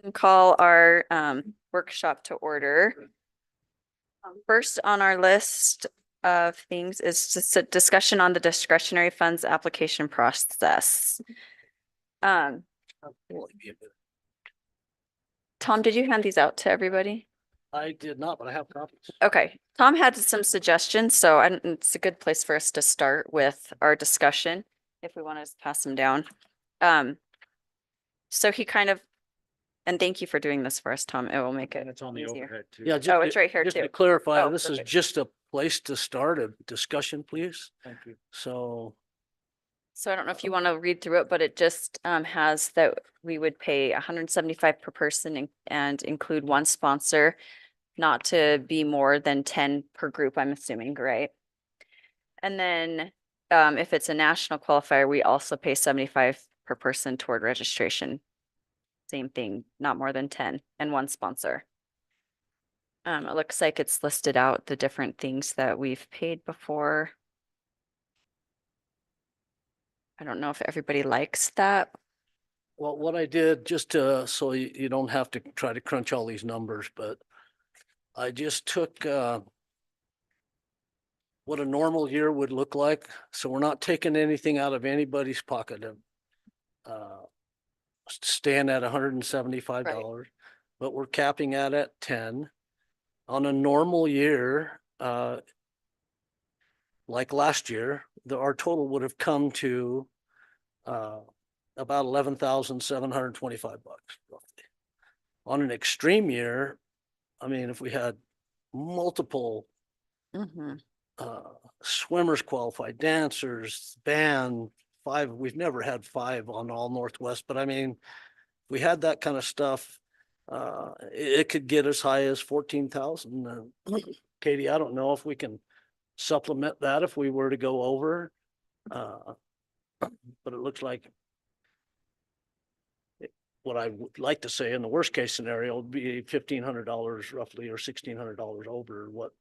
And call our workshop to order. First on our list of things is just a discussion on the discretionary funds application process. Tom, did you hand these out to everybody? I did not, but I have copies. Okay, Tom had some suggestions, so it's a good place for us to start with our discussion if we want to pass them down. So he kind of, and thank you for doing this for us, Tom. It will make it And it's on the easier. overhead too. Yeah, Oh, it's right here just too. to clarify, Oh, this is perfect. just a place to start a discussion, please. Thank you. So So I don't know if you want to read through it, but it just has that we would pay 175 per person and include one sponsor, not to be more than 10 per group, I'm assuming, right? And then if it's a national qualifier, we also pay 75 per person toward registration. Same thing, not more than 10 and one sponsor. It looks like it's listed out the different things that we've paid before. I don't know if everybody likes that. well, what I did just to, so you don't have to try to crunch all these numbers, but I just took what a normal year would look like. So we're not taking anything out of anybody's pocket. Staying at $175, but we're capping it at 10. On a normal year, like last year, our total would have come to about $11,725 roughly. On an extreme year, I mean, if we had multiple swimmers qualified, dancers, band, 5, we've never had 5 on All Northwest, but I mean, we had that kind of stuff. It could get as high as 14,000. Katie, I don't know if we can supplement that if we were to go over. But it looks like what I would like to say in the worst case scenario would be $1,500 roughly, or $1,600 over what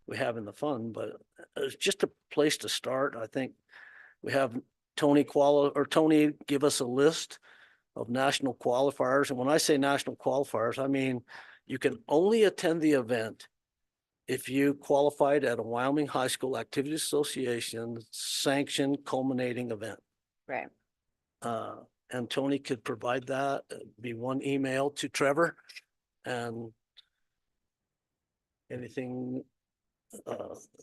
we have in the fund. But it's just a place to start. I think we have Tony give us a list of national qualifiers. And when I say national qualifiers, I mean you can only attend the event if you qualified at a Wyoming High School Activities Association sanctioned culminating event. Right. And Tony could provide that. It'd be one email to Trevor, and anything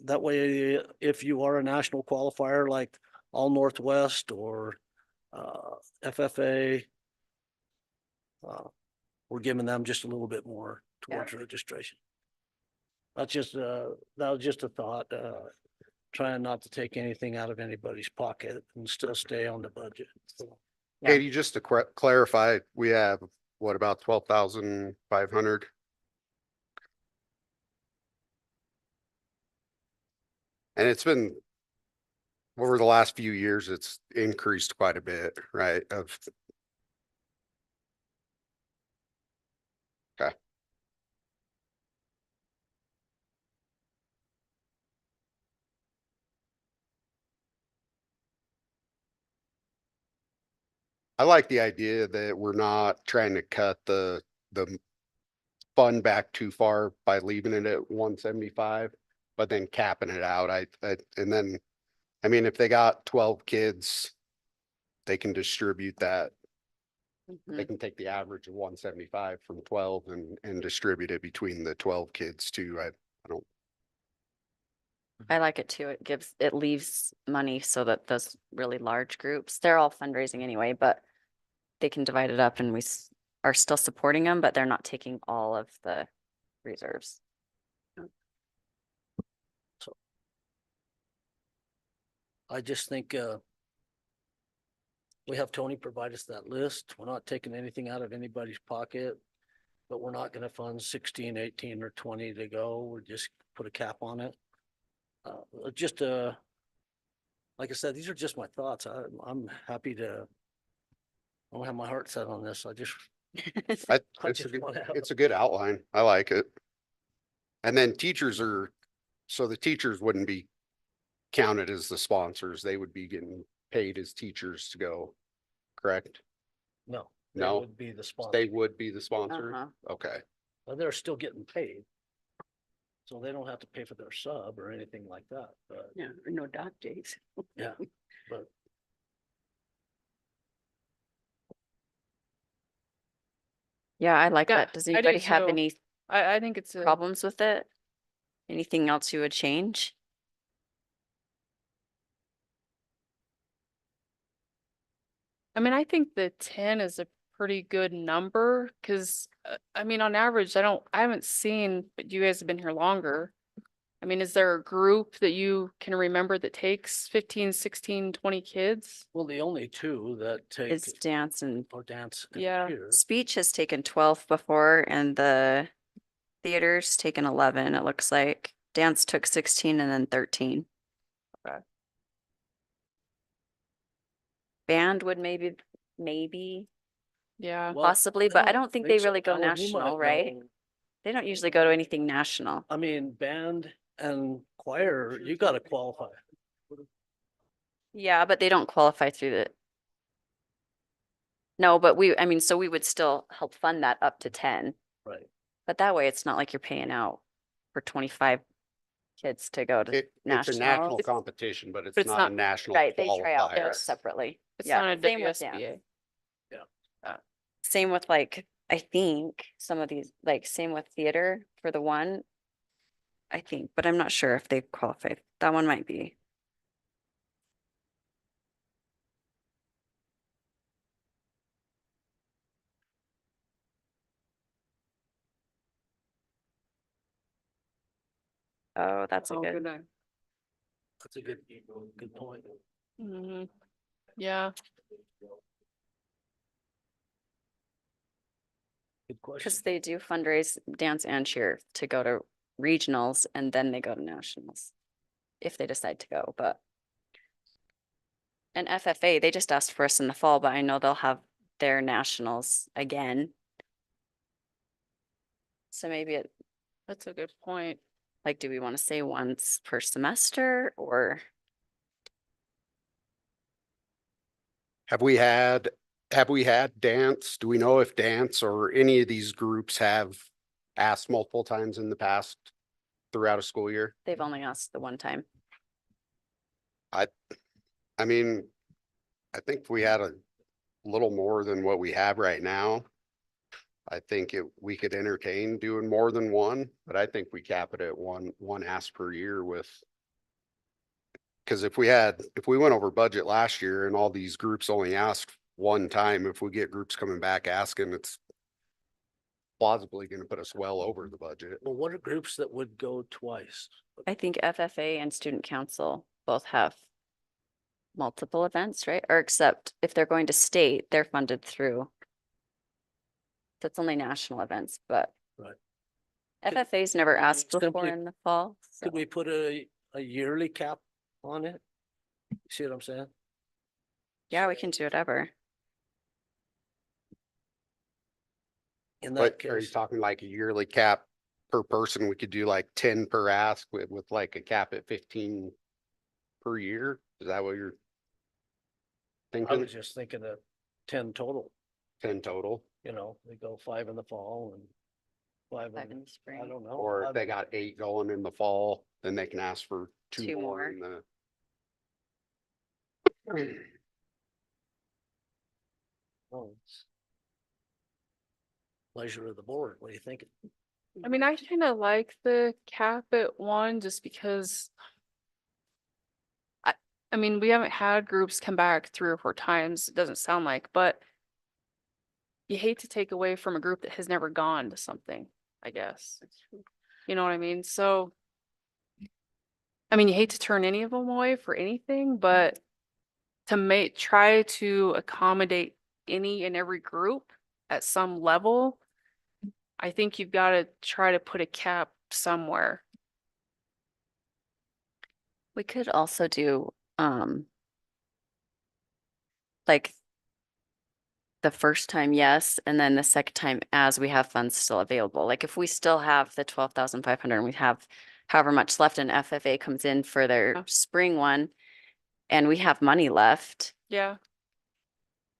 that way, if you are a national qualifier like All Northwest or FFA, we're giving them just a little bit more towards registration. That was just a thought. Trying not to take anything out of anybody's pocket and still stay on the budget. So, Katie, just to clarify, we have what, about 12,500? And it's been over the last few years, it's increased quite a bit, right? Okay. I like the idea that we're not trying to cut the fund back too far by leaving it at 175, but then capping it out. And then, I mean, if they got 12 kids, they can distribute that. They can take the average of 175 from 12 and distribute it between the 12 kids too. I like it too. It leaves money so that those really large groups, they're all fundraising anyway, but they can divide it up and we are still supporting them, but they're not taking all of the reserves. So I just think we have Tony provide us that list. We're not taking anything out of anybody's pocket, but we're not going to fund 16, 18, or 20 to go. We're just put a cap on it. Like I said, these are just my thoughts. I'm happy to. I don't have my heart set on this. It's a good outline. I like it. And then so the teachers wouldn't be counted as the sponsors. They would be getting paid as teachers to go, correct? No. They No, would be the sponsor. they would be the sponsor? Uh-huh. Okay, But they're still getting paid. So they don't have to pay for their sub or anything like that, but Yeah, or no dock days. yeah, but Yeah, I like Yeah, that. Does I do anybody have too. any I think it's a, problems with it? Anything else you would change? I mean, I think the 10 is a pretty good number because, I mean, on average, I haven't seen, but you guys have been here longer. I mean, is there a group that you can remember that takes 15, 16, 20 kids? well, the only two that take Is dance and or dance and Yeah. cheer. speech has taken 12 before and the theater's taken 11, it looks like. Dance took 16 and then 13. Okay. Band would maybe Yeah. Well, possibly, but I don't think they so. really go Alan, you might national, right? know. They don't usually go to anything national. I mean, band and choir, you gotta qualify. Yeah, but they don't qualify through the. No, but I mean, so we would still help fund that up to 10, Right. but that way it's not like you're paying out for 25 kids to go to it's a national national. competition, but it's it's not a not- national Right, they try out qualifier. those separately. It's Yeah, not a same with WSBA. dance. Yeah. Same with like, I think some of these, like same with theater for the one. I think, but I'm not sure if they qualify. That one might be. Oh, that's a Oh, good. night. That's a good point. Mhm. Yeah. Good question. Because they do fundraise dance and cheer to go to regionals and then they go to nationals. If they decide to go, but. And FFA, they just asked for us in the fall, but I know they'll have their nationals again. So maybe it, That's a good point. like, do we want to say once per semester or? Have we had dance? Do we know if dance or any of these groups have asked multiple times in the past throughout a school year? They've only asked the one time. I mean, I think if we had a little more than what we have right now, I think we could entertain doing more than one, but I think we cap it at one ask per year with. Cause if we went over budget last year and all these groups only asked one time, if we get groups coming back asking, it's plausibly gonna put us well over the budget. Well, what are groups that would go twice? I think FFA and Student Council both have multiple events, right? Or except if they're going to state, they're funded through. That's only national events, but. Right. FFA's never asked before simply- in the fall. so- Could we put a yearly cap on it? See what I'm saying? Yeah, we can do whatever. In that But are you case, talking like a yearly cap per person? We could do like 10 per ask with like a cap at 15 per year? Is that what you're I thinking? was just thinking of 10 total, 10 total? you know, they go 5 in the fall and 5 5 in in, the spring. I don't know. Or if five they in- got 8 going in the fall, then they can ask for Two two more more. in the. Oh, it's Pleasure of the board, what do you think? I mean, I kind of like the cap at one just because. I mean, we haven't had groups come back 3 or 4 times, it doesn't sound like, but. You hate to take away from a group that has never gone to something, I guess. You know what I mean? So. I mean, you hate to turn any of them away for anything, but. To try to accommodate any and every group at some level. I think you've got to try to put a cap somewhere. We could also do, like the first time, yes, and then the second time as we have funds still available. Like if we still have the 12,500 and we have however much left and FFA comes in for their Yeah. spring one and we have money left, Yeah,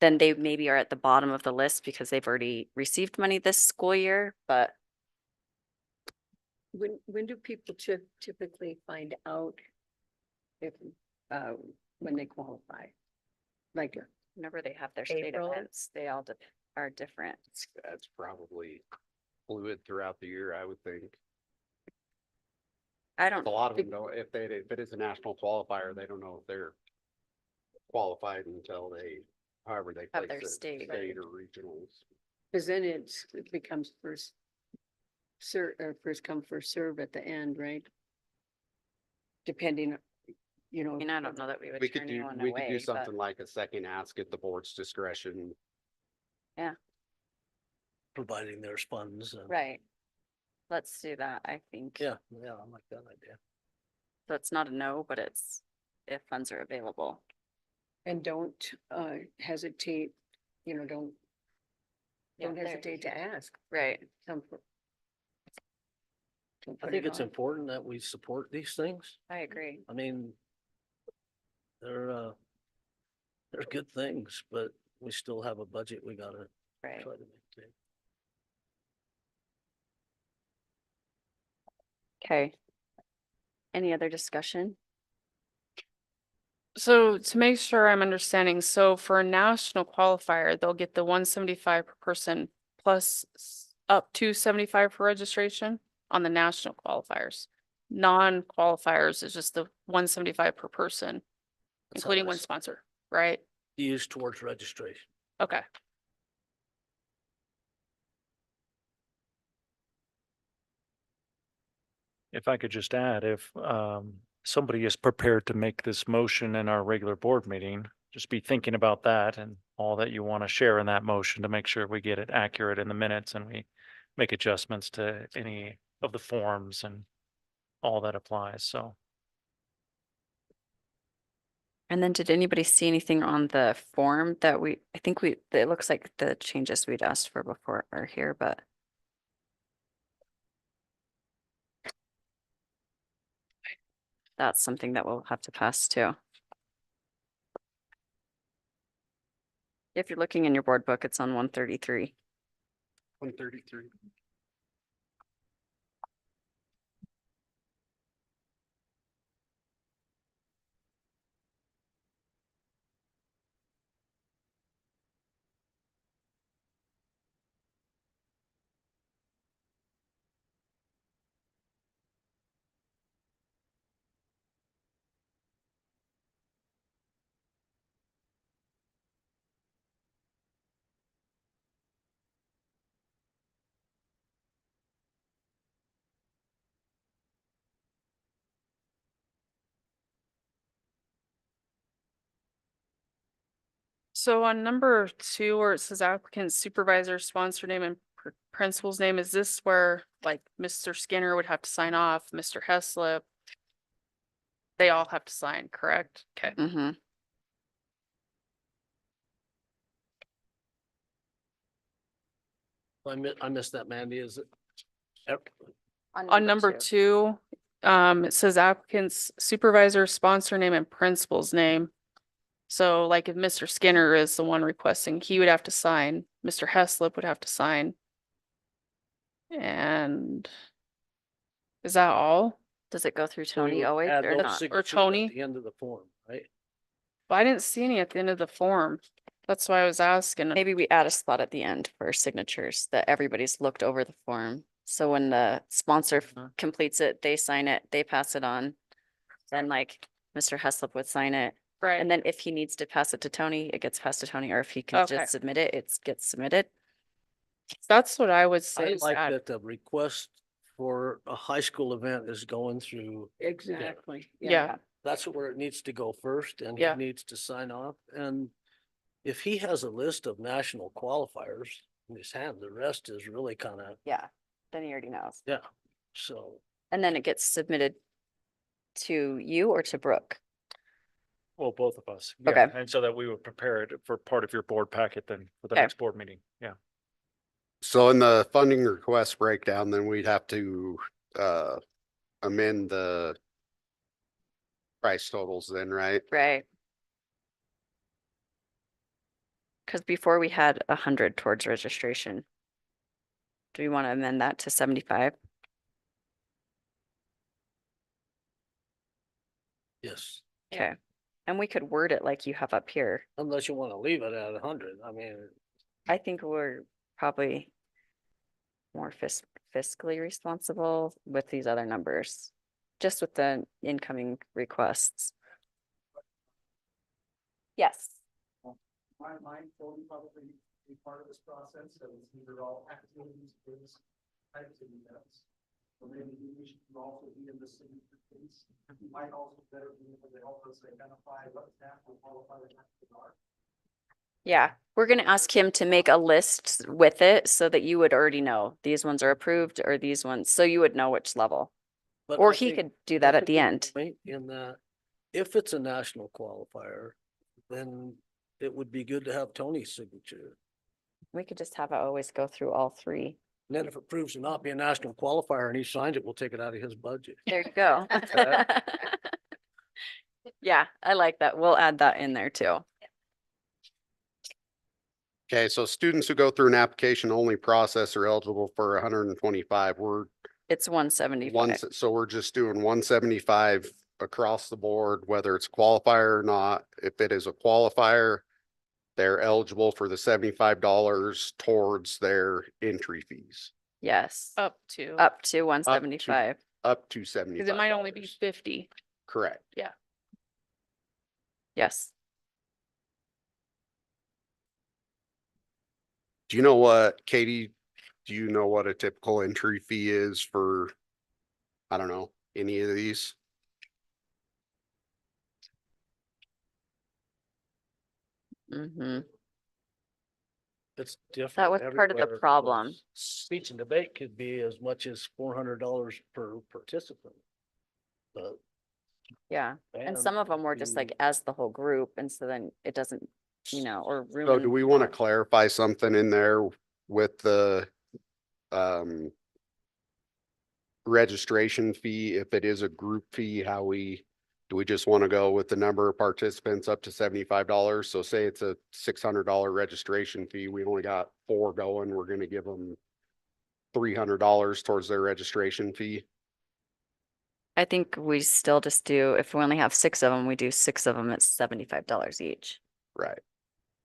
then they maybe are at the bottom of the list because they've already received money this school year, but When do people typically find out if, when they qualify? Like, whenever they have their state April? events, they all are different. That's probably fluid throughout the year, I would think. I A don't, lot of them don't, if it is a national qualifier, they don't know if they're qualified until however they Have place their it, state. state or regionals. cause then it becomes first first come, first serve at the end, right? Depending, you know. I mean, I don't know that we would We could turn do, anyone we could do away, but something like a second ask at the board's discretion. providing there's funds and. right. Let's do that, I think. Yeah, yeah, I like that idea. So it's not a no, but it's if funds are available. And don't hesitate, you know, don't Yeah, there- hesitate to ask. Right. Come for- don't I put think it it's on. important that we support these things. I agree. I mean, they're good things, but we still have a budget we gotta Right. try to maintain. Okay. Any other discussion? So to make sure I'm understanding, so for a national qualifier, they'll get the 175 per person plus up to 75 for registration on the national qualifiers. Non-qualifiers is just the 175 per person, That's how including one it's sponsor, right? used towards registration. Okay. If I could just add, if somebody is prepared to make this motion in our regular board meeting, just be thinking about that and all that you want to share in that motion to make sure we get it accurate in the minutes and we make adjustments to any of the forms and all that applies. So And then did anybody see anything on the form that I think it looks like the changes we'd asked for before are here, but. That's something that we'll have to pass too. If you're looking in your board book, it's on 133. 133. So on number 2, where it says applicant supervisor sponsor name and principal's name, is this where like Mr. Skinner would have to sign off, Mr. Heslop? They all have to sign, correct? Okay. Mm-hmm. I missed that, Mandy, is it? Yep. On number 2, it says applicant's supervisor sponsor name and principal's name. So like if Mr. Skinner is the one requesting, he would have to sign, Mr. Heslop would have to sign. And is that all? Does it go through So we Tony would always add or those not? signatures at Tony? the end of the form, right? But I didn't see any at the end of the form. That's why I was asking. Maybe we add a spot at the end for signatures that everybody's looked over the form. So when the sponsor completes it, they sign it, they pass it on. Then like Mr. Heslop would sign it. Right. And then if he needs to pass it to Tony, it gets passed to Tony, or if he can Okay. just submit it, it gets submitted. That's what I would I say. is like add- that the request for a high school event is going through, Exactly. Yeah, that's where it needs to go first, and he Yeah. needs to sign off. And if he has a list of national qualifiers in his hand, the rest is really kind of, Yeah, then he already knows. yeah, so. And then it gets submitted to you or to Brooke. well, both of us. Okay. Yeah, and so that we would prepare it for part of your board packet then for the Okay. next board meeting. Yeah. So in the funding request breakdown, then we'd have to amend the price totals then, right? Right. Cause before we had 100 towards registration. Do we want to amend that to 75? Yes, Okay. And we could word it like you have up here. unless you want to leave it at 100. I mean, I think we're probably more fiscally responsible with these other numbers, just with the incoming requests. Yes. My mind will probably be part of this process, so it's either all activities, based types of events. Or maybe we should also be in the city piece. We might also better be able to help us identify what national qualifiers are. Yeah, we're gonna ask him to make a list with it so that you would already know these ones are approved or these ones, so you would know which level. but Or I he think could do that there's at a the good end. point in that if it's a national qualifier, then it would be good to have Tony's signature. We could just have it always go through all three. And then if it proves to not be a national qualifier and he signs it, we'll take it out of his budget. There you go. Yeah, I like that. We'll add that in there too. Okay, so students who go through an application only process are eligible for 125. We're It's 175. once, so we're just doing 175 across the board, whether it's qualifier or not. If it is a qualifier, they're eligible for the $75 towards their entry fees, Yes, Up to, up to 175. up to 75. because it might only be 50. Correct. Yes. Do you know what, Katie, do you know what a typical entry fee is for, I don't know, any of these? Mm-hmm. It's different. That was part of the everywhere. problem. Speech and debate could be as much as $400 per participant. But. Yeah, and band some of them were just like could as the whole group, and so then it doesn't, or room. So and do we want to board. clarify something in there with the registration fee, if it is a group fee, do we just want to go with the number of participants up to $75? So say it's a $600 registration fee, we only got 4 going, we're gonna give them $300 towards their registration fee. I think we still just do, if we only have 6 of them, we do 6 of them at $75 each. Right.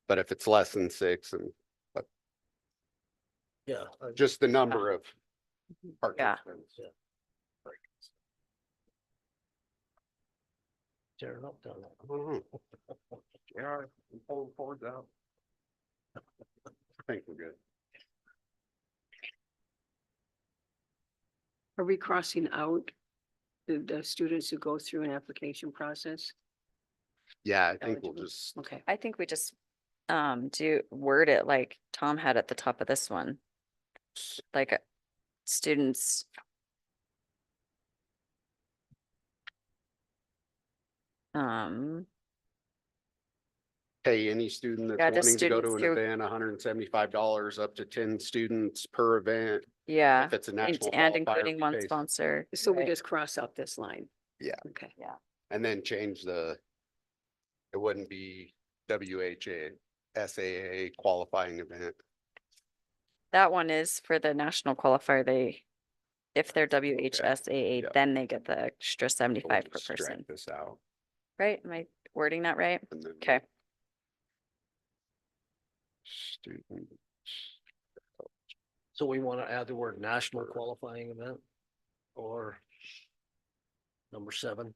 But if it's less than 6 and Yeah. just the number of Yeah. participants. Yeah. Tear it up down there. I don't know. Yeah, pull forward out. I think we're good. Are we crossing out the students who go through an application process? Yeah, I think we'll Eligible. just, Okay. I think we just do word it like Tom had at the top of this one. Like students. pay any student Yeah, that's just wanting to go to students an who- event, $175 up to 10 students per event. Yeah, If it's a and national and qualifier, including we one pay- sponsor. So we right? just cross out this line? Yeah. Okay. And then change it wouldn't be WHA, SAA qualifying event. That one is for the national qualifier. If they're WHSAA, yeah. then they get the extra We'll 75 per just strike person, this out. right? Am I wording that right? And then Okay. Student. So we want to add the word national qualifying event or number 7.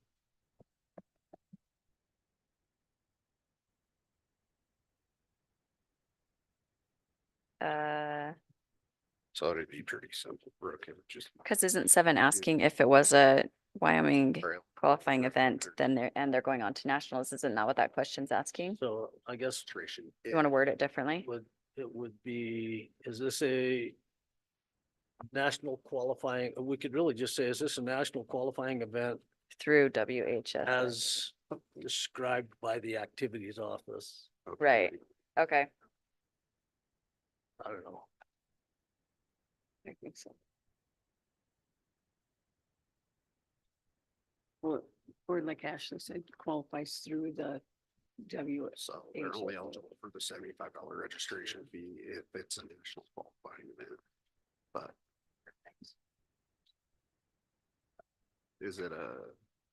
So it'd be pretty simple, Brooke. It would just. Because isn't 7 asking if it was a Wyoming Trail. qualifying event, then they're going on to nationals? Isn't that what that question's asking? So I guess You want to word it differently? it would be, is this a national qualifying, we could really just say, is this a national qualifying event Through WHS. as described by the activities office? Right. Okay. I don't know. I think so. Or like Ashley said, qualifies through the So they're only eligible for the $75 registration fee if it's a national qualifying event. But is it a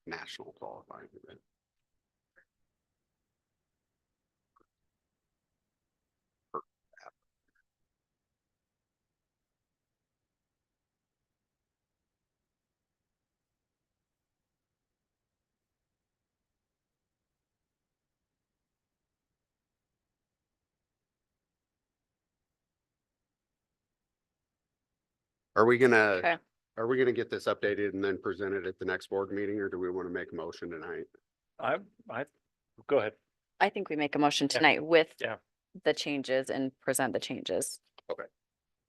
national qualifying event? Are we gonna, Okay. are we gonna get this updated and then present it at the next board meeting, or do we want to make a motion tonight? Go ahead. I think we make a motion Yeah. tonight with Yeah. the changes and present the changes. Okay.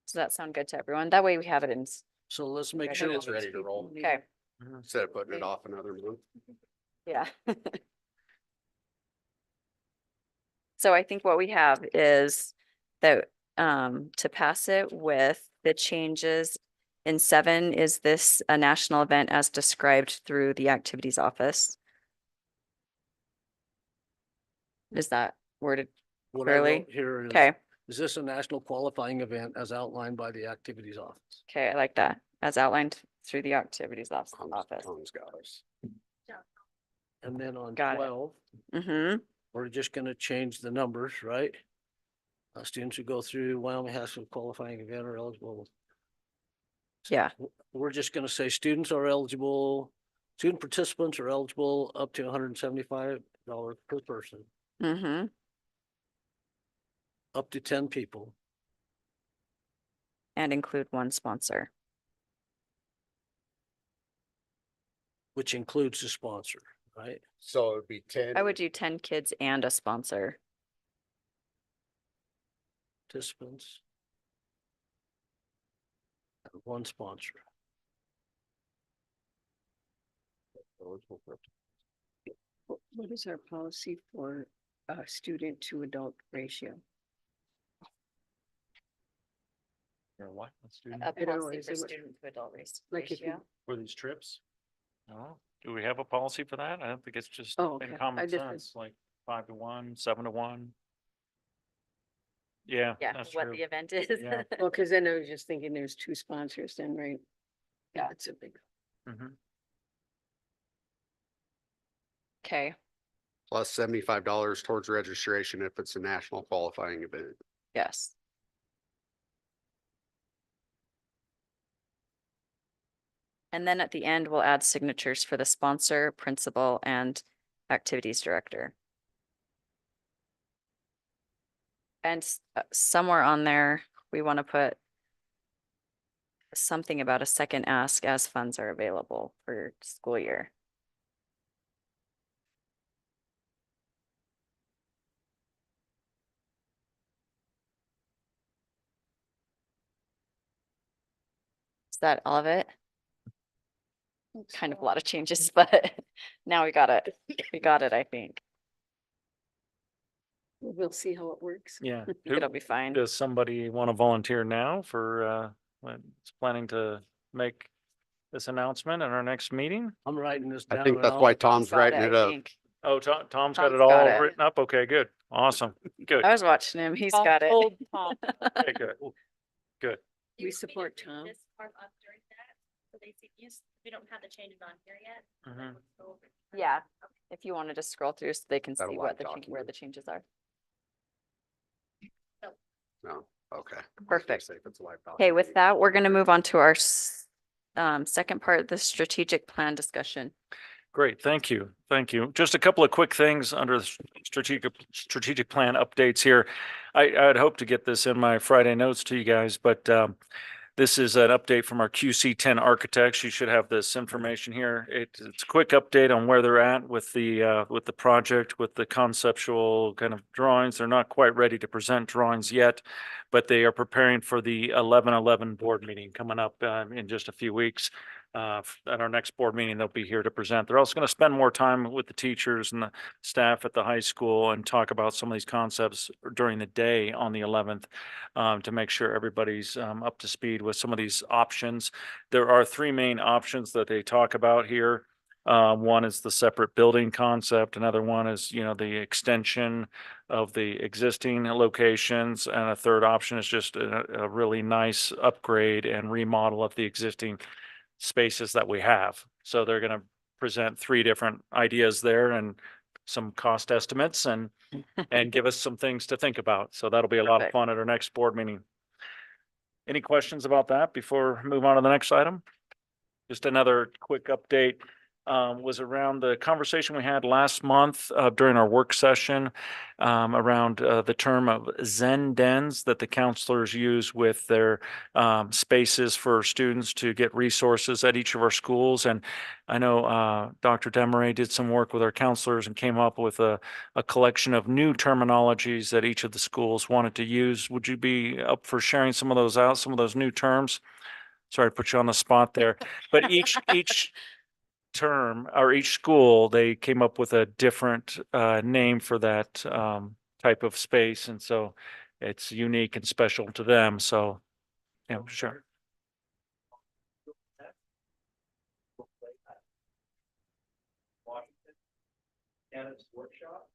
Does that sound good to everyone? That way we have it in. So let's make Okay. sure It's ready to roll Okay, instead of putting it off another month. yeah. So I think what we have is that to pass it with the changes in 7, is this a national event as described through the activities office? Is that worded? What I Fairly? wrote here is, Okay, is this a national qualifying event as outlined by the activities office? okay, I like that, as outlined through the activities office. Tom's got us. And then on Got it. 12, Mm-hmm, we're just gonna change the numbers, right? Students who go through Wyoming High School qualifying event are eligible. yeah, We're just gonna say students are eligible, student participants are eligible up to $175 per person, mm-hmm, up to 10 people. and include one sponsor. Which includes the sponsor, right? So it'd be 10. I would do 10 kids and a sponsor. Participants. And one sponsor. What is our policy for student to adult ratio? Or what? Let's do A I don't know, policy is for it what- student to adult Like if you- ratio. for these trips? No, do we have a policy for that? I don't think it's just Oh, in okay. I common just- sense, like 5 to 1, 7 to 1. Yeah, Yeah, that's what true. the event is. Yeah. Well, because then I was just thinking there's 2 sponsors then, right? Yeah. It's a big. Mhm. Okay, Plus $75 towards registration if it's a national qualifying event. yes. And then at the end, we'll add signatures for the sponsor, principal, and activities director. And somewhere on there, we want to put something about a second ask as funds are available for school year. Is that all of it? Kind of a lot of changes, but now we got it. We got it, I think. We'll see how it works. Yeah. I think Who- it'll be fine. Does somebody want to volunteer now for, planning to make this announcement at our next meeting? I'm writing this I down. think and that's I'll- why Tom's Got writing I it up. think. Oh, Tom's got Tom's it got all it. written up? Okay, good. Awesome. Good. I was watching him. He's got it. Okay, good. Good. We support Tom. This part up during that, so they see, we don't have the changes on here yet. so Mhm. let's go over it. Yeah, if you want to just scroll through so they can That a see live what where document? the changes are. No, okay. Perfect. Say if it's a live Okay, with document. that, we're gonna move on to our second part, the strategic plan discussion. Great, thank you, thank you. Just a couple of quick things under the strategic plan updates here. I'd hope to get this in my Friday notes to you guys, but this is an update from our QC10 architects. You should have this information here. It's a quick update on where they're at with the project, with the conceptual kind of drawings. They're not quite ready to present drawings yet, but they are preparing for the 11/11 board meeting coming up in just a few weeks. At our next board meeting, they'll be here to present. They're also going to spend more time with the teachers and the staff at the high school and talk about some of these concepts during the day on the 11th to make sure everybody's up to speed with some of these options. There are 3 main options that they talk about here. One is the separate building concept. Another one is, you know, the extension of the existing locations. And a third option is just a really nice upgrade and remodel of the existing spaces that we have. So they're going to present three different ideas there and some cost estimates and give us some things to think about. So that'll be a lot of Perfect. fun at our next board meeting. Any questions about that before we move on to the next item? Just another quick update was around the conversation we had last month during our work session around the term of Zen dens that the counselors use with their spaces for students to get resources at each of our schools. And I know Dr. Demaray did some work with our counselors and came up with a collection of new terminologies that each of the schools wanted to use. Would you be up for sharing some of those out, some of those new terms? Sorry to put you on the spot there, but each term or each school, they came up with a different name for that type of space. And so it's unique and special to them. So, yeah, sure. Washington, Canada's workshop.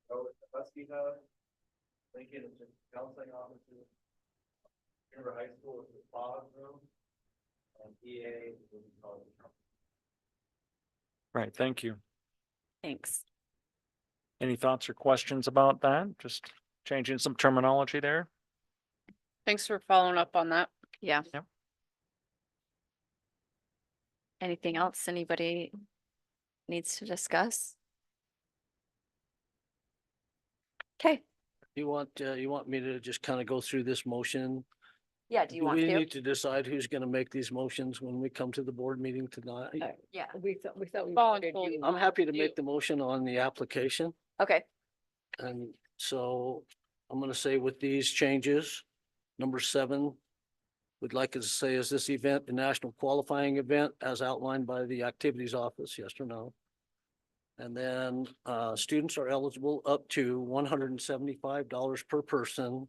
So it's the Husky Hub, Lincoln is just counseling offices. Denver High School is the spa room, and EA is the college. Right. Thank you. Thanks. Any thoughts or questions about that? Just changing some terminology there. Thanks for following up on that. Yeah. Yep. Anything else anybody needs to discuss? Okay, You want me to just kind of go through this motion? yeah, do you Do want we to? need to decide who's going to make these motions when we come to the board meeting tonight? Yeah, We thought we Volunteer. wanted you. I'm happy to You. make the motion on the application. okay, And so I'm gonna say with these changes, number 7, we'd like to say, is this event a national qualifying event as outlined by the activities office, yes or no? And then students are eligible up to $175 per person,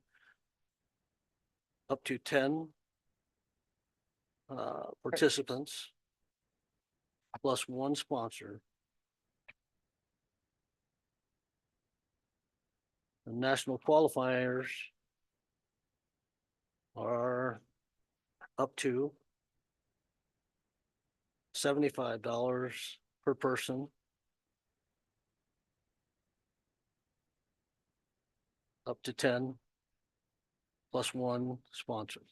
up to 10 participants, plus 1 sponsor. The national qualifiers are up to $75 per person. Up to 10 plus 1 sponsor.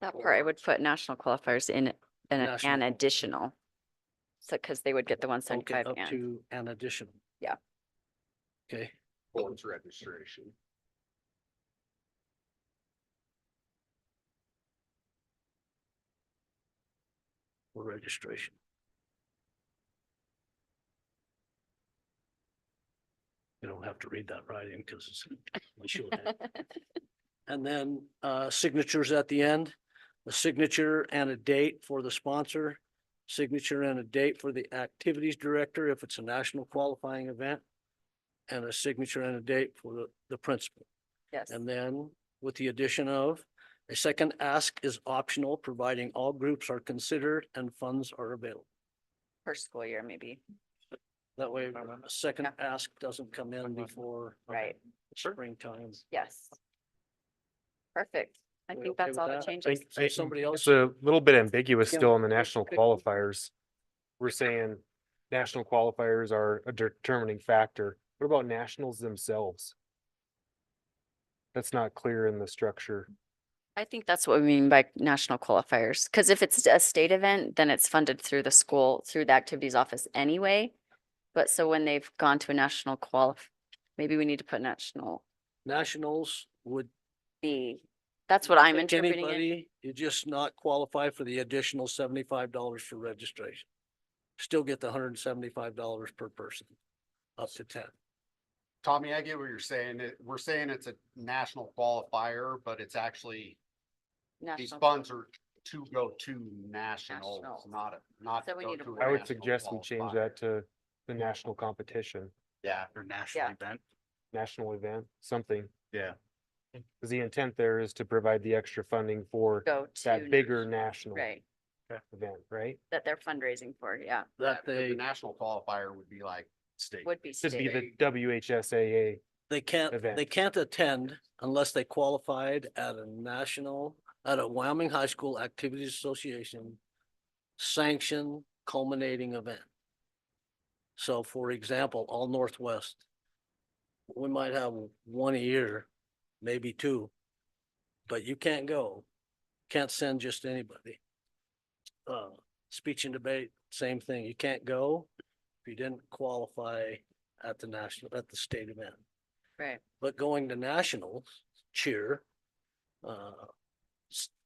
that part I would put national qualifiers in an National. additional. So, because they would get the Okay, 175 up and, to an additional. Yeah. Okay, Board's registration. for registration. You don't have to read that writing because it's. we should have. And then signatures at the end, a signature and a date for the sponsor, signature and a date for the activities director if it's a national qualifying event, and a signature and a date for the principal. yes, And then with the addition of, a second ask is optional, providing all groups are considered and funds are available. per school year, maybe, That way, a second ask doesn't come in before right, springtime. yes. Perfect. I We think okay that's with all the that? changes. So somebody else. It's a little bit ambiguous Yeah, still on the quick- national quick- qualifiers. We're saying national qualifiers are a determining factor. What about nationals themselves? That's not clear in the structure. I think that's what we mean by national qualifiers, because if it's a state event, then it's funded through the school, through the activities office anyway. But so when they've gone to a national maybe we need to put national Nationals would. be, that's what I'm take interpreting it. anybody, you just not qualify for the additional $75 for registration. Still get the $175 per person, up to 10. Tommy, I get what you're saying. We're saying it's a national qualifier, but it's actually, these National, funds are to go to nationals, Nationals. not. So we go need to to a word I would national suggest we change qualifier. that to the national competition. Yeah. Or national Yeah. event. national event, something. Yeah. Cause the intent there is to provide the extra funding for Go to. that bigger national Right, event, right? that they're fundraising for, yeah, That The they, national qualifier would be like state. would be Should be state. the WHSAA. they event. can't attend unless they qualified at a Wyoming High School Activities Association sanctioned culminating event. So for example, all Northwest, we might have one a year, maybe two, but you can't go, can't send just anybody. Speech and debate, same thing. You can't go if you didn't qualify at the state event. Right, But going to nationals, cheer,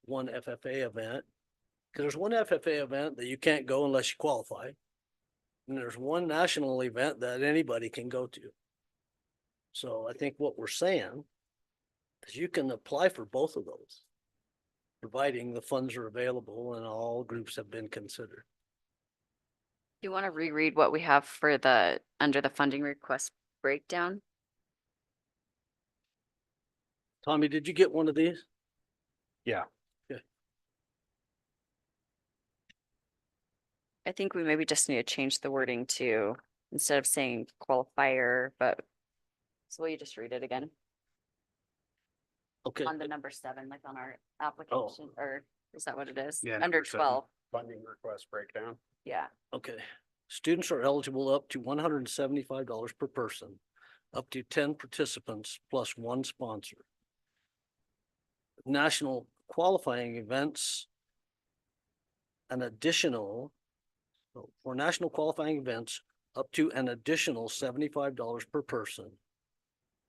one FFA event, because there's one FFA event that you can't go unless you qualify. And there's one national event that anybody can go to. So I think what we're saying is you can apply for both of those, providing the funds are available and all groups have been considered. do you want to reread what we have for under the funding request breakdown? Tommy, did you get one of these? Yeah. I think we maybe just need to change the wording to, instead of saying qualifier, but, so will you just read it again? Okay, On the number 7, like on our application, or is that what it is? Yeah, Under number 7. 12, Funding request breakdown. yeah. okay. Students are eligible up to $175 per person, up to 10 participants plus one sponsor. National qualifying events, an additional, for national qualifying events, up to an additional $75 per person,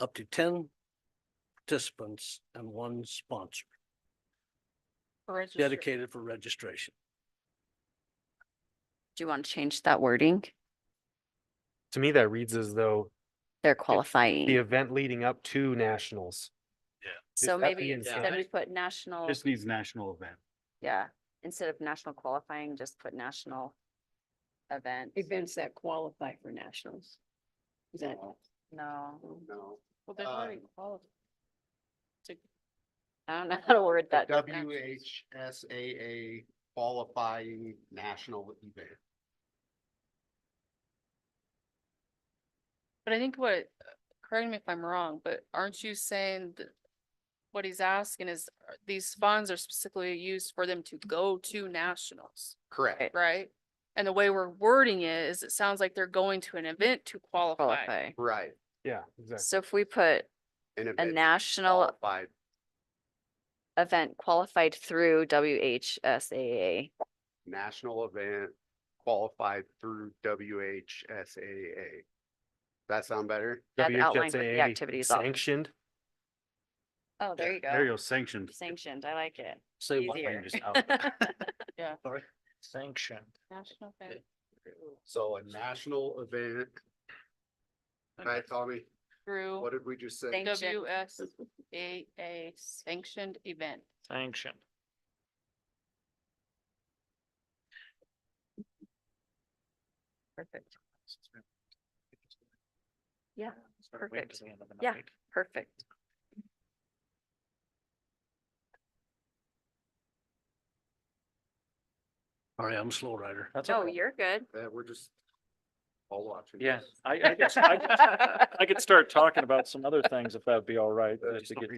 up to 10 participants and one sponsor dedicated for registration. Do you want to change that wording? To me, that reads as though They're the qualifying. event leading up to nationals. So that maybe the instead intent? we put national, Just needs national event. yeah, instead of national qualifying, just put national event. Events that qualify for nationals. Is that? No, No. Well, they've already qualified. I don't know how to word that. WHSAA qualifying national event. But I think correct me if I'm wrong, but aren't you saying that what he's asking is these funds are specifically used for them to go to nationals, Correct. right? And the way we're wording it is it sounds like they're going to an event to qualify. Qualify. Right. Yeah, exactly. So if we put An a event national qualified. event qualified through WHSAA, National event qualified through WHSAA. That sound better? that outlined what the WHSAA activities are. sanctioned. Oh, there you There you go. go, sanctioned. Sanctioned, I like it. Say what? Easier. Just out. Yeah. Sorry. Sanctioned. National event So a national event. Right, Tommy? through What did we just say? Sanctioned. WSAA sanctioned event. Sanctioned. Perfect. Yeah, Start waiting perfect. till the end of the Yeah. night. Perfect. Sorry, I'm a slow rider. That's No, okay. you're good. We're just all watching. Yeah, this. I could start talking about some other things if that'd be all right. Just to get-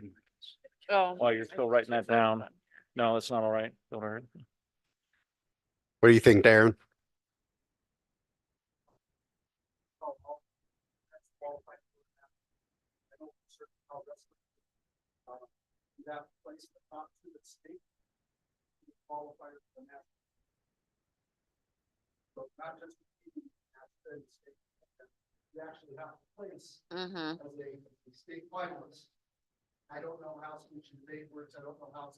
Oh. While you're still writing that down. No, that's not all right. Don't hurt. What do you think, Darren? That place the top to the state. Qualify for the national. So not just the state. You actually have to place Mm-hmm. as a state finalist. I don't know how speech and debate works. I don't know how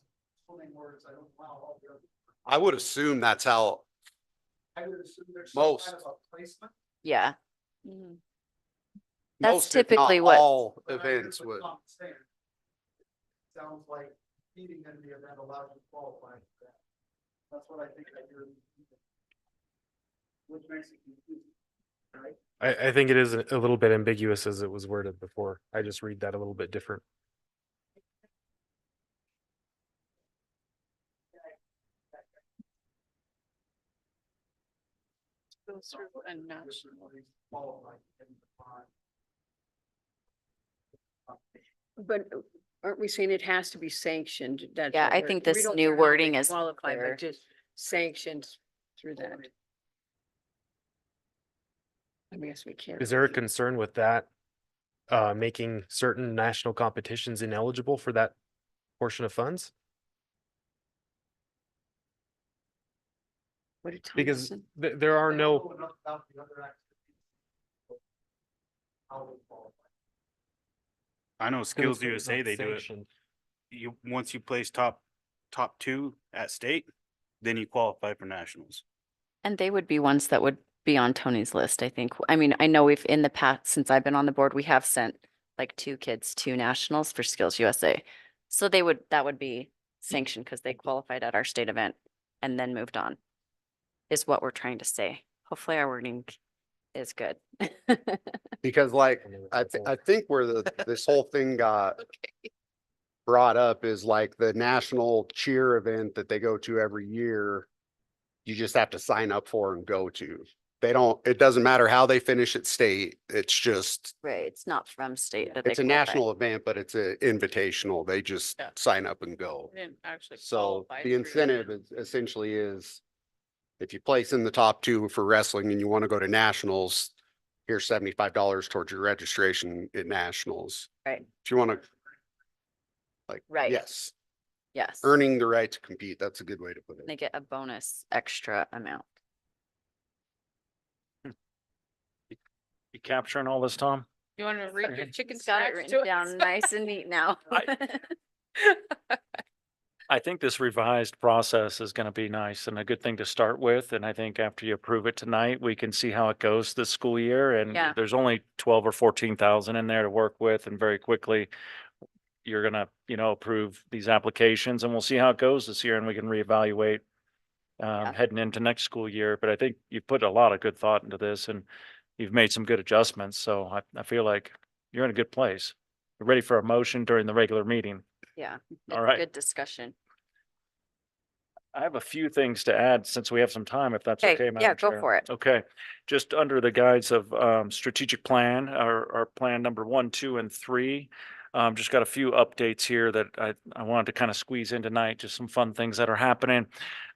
swimming works. I don't know how all the other. I would assume that's how I would assume there's some Most. kind of a placement. Yeah. Mhm. That's most, if not typically what- all but I agree events with would. Tom saying. Sounds like competing in the event allows you to qualify for that. That's what I think I hear. Which makes it confusing. I think it is a little bit ambiguous as it was worded before. I just read that a little bit different. Goes through a national. But aren't we saying it has to be sanctioned? That's Yeah, what I we're- think we this don't new care how they wording is qualify, clear. but just sanctioned through that. I guess we can't. Is there a concern with that? Making certain national competitions ineligible for that portion of funds? What did Tom Because say? there are no, I know then Skills it's not USA, they do it. sanctioned. You, once you place top two at state, then you qualify for nationals. And they would be ones that would be on Tony's list, I think. I mean, I know we've in the past, since I've been on the board, we have sent like 2 kids to nationals for Skills USA. So that would be sanctioned because they qualified at our state event and then moved on, is what we're trying to say. Hopefully our wording is good. Because like, I know I, that's all. I think where this whole thing got brought up is like the national cheer event that they go to every year. You just have to sign up for and go to. They don't, it doesn't matter how they finish at state. It's just, Right, it's not from state that they it's a qualify. national event, but it's a invitational. They just Yeah. sign up and go. Didn't actually So qualify the for it. incentive is essentially is if you place in the top 2 for wrestling and you want to go to nationals, here's $75 towards your registration at nationals. Right. If you want to like, Right. yes, Yes. earning the right to compete. That's a good way to put They it. get a bonus extra amount. You capturing all this, Tom? You want to read your chicken Got it scratch written to down us? nice and neat now. I think this revised process is going to be nice and a good thing to start with. And I think after you approve it tonight, we can see how it goes this school year. And Yeah. there's only 12 or 14,000 in there to work with. And very quickly, you're going to, approve these applications and we'll see how it goes this year and we can reevaluate Yeah. heading into next school year. But I think you've put a lot of good thought into this and you've made some good adjustments. So I feel like you're in a good place. You're ready for a motion during the regular meeting. Yeah. All it's right. Good discussion. I have a few things to add since we have some time, if that's Okay, okay, yeah, Madam go Chair. for it. Okay, just under the guise of strategic plan, our plan number 1, 2, and 3. Just got a few updates here that I wanted to kind of squeeze in tonight, just some fun things that are happening.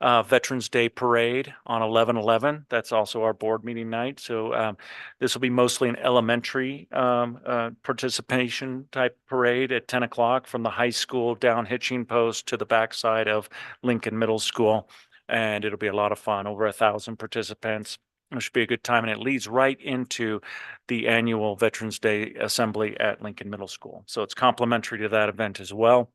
Veterans Day Parade on 11/11. That's also our board meeting night. So this will be mostly an elementary participation type parade at 10 o'clock from the high school down Hitching Post to the backside of Lincoln Middle School. And it'll be a lot of fun, over 1,000 participants. It should be a good time. And it leads right into the annual Veterans Day Assembly at Lincoln Middle School. So it's complimentary to that event as well.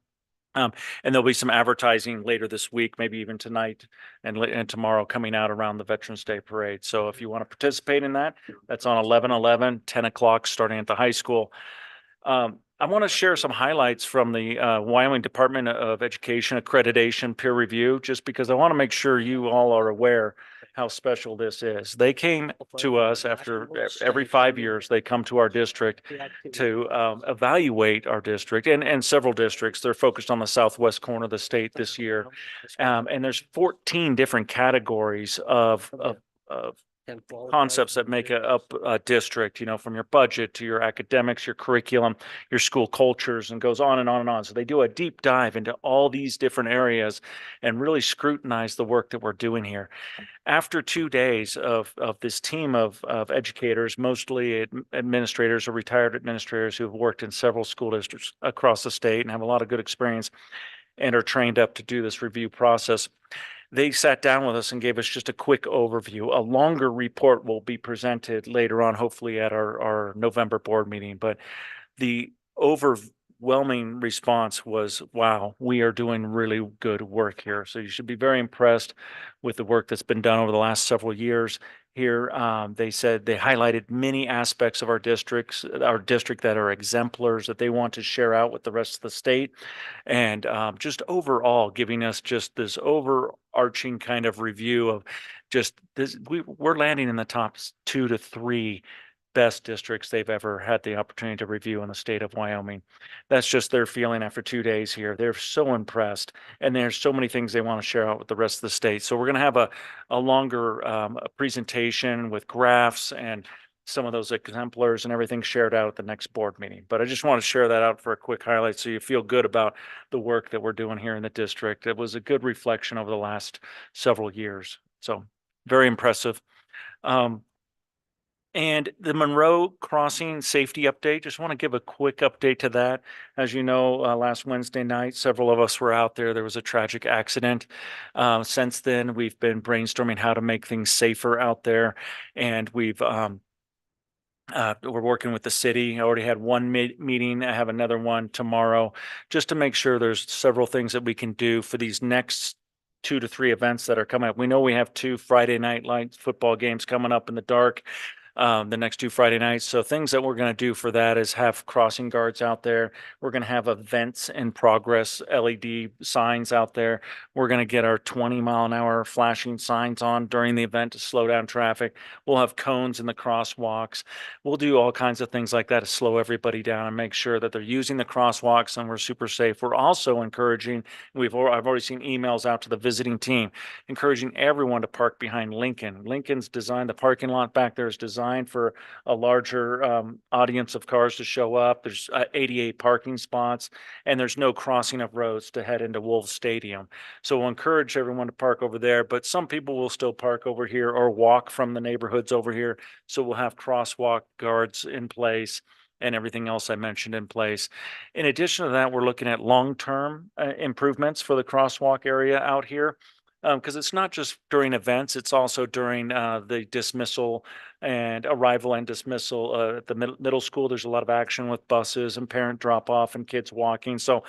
And there'll be some advertising later this week, maybe even tonight and tomorrow coming out around the Veterans Day Parade. So if you want to participate in that, that's on 11/11, 10 o'clock, starting at the high school. I want to share some highlights from the Wyoming Department of Education accreditation peer review, just because I want to make sure you all are aware how special this is. They came to us after every 5 years, they come to our district to evaluate our district and several districts. They're focused on the southwest corner of the state this year. And there's 14 different categories of concepts that make up a district, from your budget to your academics, your curriculum, your school cultures, and goes on and on and on. So they do a deep dive into all these different areas and really scrutinize the work that we're doing here. After 2 days of this team of educators, mostly administrators or retired administrators who have worked in several school districts across the state and have a lot of good experience and are trained up to do this review process, they sat down with us and gave us just a quick overview. A longer report will be presented later on, hopefully at our November board meeting. But the overwhelming response was, wow, we are doing really good work here. So you should be very impressed with the work that's been done over the last several years here. They said they highlighted many aspects of our district that are exemplars that they want to share out with the rest of the state. And just overall giving us just this overarching kind of review of just this, we're landing in the top 2 to 3 best districts they've ever had the opportunity to review in the state of Wyoming. That's just their feeling after 2 days here. They're so impressed, and there's so many things they want to share out with the rest of the state. So we're going to have a longer presentation with graphs and some of those exemplars and everything shared out at the next board meeting. But I just want to share that out for a quick highlight so you feel good about the work that we're doing here in the district. It was a good reflection over the last several years. So very impressive. And the Monroe Crossing safety update, just want to give a quick update to that. As you know, last Wednesday night, several of us were out there. There was a tragic accident. Since then, we've been brainstorming how to make things safer out there. And we're working with the city. I already had one meeting. I have another one tomorrow, just to make sure there's several things that we can do for these next 2 to 3 events that are coming up. We know we have 2 Friday night light football games coming up in the dark. The next 2 Friday nights. So things that we're going to do for that is have crossing guards out there. We're going to have events in progress, LED signs out there. We're going to get our 20-mile-an-hour flashing signs on during the event to slow down traffic. We'll have cones in the crosswalks. We'll do all kinds of things like that to slow everybody down and make sure that they're using the crosswalks and we're super safe. We're also encouraging, I've already seen emails out to the visiting team, encouraging everyone to park behind Lincoln. Lincoln's designed, the parking lot back there is designed for a larger audience of cars to show up. There's 88 parking spots, and there's no crossing of roads to head into Wolves Stadium. So we'll encourage everyone to park over there, but some people will still park over here or walk from the neighborhoods over here. So we'll have crosswalk guards in place and everything else I mentioned in place. In addition to that, we're looking at long-term improvements for the crosswalk area out here. Because it's not just during events, it's also during the dismissal and arrival and dismissal at the middle school. There's a lot of action with buses and parent drop off and kids walking. So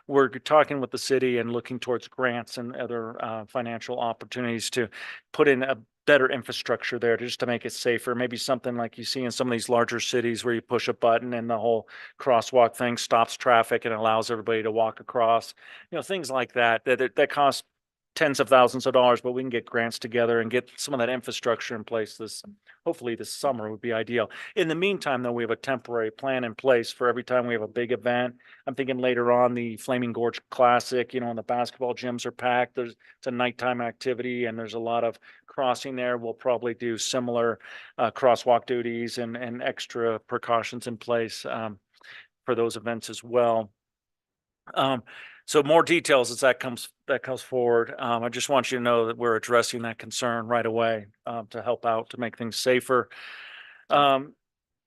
we're talking with the city and looking towards grants and other financial opportunities to put in a better infrastructure there just to make it safer. Maybe something like you see in some of these larger cities where you push a button and the whole crosswalk thing stops traffic and allows everybody to walk across. Things like that that cost tens of thousands of dollars, but we can get grants together and get some of that infrastructure in place hopefully this summer would be ideal. In the meantime, though, we have a temporary plan in place for every time we have a big event. I'm thinking later on the Flaming Gorge Classic, and the basketball gyms are packed. It's a nighttime activity and there's a lot of crossing there. We'll probably do similar crosswalk duties and extra precautions in place for those events as well. So more details as that comes forward. I just want you to know that we're addressing that concern right away to help out to make things safer.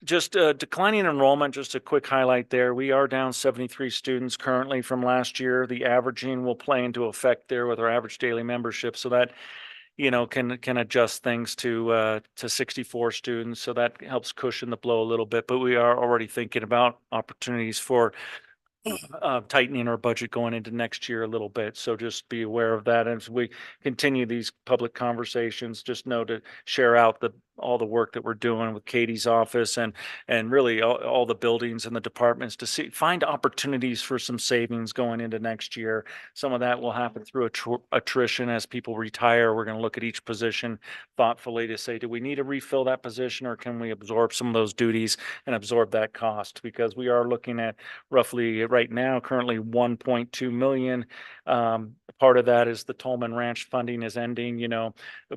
Just declining enrollment, just a quick highlight there. We are down 73 students currently from last year. The averaging will play into effect there with our average daily membership. So that can adjust things to 64 students. So that helps cushion the blow a little bit. But we are already thinking about opportunities for tightening our budget going into next year a little bit. So just be aware of that as we continue these public conversations. Just know to share out all the work that we're doing with Katie's office and really all the buildings and the departments to find opportunities for some savings going into next year. Some of that will happen through attrition as people retire. We're going to look at each position thoughtfully to say, do we need to refill that position or can we absorb some of those duties and absorb that cost? Because we are looking at roughly right now, currently 1.2 million. Part of that is the Tolman Ranch funding is ending. A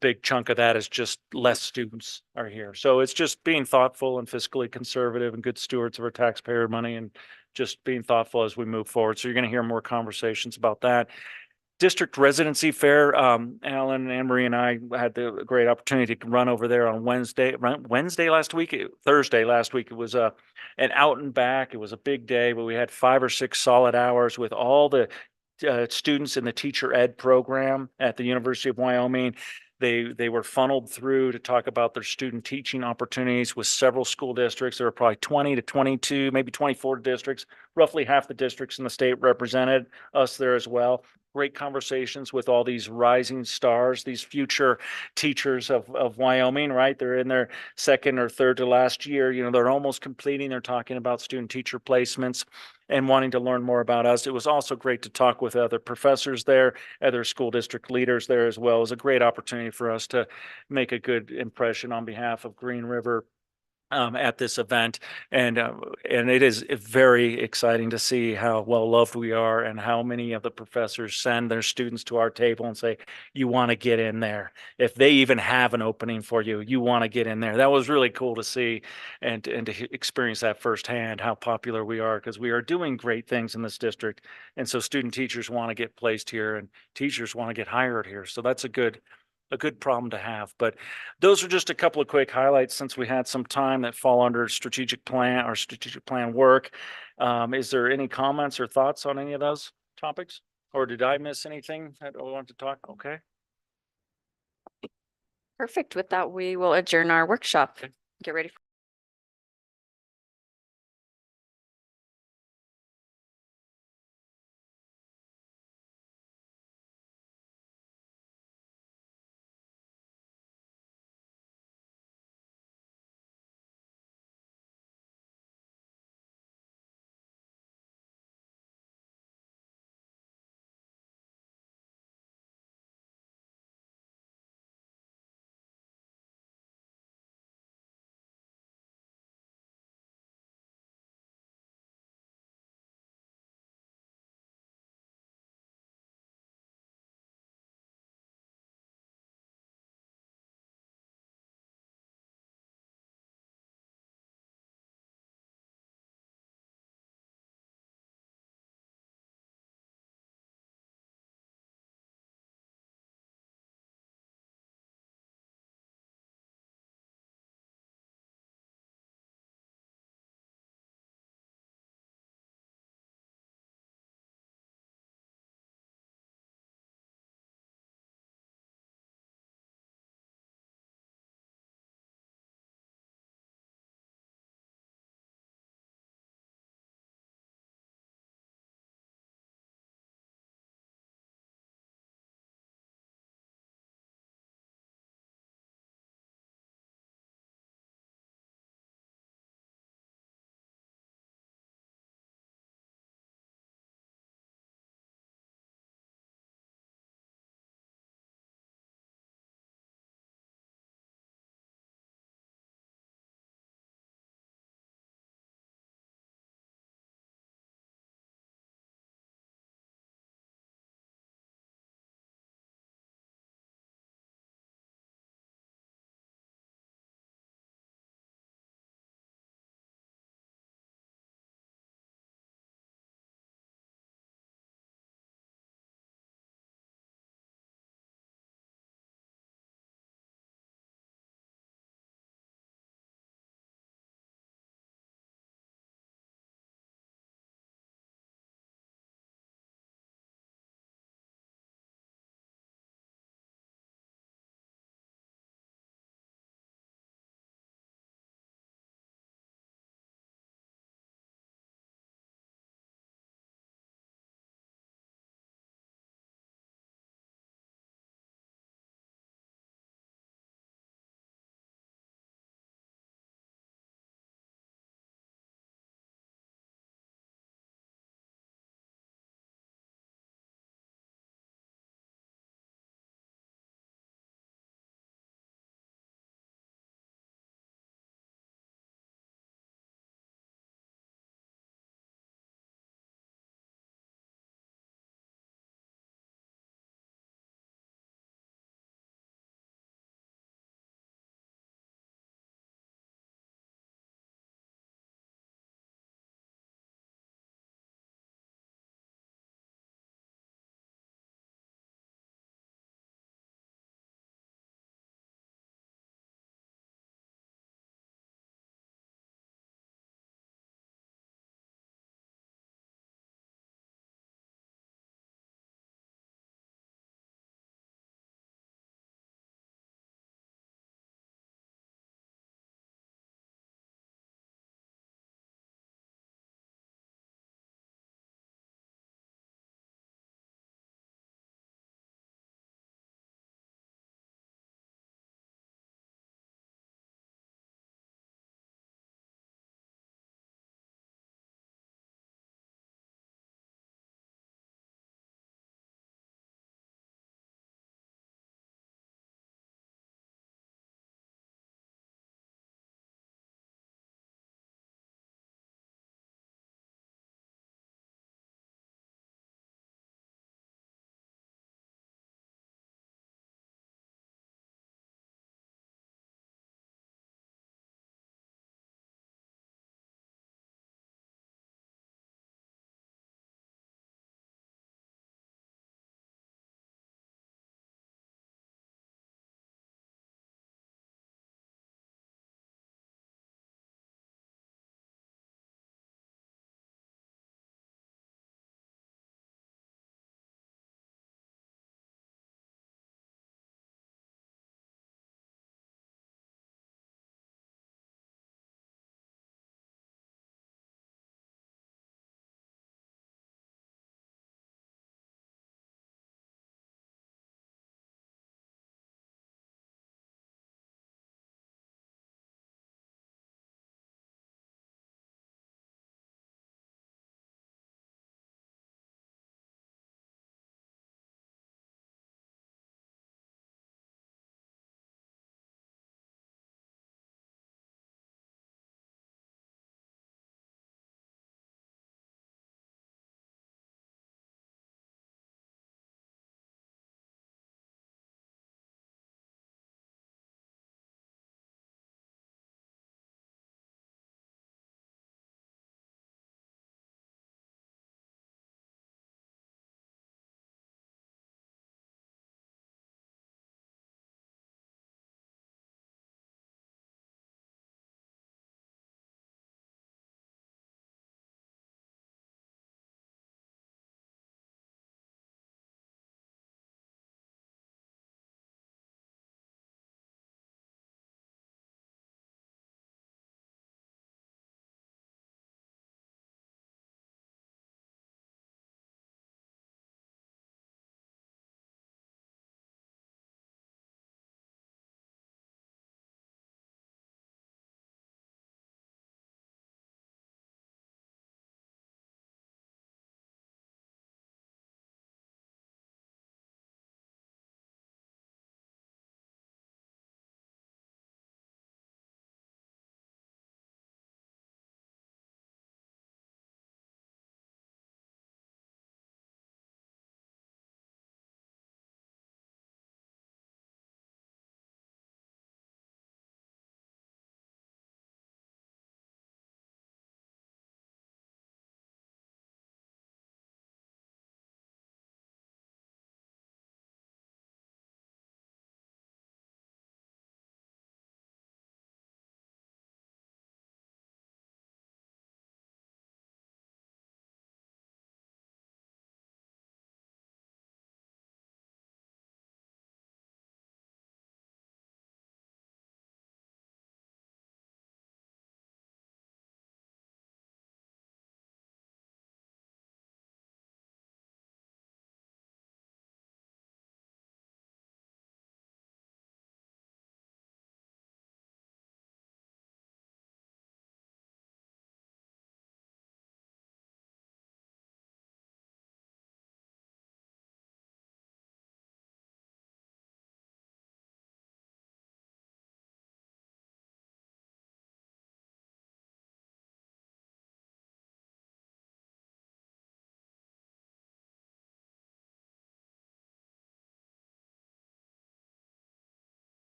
big chunk of that is just less students are here. So it's just being thoughtful and fiscally conservative and good stewards of our taxpayer money and just being thoughtful as we move forward. So you're going to hear more conversations about that. District Residency Fair, Alan and Anne Marie and I had the great opportunity to run over there on Thursday last week. It was an out and back. It was a big day, but we had 5 or 6 solid hours with all the students in the teacher ed program at the University of Wyoming. They were funneled through to talk about their student teaching opportunities with several school districts. There were probably 20 to 22, maybe 24 districts, roughly half the districts in the state represented us there as well. Great conversations with all these rising stars, these future teachers of Wyoming, right? They're in their second or third to last year. You know, they're almost completing. They're talking about student teacher placements and wanting to learn more about us. It was also great to talk with other professors there, other school district leaders there as well. It was a great opportunity for us to make a good impression on behalf of Green River at this event. And it is very exciting to see how well loved we are and how many of the professors send their students to our table and say, you want to get in there. If they even have an opening for you, you want to get in there. That was really cool to see and to experience that firsthand, how popular we are, because we are doing great things in this district. And so student teachers want to get placed here and teachers want to get hired here. So that's a good problem to have. But those are just a couple of quick highlights since we had some time that fall under strategic plan or strategic plan work. Is there any comments or thoughts on any of those topics? Or did I miss anything that I want to talk? Okay. Perfect. With that, we will adjourn our workshop. Okay. Get ready for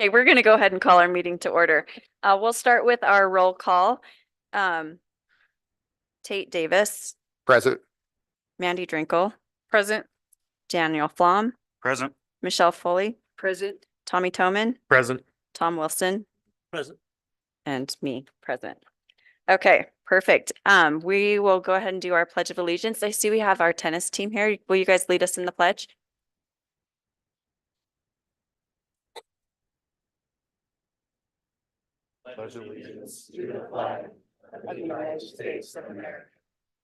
Okay, we're gonna go ahead and call our meeting to order. We'll start with our roll call. Tate Davis, Present. Mandy Drinkle, Present. Daniel Flom, Present. Michelle Foley, Present. Tommy Toman, Present. Tom Wilson, Present. and me present. Okay, perfect. We will go ahead and do our Pledge of Allegiance. I see we have our tennis team here. Will you guys lead us in the pledge? Pledge allegiance to the flag of the United States of America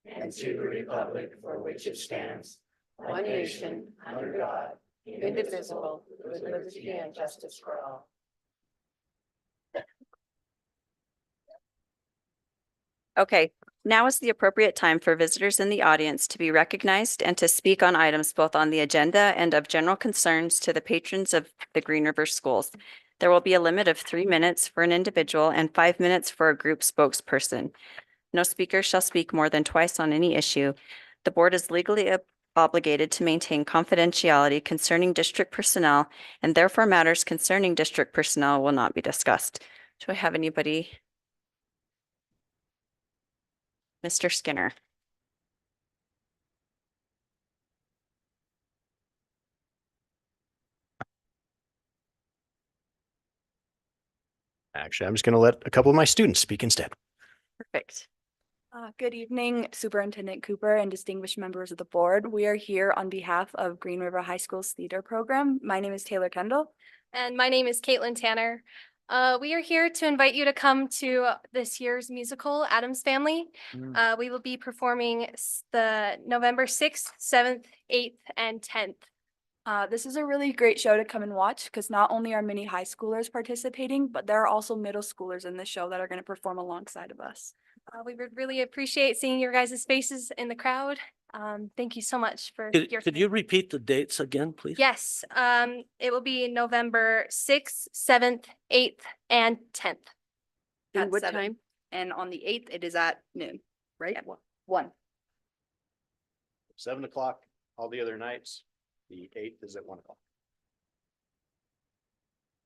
and to the republic for which it stands, one nation, under God, indivisible, with liberty and justice for all. Okay, now is the appropriate time for visitors in the audience to be recognized and to speak on items both on the agenda and of general concerns to the patrons of the Green River Schools. There will be a limit of 3 minutes for an individual and 5 minutes for a group spokesperson. No speaker shall speak more than twice on any issue. The board is legally obligated to maintain confidentiality concerning district personnel, and therefore matters concerning district personnel will not be discussed. Do I have anybody? Mr. Skinner. Actually, I'm just going to let a couple of my students speak instead. Perfect. Good evening, Superintendent Cooper and distinguished members of the board. We are here on behalf of Green River High School's theater program. My name is Taylor Kendall. And my name is Caitlin Tanner. We are here to invite you to come to this year's musical, Addams Family. We will be performing the November 6th, 7th, 8th, and 10th. This is a really great show to come and watch because not only are many high schoolers participating, but there are also middle schoolers in the show that are going to perform alongside of us. We would really appreciate seeing your guys' faces in the crowd. Thank you so much for your Could time. you repeat the dates again, please? Yes, it will be November 6th, 7th, 8th, and 10th. And At what 7. time? And on the 8th, it is at noon, right? At what? 1. 7 o'clock, all the other nights. The 8th is at 1 o'clock.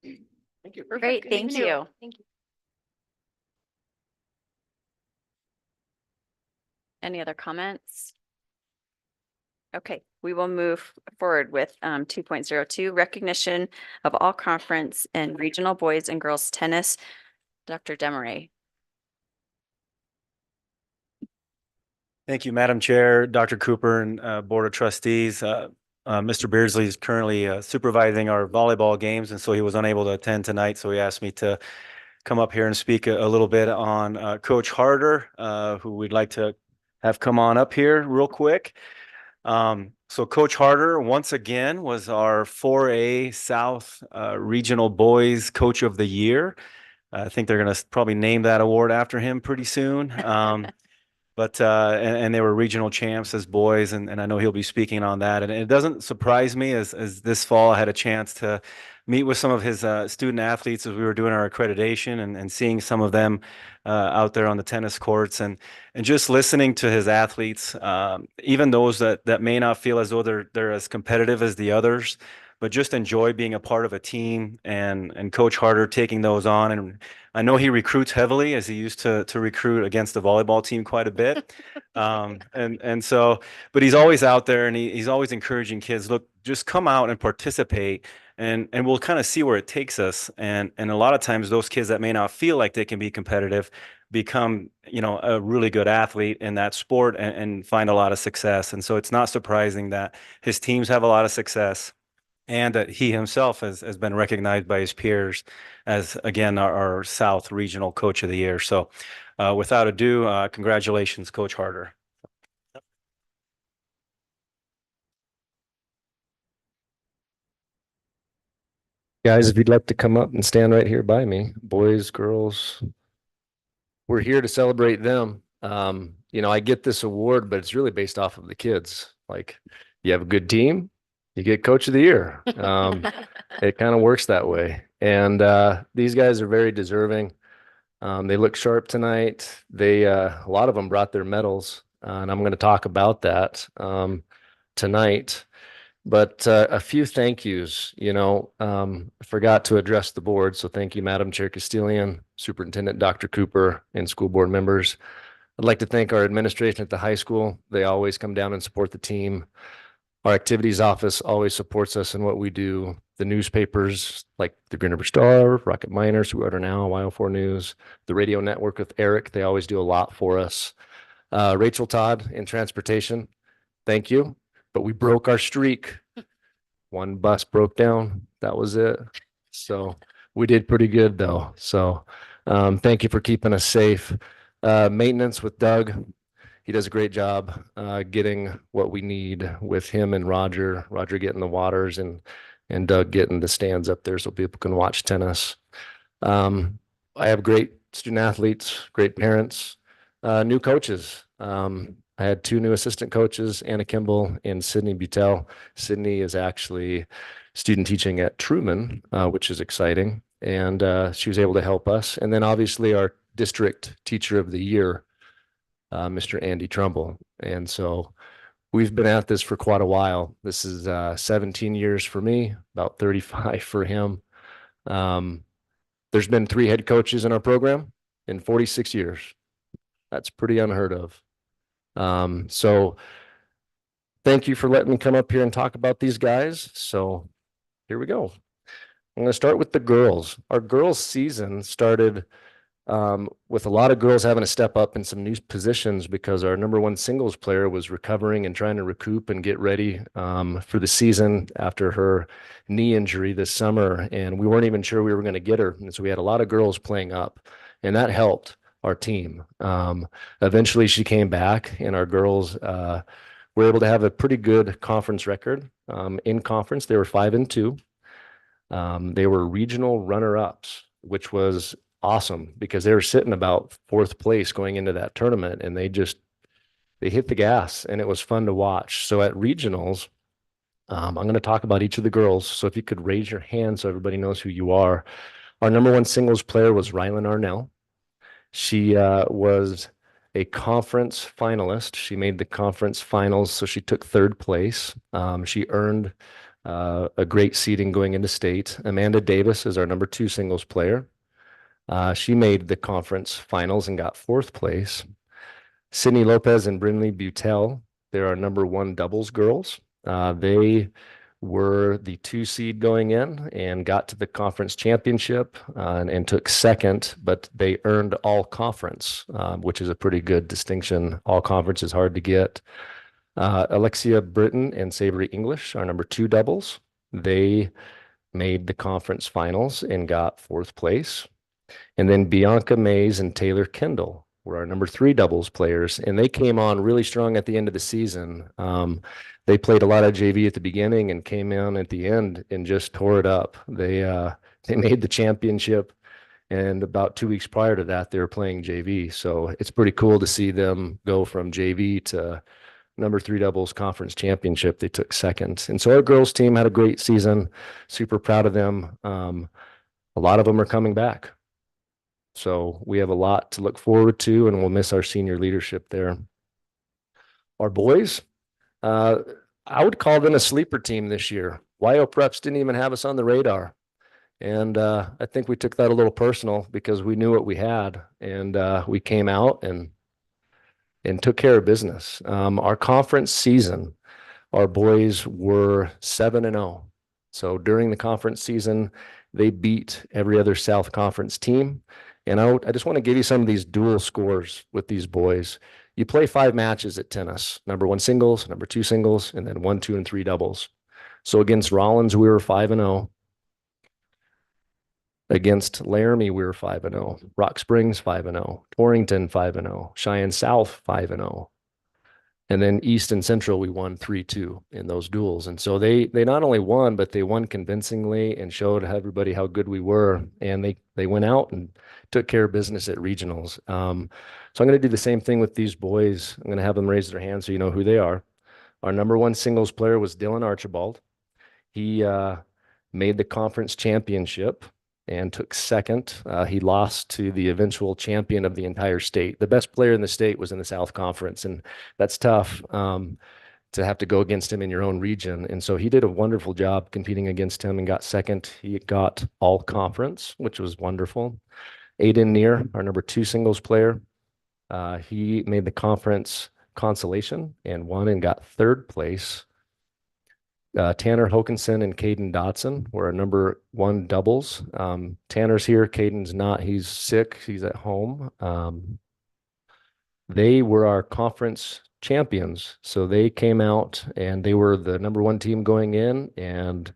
Thank you. Great, thank you. Thank you. Any other comments? Okay, we will move forward with 2.02, recognition of all conference and regional boys and girls tennis. Dr. Demaray. Thank you, Madam Chair, Dr. Cooper, and Board of Trustees. Mr. Beardsley is currently supervising our volleyball games, and so he was unable to attend tonight. So he asked me to come up here and speak a little bit on Coach Harder, who we'd like to have come on up here real quick. So Coach Harder, once again, was our 4A South Regional Boys Coach of the Year. I think they're going to probably name that award after him pretty soon. And they were regional champs as boys, and I know he'll be speaking on that. And it doesn't surprise me as this fall I had a chance to meet with some of his student athletes as we were doing our accreditation and seeing some of them out there on the tennis courts and just listening to his athletes, even those that may not feel as though they're as competitive as the others, but just enjoy being a part of a team and Coach Harder taking those on. And I know he recruits heavily as he used to recruit against the volleyball team quite a bit. But he's always out there and he's always encouraging kids, look, just come out and participate and we'll kind of see where it takes us. And a lot of times those kids that may not feel like they can be competitive become, a really good athlete in that sport and find a lot of success. And so it's not surprising that his teams have a lot of success, and that he himself has been recognized by his peers as, again, our South Regional Coach of the Year. So without ado, congratulations, Coach Harder. Guys, if you'd like to come up and stand right here by me, boys, girls, we're here to celebrate them. I get this award, but it's really based off of the kids. Like, you have a good team, you get Coach of the Year. It kind of works that way. And these guys are very deserving. They look sharp tonight. A lot of them brought their medals, and I'm going to talk about that tonight. But a few thank yous, I forgot to address the board. So thank you, Madam Chair Castilian, Superintendent Dr. Cooper, and school board members. I'd like to thank our administration at the high school. They always come down and support the team. Our activities office always supports us in what we do. The newspapers like the Green River Star, Rocket Miners, who are now, Y04 News, the radio network with Eric, they always do a lot for us. Rachel Todd in transportation, thank you. But we broke our streak. One bus broke down. That was it. So we did pretty good though. So thank you for keeping us safe. Maintenance with Doug. He does a great job getting what we need with him and Roger. Roger getting the waters and Doug getting the stands up there so people can watch tennis. I have great student athletes, great parents, new coaches. I had two new assistant coaches, Anna Kimball and Sydney Butel. Sydney is actually student teaching at Truman, which is exciting. And she was able to help us. And then obviously our district teacher of the year, Mr. Andy Trumbull. And so we've been at this for quite a while. This is 17 years for me, about 35 for him. There's been 3 head coaches in our program in 46 years. That's pretty unheard of. So thank you for letting me come up here and talk about these guys. So here we go. I'm going to start with the girls. Our girls season started with a lot of girls having to step up in some new positions because our #1 singles player was recovering and trying to recoup and get ready for the season after her knee injury this summer. And we weren't even sure we were going to get her. And so we had a lot of girls playing up, and that helped our team. Eventually she came back, and our girls were able to have a pretty good conference record. In conference, they were 5-2. They were regional runner-ups, which was awesome because they were sitting about 4th place going into that tournament, and they hit the gas, and it was fun to watch. So at regionals, I'm going to talk about each of the girls. So if you could raise your hand so everybody knows who you are. Our #1 singles player was Rylan Arnell. She was a conference finalist. She made the conference finals, so she took 3rd place. She earned a great seeding going into state. Amanda Davis is our #2 singles player. She made the conference finals and got 4th place. Sydney Lopez and Brinley Butel, they're our #1 doubles girls. They were the 2 seed going in and got to the conference championship and took 2nd, but they earned all conference, which is a pretty good distinction. All conference is hard to get. Alexia Britton and Savory English, our #2 doubles. They made the conference finals and got 4th place. And then Bianca Mays and Taylor Kendall were our #3 doubles players, and they came on really strong at the end of the season. They played a lot of JV at the beginning and came in at the end and just tore it up. They made the championship, and about 2 weeks prior to that, they were playing JV. So it's pretty cool to see them go from JV to #3 doubles conference championship. They took 2nd. And so our girls team had a great season. Super proud of them. A lot of them are coming back. So we have a lot to look forward to, and we'll miss our senior leadership there. Our boys, I would call them a sleeper team this year. YO Preps didn't even have us on the radar. And I think we took that a little personal because we knew what we had, and we came out and took care of business. Our conference season, our boys were 7-0. So during the conference season, they beat every other South Conference team. And I just want to give you some of these dual scores with these boys. You play 5 matches at tennis, #1 singles, #2 singles, and then 1, 2, and 3 doubles. So against Rollins, we were 5-0. Against Laramie, we were 5-0. Rock Springs, 5-0. Torrington, 5-0. Cheyenne South, 5-0. And then East and Central, we won 3-2 in those duels. And so they not only won, but they won convincingly and showed everybody how good we were. And they went out and took care of business at regionals. So I'm going to do the same thing with these boys. I'm going to have them raise their hands so you know who they are. Our #1 singles player was Dylan Archibald. He made the conference championship and took 2nd. He lost to the eventual champion of the entire state. The best player in the state was in the South Conference, and that's tough. to have to go against him in your own region. And so he did a wonderful job competing against him and got second. He got all conference, which was wonderful. Aiden Neer, our number 2 singles player, he made the conference consolation and won and got 3rd place. Tanner Hokinson and Caden Dotson were our number 1 doubles. Tanner's here, Caden's not. He's sick. He's at home. They were our conference champions. So they came out and they were the number 1 team going in and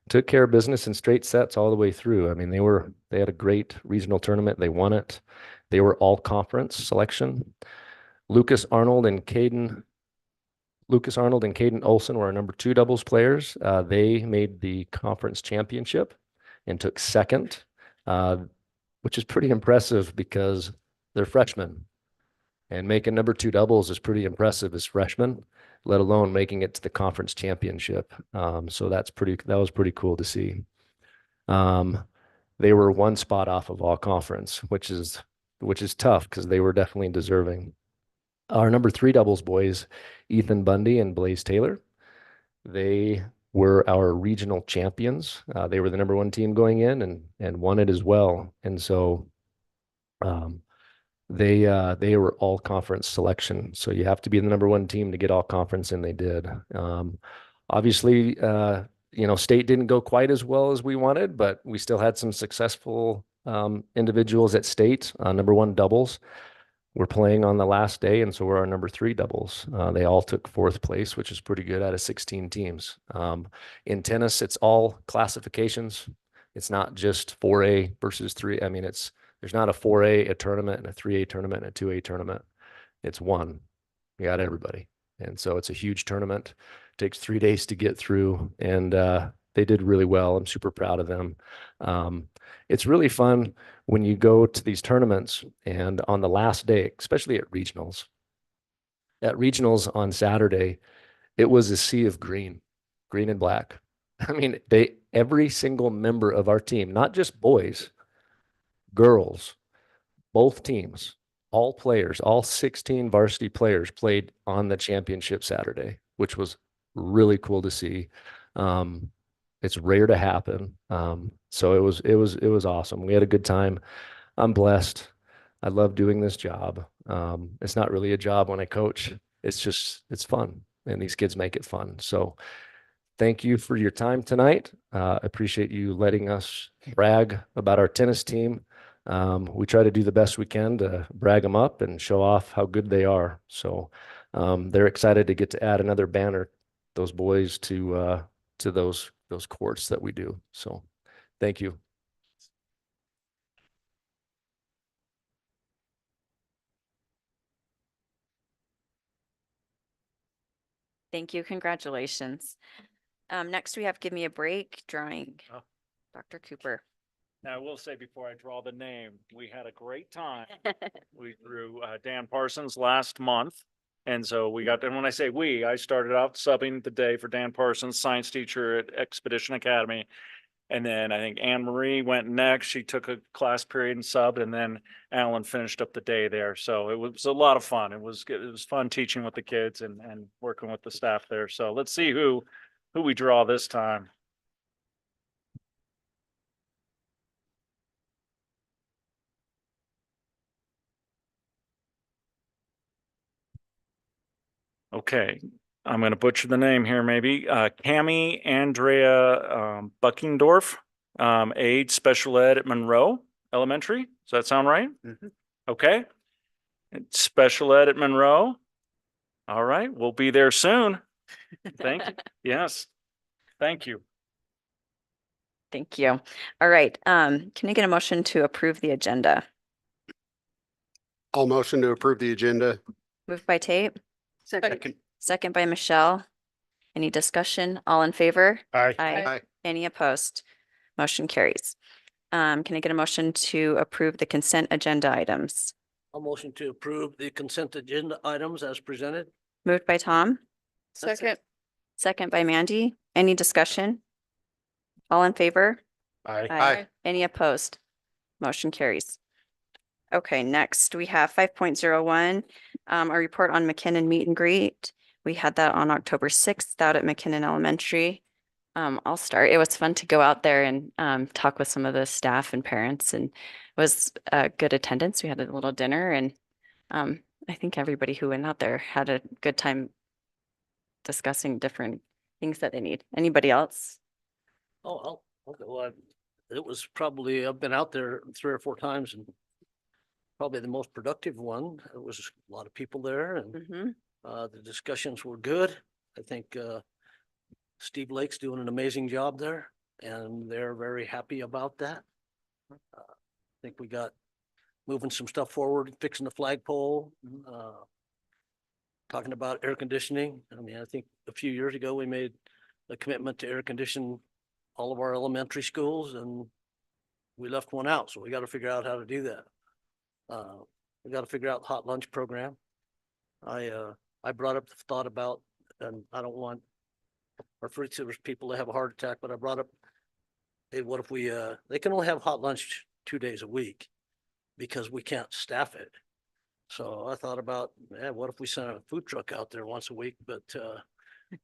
took care of business in straight sets all the way through. I mean, they had a great regional tournament. They won it. They were all conference selection. Lucas Arnold and Caden Olson were our number 2 doubles players. They made the conference championship and took second, which is pretty impressive because they're freshmen. And making number 2 doubles is pretty impressive as freshmen, let alone making it to the conference championship. So that was pretty cool to see. They were 1 spot off of all conference, which is tough because they were definitely deserving. Our number 3 doubles boys, Ethan Bundy and Blaze Taylor, they were our regional champions. They were the number 1 team going in and won it as well. And so they were all conference selection. So you have to be the number 1 team to get all conference, and they did. Obviously, state didn't go quite as well as we wanted, but we still had some successful individuals at state. Number 1 doubles were playing on the last day, and so were our number 3 doubles. They all took 4th place, which is pretty good out of 16 teams. In tennis, it's all classifications. It's not just 4A versus 3. I mean, there's not a 4A, a tournament, and a 3A tournament, and a 2A tournament. It's one. You got everybody. And so it's a huge tournament. It takes 3 days to get through, and they did really well. I'm super proud of them. It's really fun when you go to these tournaments and on the last day, especially at regionals. At regionals on Saturday, it was a sea of green and black. I mean, every single member of our team, not just boys, girls, both teams, all players, all 16 varsity players played on the championship Saturday, which was really cool to see. It's rare to happen. So it was awesome. We had a good time. I'm blessed. I love doing this job. It's not really a job when I coach. It's fun, and these kids make it fun. So thank you for your time tonight. Appreciate you letting us brag about our tennis team. We try to do the best we can to brag them up and show off how good they are. So they're excited to get to add another banner, those boys, to those courts that we do. So thank you. Thank you. Congratulations. Next we have Give Me a Break drawing. Oh. Dr. Cooper. Now, I will say before I draw the name, we had a great time. We drew Dan Parsons last month. And so we got, and when I say we, I started out subbing the day for Dan Parsons, science teacher at Expedition Academy. And then I think Anne Marie went next. She took a class period and subbed, and then Alan finished up the day there. So it was a lot of fun. It was fun teaching with the kids and working with the staff there. So let's see who we draw this time. Okay, I'm going to butcher the name here maybe. Cami Andrea Buckingdorf, aide special ed at Monroe Elementary. Does that sound right? Mhm. Okay. Special ed at Monroe. All right, we'll be there soon. Thank you. Yes, thank you. Thank you. All right. Can I get a motion to approve the agenda? I'll motion to approve the agenda. Moved by Tate, Second. second by Michelle. Any discussion? All in favor? Aye. Aye. Any opposed? Motion carries. Can I get a motion to approve the consent agenda items? I'll motion to approve the consent agenda items as presented. Moved by Tom, Second. second by Mandy. Any discussion? All in favor? Aye. Aye. Any opposed? Motion carries. Okay, next we have 5.01, a report on McKinnon meet and greet. We had that on October 6th out at McKinnon Elementary. I'll start. It was fun to go out there and talk with some of the staff and parents, and it was good attendance. We had a little dinner, and I think everybody who went out there had a good time discussing different things that they need. Anybody else? Oh, I'll go. It was probably, I've been out there 3 or 4 times and probably the most productive one. There was a lot of people there and Mhm. the discussions were good. I think Steve Lake's doing an amazing job there and they're very happy about that. I think we got moving some stuff forward, fixing the flagpole, talking about air conditioning. I mean, I think a few years ago, we made a commitment to air condition all of our elementary schools and we left one out. So we got to figure out how to do that. We got to figure out the hot lunch program. I brought up the thought about, and I don't want our food service people to have a heart attack, but I brought up, hey, what if we, they can only have hot lunch 2 days a week because we can't staff it. So I thought about, what if we sent a food truck out there once a week? But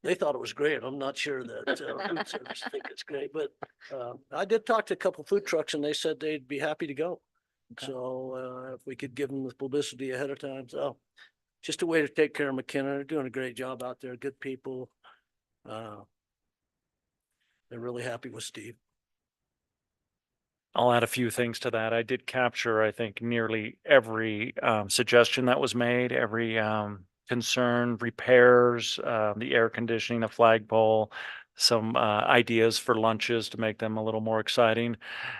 they thought it was great. I'm not sure that food service think it's great, but I did talk to a couple food trucks and they said they'd be happy to go. Okay. So if we could give them the publicity ahead of time, so just a way to take care of McKenna. They're doing a great job out there. Good people. They're really happy with Steve. I'll add a few things to that. I did capture, I think, nearly every suggestion that was made, every concern, repairs, the air conditioning, the flagpole, some ideas for lunches to make them a little more exciting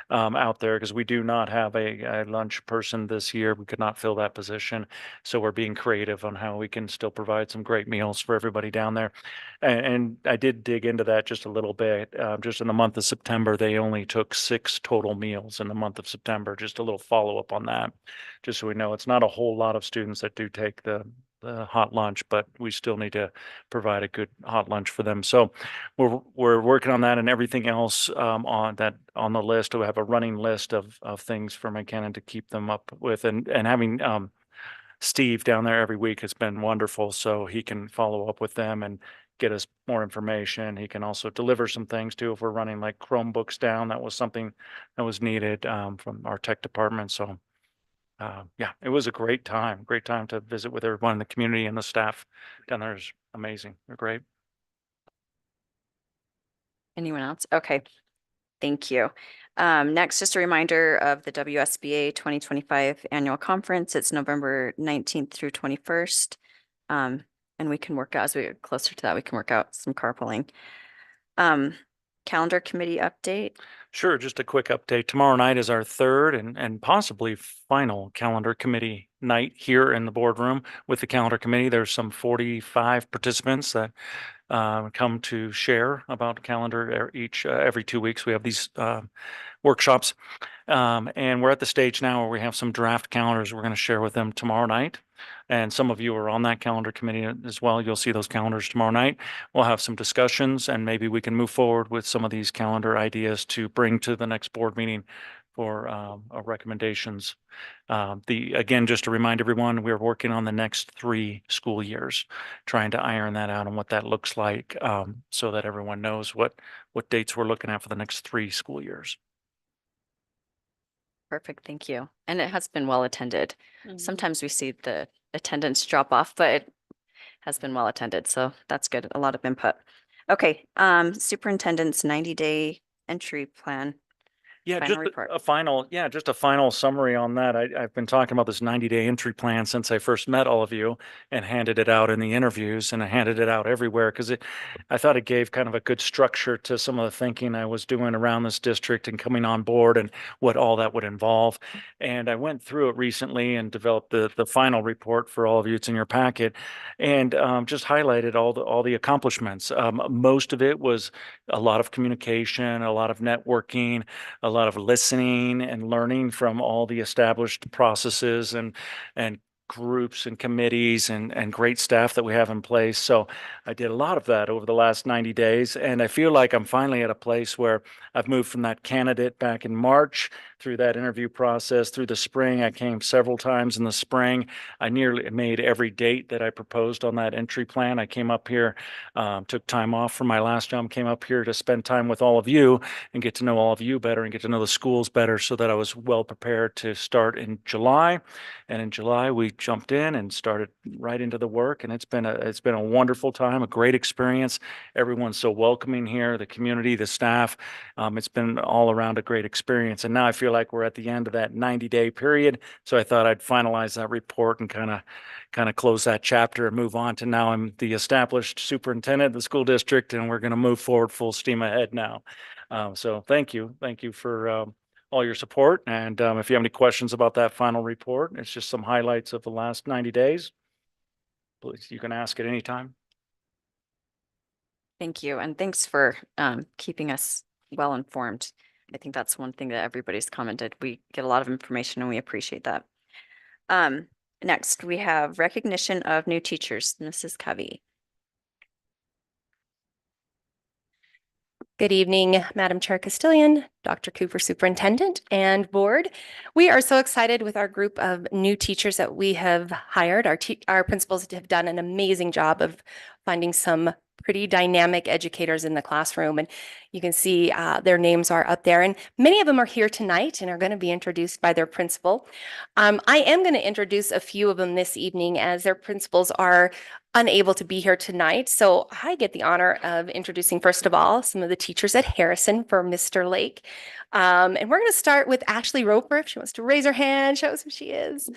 out there, because we do not have a lunch person this year. We could not fill that position. So we're being creative on how we can still provide some great meals for everybody down there. And I did dig into that just a little bit. Just in the month of September, they only took 6 total meals in the month of September. Just a little follow up on that, just so we know it's not a whole lot of students that do take the hot lunch, but we still need to provide a good hot lunch for them. So we're working on that, and everything else on the list. We have a running list of things for McKinnon to keep them up with, and having Steve down there every week has been wonderful. So he can follow up with them and get us more information. He can also deliver some things too if we're running like Chromebooks down. That was something that was needed from our tech department. So yeah, it was a great time to visit with everyone in the community, and the staff down there is amazing. They're great. Anyone else? Okay. Thank you. Next, just a reminder of the WSBA 2025 annual conference. It's November 19th through 21st. And we can work out, as we get closer to that, we can work out some carpooling. Calendar committee update. Sure, just a quick update. Tomorrow night is our third and possibly final calendar committee night here in the boardroom with the calendar committee. There's some 45 participants that come to share about calendar every 2 weeks. We have these workshops. And we're at the stage now where we have some draft calendars we're going to share with them tomorrow night. And some of you are on that calendar committee as well. You'll see those calendars tomorrow night. We'll have some discussions, and maybe we can move forward with some of these calendar ideas to bring to the next board meeting for recommendations. Again, just to remind everyone, we're working on the next 3 school years, trying to iron that out and what that looks like, so that everyone knows what dates we're looking at for the next 3 school years. Perfect. Thank you. And it has been well attended. Mhm. Sometimes we see the attendance drop off, but it has been well attended. So that's good. A lot of input. Okay. Superintendent's 90-day entry plan. Yeah, Final just report. just a final summary on that. I've been talking about this 90-day entry plan since I first met all of you and handed it out in the interviews, and I handed it out everywhere because I thought it gave kind of a good structure to some of the thinking I was doing around this district and coming on board and what all that would involve. And I went through it recently and developed the final report for all of you. It's in your packet, and just highlighted all the accomplishments. Most of it was a lot of communication, a lot of networking, a lot of listening and learning from all the established processes and groups and committees and great staff that we have in place. So I did a lot of that over the last 90 days. And I feel like I'm finally at a place where I've moved from that candidate back in March through that interview process through the spring. I came several times in the spring. I nearly made every date that I proposed on that entry plan. I came up here, took time off from my last job, came up here to spend time with all of you and get to know all of you better and get to know the schools better so that I was well prepared to start in July. And in July, we jumped in and started right into the work. And it's been a wonderful time, a great experience. Everyone's so welcoming here, the community, the staff. It's been all around a great experience. And now I feel like we're at the end of that 90-day period. So I thought I'd finalize that report and kind of close that chapter and move on to now I'm the established superintendent of the school district, and we're going to move forward full steam ahead now. So thank you. Thank you for all your support. And if you have any questions about that final report, it's just some highlights of the last 90 days. Please, you can ask at any time. Thank you. And thanks for keeping us well informed. I think that's one thing that everybody's commented. We get a lot of information and we appreciate that. Next, we have recognition of new teachers, Mrs. Covey. Good evening, Madam Chair Castilian, Dr. Cooper Superintendent, and Board. We are so excited with our group of new teachers that we have hired. Our principals have done an amazing job of finding some pretty dynamic educators in the classroom, and you can see their names are up there, and many of them are here tonight and are going to be introduced by their principal. I am going to introduce a few of them this evening as their principals are unable to be here tonight. So I get the honor of introducing, first of all, some of the teachers at Harrison for Mr. Lake. And we're going to start with Ashley Roper. If she wants to raise her hand, show us who she is.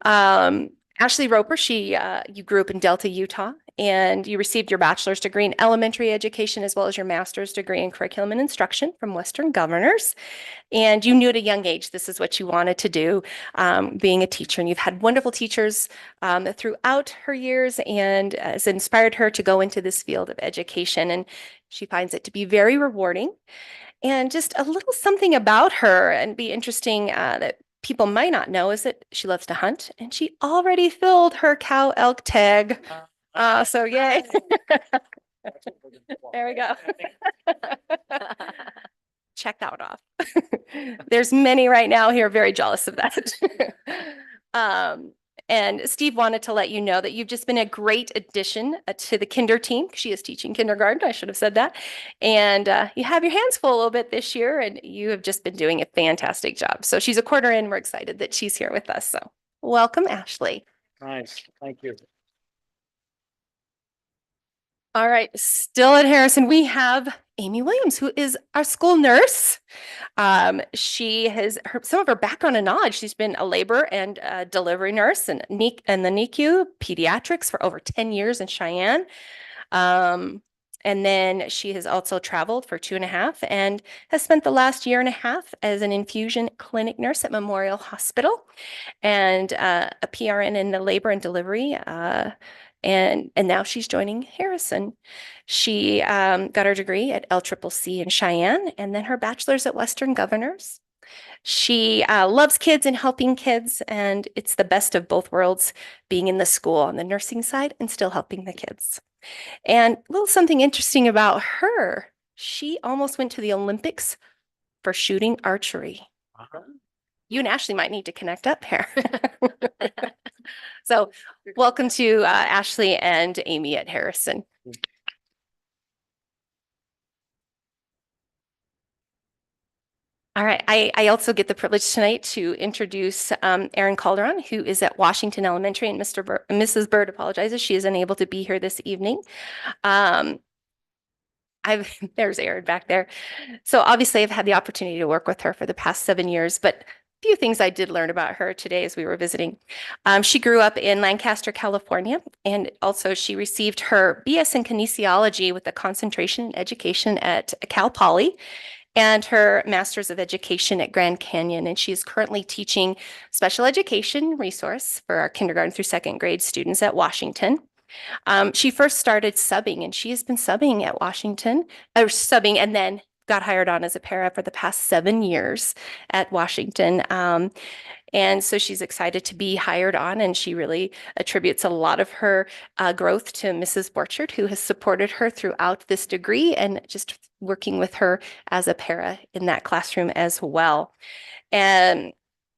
Ashley Roper, you grew up in Delta, Utah, and you received your bachelor's degree in elementary education as well as your master's degree in curriculum and instruction from Western Governors. And you knew at a young age this is what you wanted to do, being a teacher. And you've had wonderful teachers throughout her years, and has inspired her to go into this field of education. And she finds it to be very rewarding. And just a little something about her and be interesting that people might not know is that she loves to hunt, and she already filled her cow elk tag. So yay. There we go. Check that one off. There's many right now here very jealous of that. And Steve wanted to let you know that you've just been a great addition to the kinder team. She is teaching kindergarten. I should have said that. And you have your hands full a little bit this year, and you have just been doing a fantastic job. So she's a quarter in. We're excited that she's here with us. So welcome, Ashley. Nice. Thank you. All right, still at Harrison, we have Amy Williams, who is our school nurse. She has some of her background and knowledge. She's been a labor and delivery nurse and the NICU pediatrics for over 10 years in Cheyenne. And then she has also traveled for 2.5 and has spent the last 1.5 years as an infusion clinic nurse at Memorial Hospital and a PRN in the labor and delivery. And now she's joining Harrison. She got her degree at LCCC in Cheyenne and then her bachelor's at Western Governors. She loves kids and helping kids, and it's the best of both worlds, being in the school on the nursing side and still helping the kids. And a little something interesting about her, she almost went to the Olympics for shooting archery. You and Ashley might need to connect up here. So welcome to Ashley and Amy at Harrison. All right, I also get the privilege tonight to introduce Erin Calderon, who is at Washington Elementary, and Mrs. Bird apologizes. She is unable to be here this evening. There's Erin back there. So obviously I've had the opportunity to work with her for the past 7 years, but few things I did learn about her today as we were visiting. She grew up in Lancaster, California, and also she received her BS in kinesiology with a concentration in education at Cal Poly and her master's of education at Grand Canyon. And she is currently teaching special education resource for our kindergarten through 2nd grade students at Washington. She first started subbing, and she has been subbing at Washington, or subbing and then got hired on as a para for the past 7 years at Washington. And so she's excited to be hired on, and she really attributes a lot of her growth to Mrs. Borchard, who has supported her throughout this degree and just working with her as a para in that classroom as well. And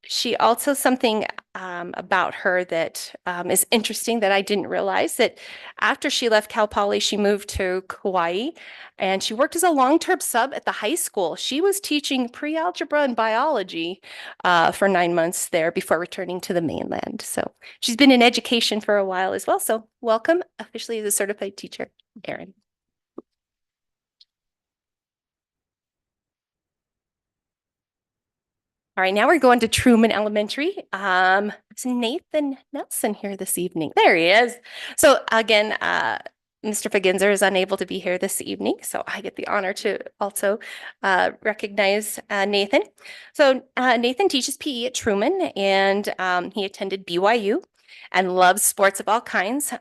she also something about her that is interesting that I didn't realize that after she left Cal Poly, she moved to Kauai and she worked as a long-term sub at the high school. She was teaching pre-algebra and biology for 9 months there before returning to the mainland. So she's been in education for a while as well. So welcome officially as a certified teacher, Erin. All right, now we're going to Truman Elementary. It's Nathan Nelson here this evening. There he is. So again, Mr. Faginzer is unable to be here this evening, so I get the honor to also recognize Nathan. So Nathan teaches PE at Truman, and he attended BYU and loves sports of all kinds,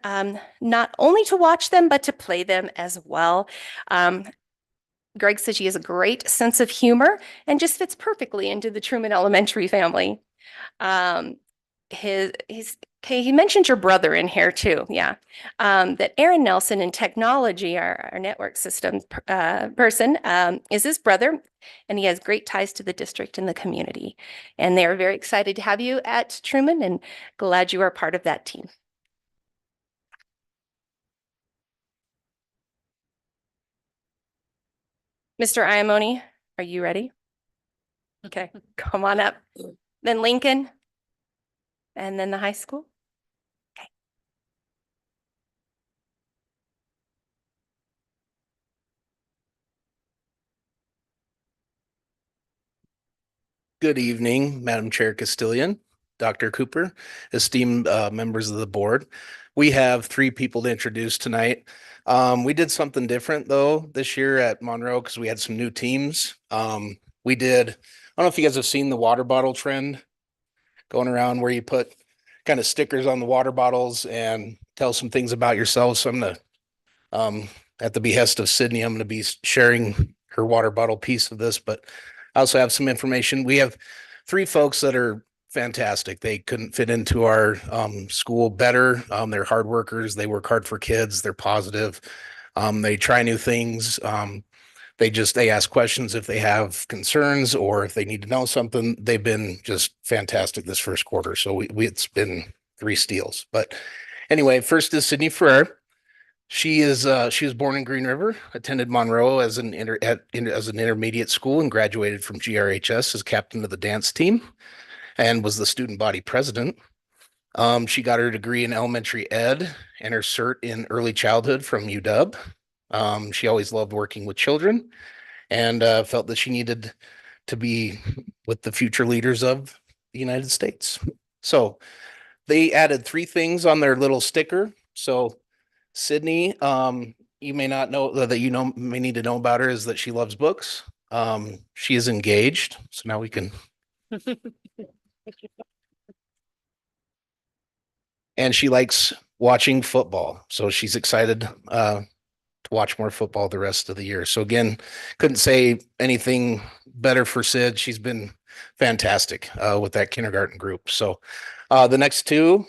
not only to watch them, but to play them as well. Greg says she has a great sense of humor and just fits perfectly into the Truman Elementary family. He mentioned your brother in here too. Yeah. That Aaron Nelson in technology, our network system person, is his brother, and he has great ties to the district and the community. And they are very excited to have you at Truman and glad you are part of that team. Mr. Iamone, are you ready? Okay, come on up. Then Lincoln, and then the high school. Okay. Good evening, Madam Chair Castillion, Dr. Cooper, esteemed members of the board. We have 3 people to introduce tonight. We did something different though this year at Monroe because we had some new teams. I don't know if you guys have seen the water bottle trend going around where you put kind of stickers on the water bottles and tell some things about yourself. So I'm gonna, at the behest of Sydney, I'm gonna be sharing her water bottle piece of this, but I also have some information. We have 3 folks that are fantastic. They couldn't fit into our school better. They're hard workers. They work hard for kids. They're positive. They try new things. They ask questions if they have concerns or if they need to know something. They've been just fantastic this first quarter. So it's been 3 steals. But anyway, first is Sydney Ferrer. She was born in Green River, attended Monroe as an intermediate school and graduated from GRHS as captain of the dance team and was the student body president. She got her degree in elementary ed and her cert in early childhood from UW. She always loved working with children and felt that she needed to be with the future leaders of the United States. So they added 3 things on their little sticker. So Sydney, you may not know that may need to know about her is that she loves books. She is engaged. So now we can. And she likes watching football. So she's excited to watch more football the rest of the year. So again, couldn't say anything better for Sid. She's been fantastic with that kindergarten group. So the next 2,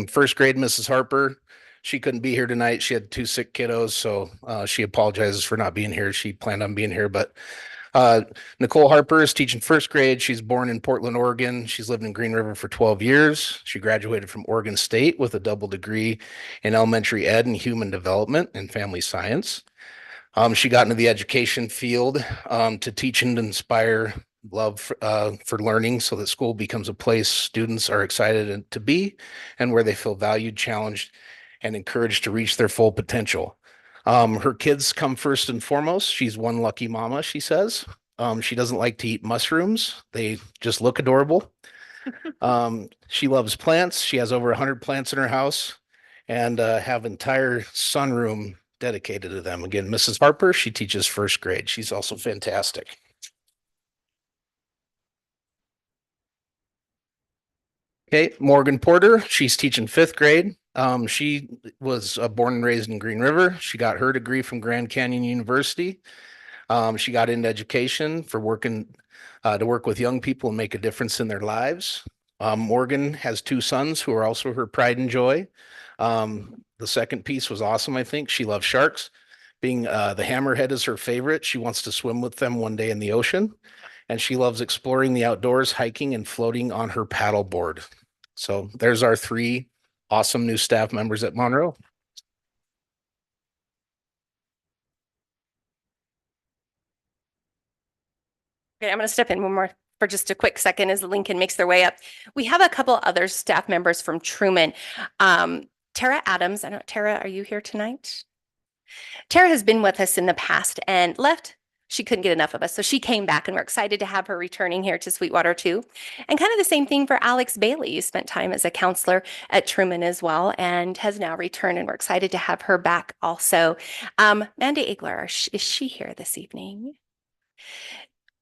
first grade, Mrs. Harper. She couldn't be here tonight. She had 2 sick kiddos, so she apologizes for not being here. She planned on being here, but Nicole Harper is teaching first grade. She's born in Portland, Oregon. She's lived in Green River for 12 years. She graduated from Oregon State with a double degree in elementary ed and human development and family science. She got into the education field to teach and inspire love for learning so that school becomes a place students are excited to be and where they feel valued, challenged, and encouraged to reach their full potential. Her kids come first and foremost. She's one lucky mama, she says. She doesn't like to eat mushrooms. They just look adorable. She loves plants. She has over 100 plants in her house and have entire sunroom dedicated to them. Again, Mrs. Harper, she teaches first grade. She's also fantastic. Okay, Morgan Porter, she's teaching 5th grade. She was born and raised in Green River. She got her degree from Grand Canyon University. She got into education for working to work with young people and make a difference in their lives. Morgan has two sons who are also her pride and joy. The second piece was awesome, I think. She loves sharks. Being the hammerhead is her favorite. She wants to swim with them one day in the ocean. And she loves exploring the outdoors, hiking and floating on her paddle board. So there's our three awesome new staff members at Monroe. Okay, I'm going to step in one more for just a quick second as Lincoln makes their way up. We have a couple other staff members from Truman. Tara Adams, I don't, Tara, are you here tonight? Tara has been with us in the past and left. She couldn't get enough of us. So she came back and we're excited to have her returning here to Sweetwater too. And kind of the same thing for Alex Bailey, who spent time as a counselor at Truman as well and has now returned and we're excited to have her back also. Mandy Igler, is she here this evening?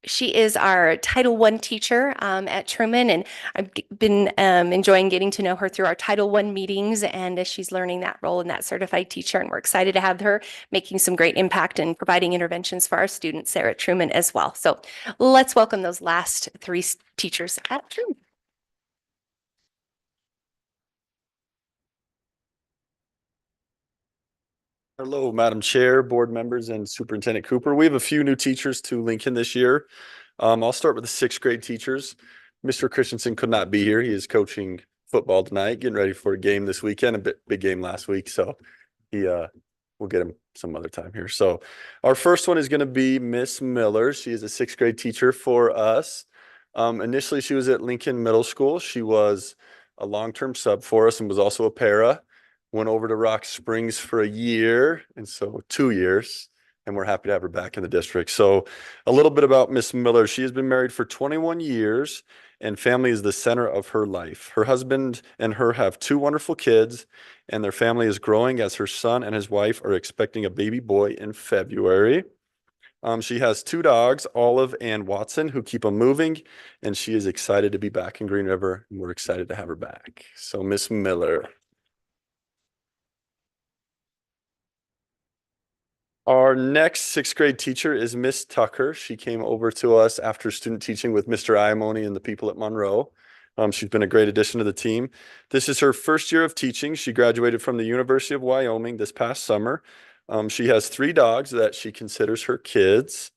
She is our Title I teacher at Truman, and I've been enjoying getting to know her through our Title I meetings and as she's learning that role and that certified teacher, and we're excited to have her making some great impact and providing interventions for our students there at Truman as well. So let's welcome those last three teachers at Truman. Hello, Madam Chair, board members, and Superintendent Cooper. We have a few new teachers to Lincoln this year. I'll start with the sixth grade teachers. Mr. Christensen could not be here. He is coaching football tonight, getting ready for a game this weekend, a big game last week. So we'll get him some other time here. So our first one is going to be Miss Miller. She is a sixth grade teacher for us. Initially, she was at Lincoln Middle School. She was a long-term sub for us and was also a para. Went over to Rock Springs for a year, and so 2 years, and we're happy to have her back in the district. So a little bit about Miss Miller. She has been married for 21 years, and family is the center of her life. Her husband and her have 2 wonderful kids, and their family is growing as her son and his wife are expecting a baby boy in February. She has 2 dogs, Olive and Watson, who keep them moving, and she is excited to be back in Green River, and we're excited to have her back. So Miss Miller. Our next sixth grade teacher is Miss Tucker. She came over to us after student teaching with Mr. Iamoni and the people at Monroe. She's been a great addition to the team. This is her first year of teaching. She graduated from the University of Wyoming this past summer. She has 3 dogs that she considers her kids.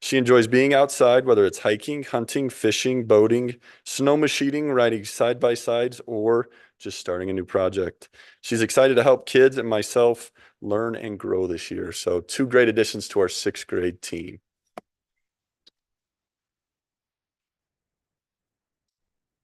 She enjoys being outside, whether it's hiking, hunting, fishing, boating, snow machining, riding side-by-sides, or just starting a new project. She's excited to help kids and myself learn and grow this year. So 2 great additions to our sixth grade team.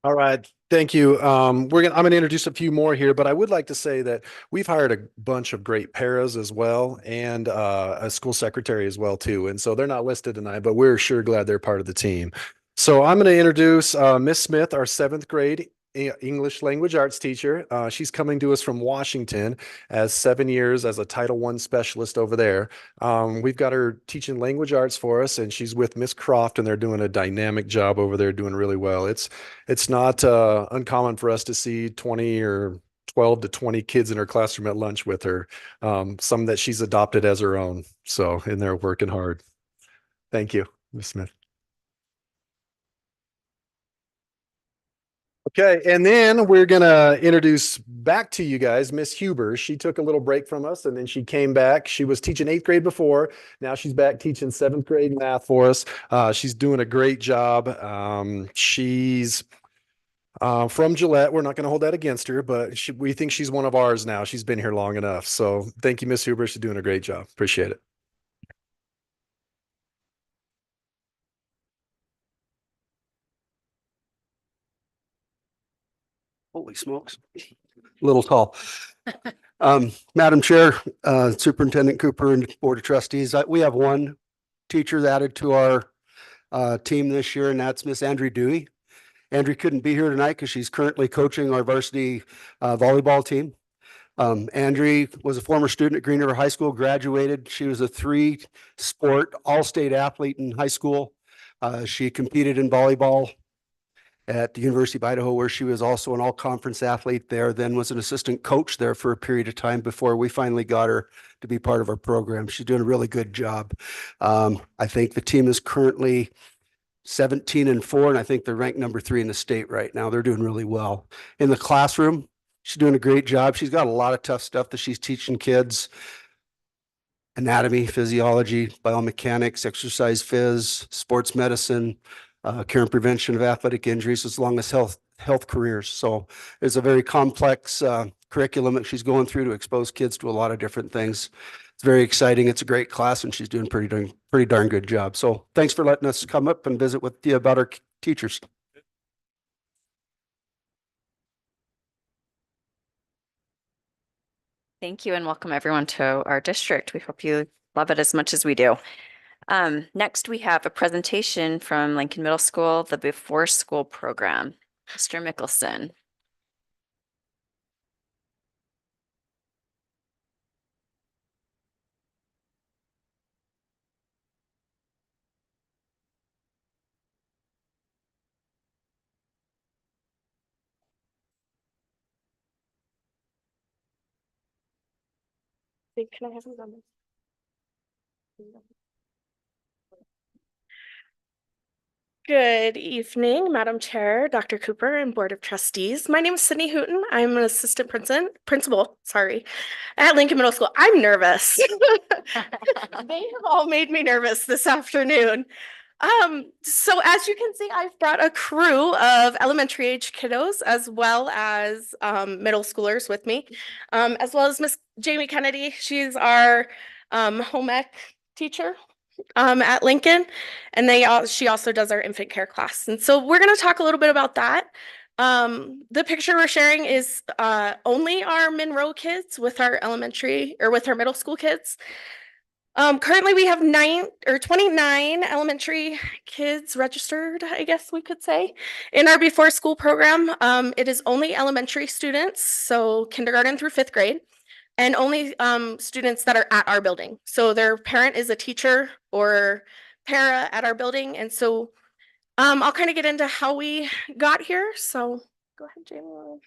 All right, thank you. I'm going to introduce a few more here, but I would like to say that we've hired a bunch of great paras as well, and a school secretary as well too. And so they're not listed tonight, but we're sure glad they're part of the team. So I'm going to introduce Miss Smith, our 7th grade English language arts teacher. She's coming to us from Washington as 7 years as a Title I specialist over there. We've got her teaching language arts for us, and she's with Miss Croft, and they're doing a dynamic job over there, doing really well. It's not uncommon for us to see 20 or 12 to 20 kids in her classroom at lunch with her, some that she's adopted as her own. So, and they're working hard. Thank you, Miss Smith. Okay, and then we're gonna introduce back to you guys Miss Huber. She took a little break from us and then she came back. She was teaching 8th grade before. Now she's back teaching 7th grade math for us. She's doing a great job. She's from Gillette. We're not going to hold that against her, but we think she's one of ours now. She's been here long enough. So thank you, Miss Huber. She's doing a great job. Appreciate it. Holy smokes. Little tall. Madam Chair, Superintendent Cooper and Board of Trustees, we have one teacher added to our team this year, and that's Miss Andrea Dewey. Andrea couldn't be here tonight because she's currently coaching our varsity volleyball team. Andrea was a former student at Green River High School, graduated. She was a 3-sport all-state athlete in high school. She competed in volleyball at the University of Idaho, where she was also an all-conference athlete there, then was an assistant coach there for a period of time before we finally got her to be part of our program. She's doing a really good job. I think the team is currently 17-4, and I think they're ranked number 3 in the state right now. They're doing really well. In the classroom, she's doing a great job. She's got a lot of tough stuff that she's teaching kids. Anatomy, physiology, biomechanics, exercise phys, sports medicine, care and prevention of athletic injuries, as long as health careers. So it's a very complex curriculum that she's going through to expose kids to a lot of different things. It's very exciting. It's a great class, and she's doing pretty darn good job. So thanks for letting us come up and visit with you about our teachers. Thank you and welcome everyone to our district. We hope you love it as much as we do. Next, we have a presentation from Lincoln Middle School, the Before School Program. Mr. Mickelson. Can I have some numbers? Good evening, Madam Chair, Dr. Cooper, and Board of Trustees. My name is Sydney Hooten. I'm an assistant principal, at Lincoln Middle School. I'm nervous. They have all made me nervous this afternoon. So as you can see, I've brought a crew of elementary age kiddos as well as middle schoolers with me, as well as Miss Jamie Kennedy. She's our home ec teacher at Lincoln, and she also does our infant care class. And so we're going to talk a little bit about that. The picture we're sharing is only our Monroe kids with our middle school kids. Currently we have 29 elementary kids registered, I guess we could say, in our before school program. It is only elementary students, so kindergarten through 5th grade, and only students that are at our building. So their parent is a teacher or para at our building. And so I'll kind of get into how we got here. So go ahead, Jamie.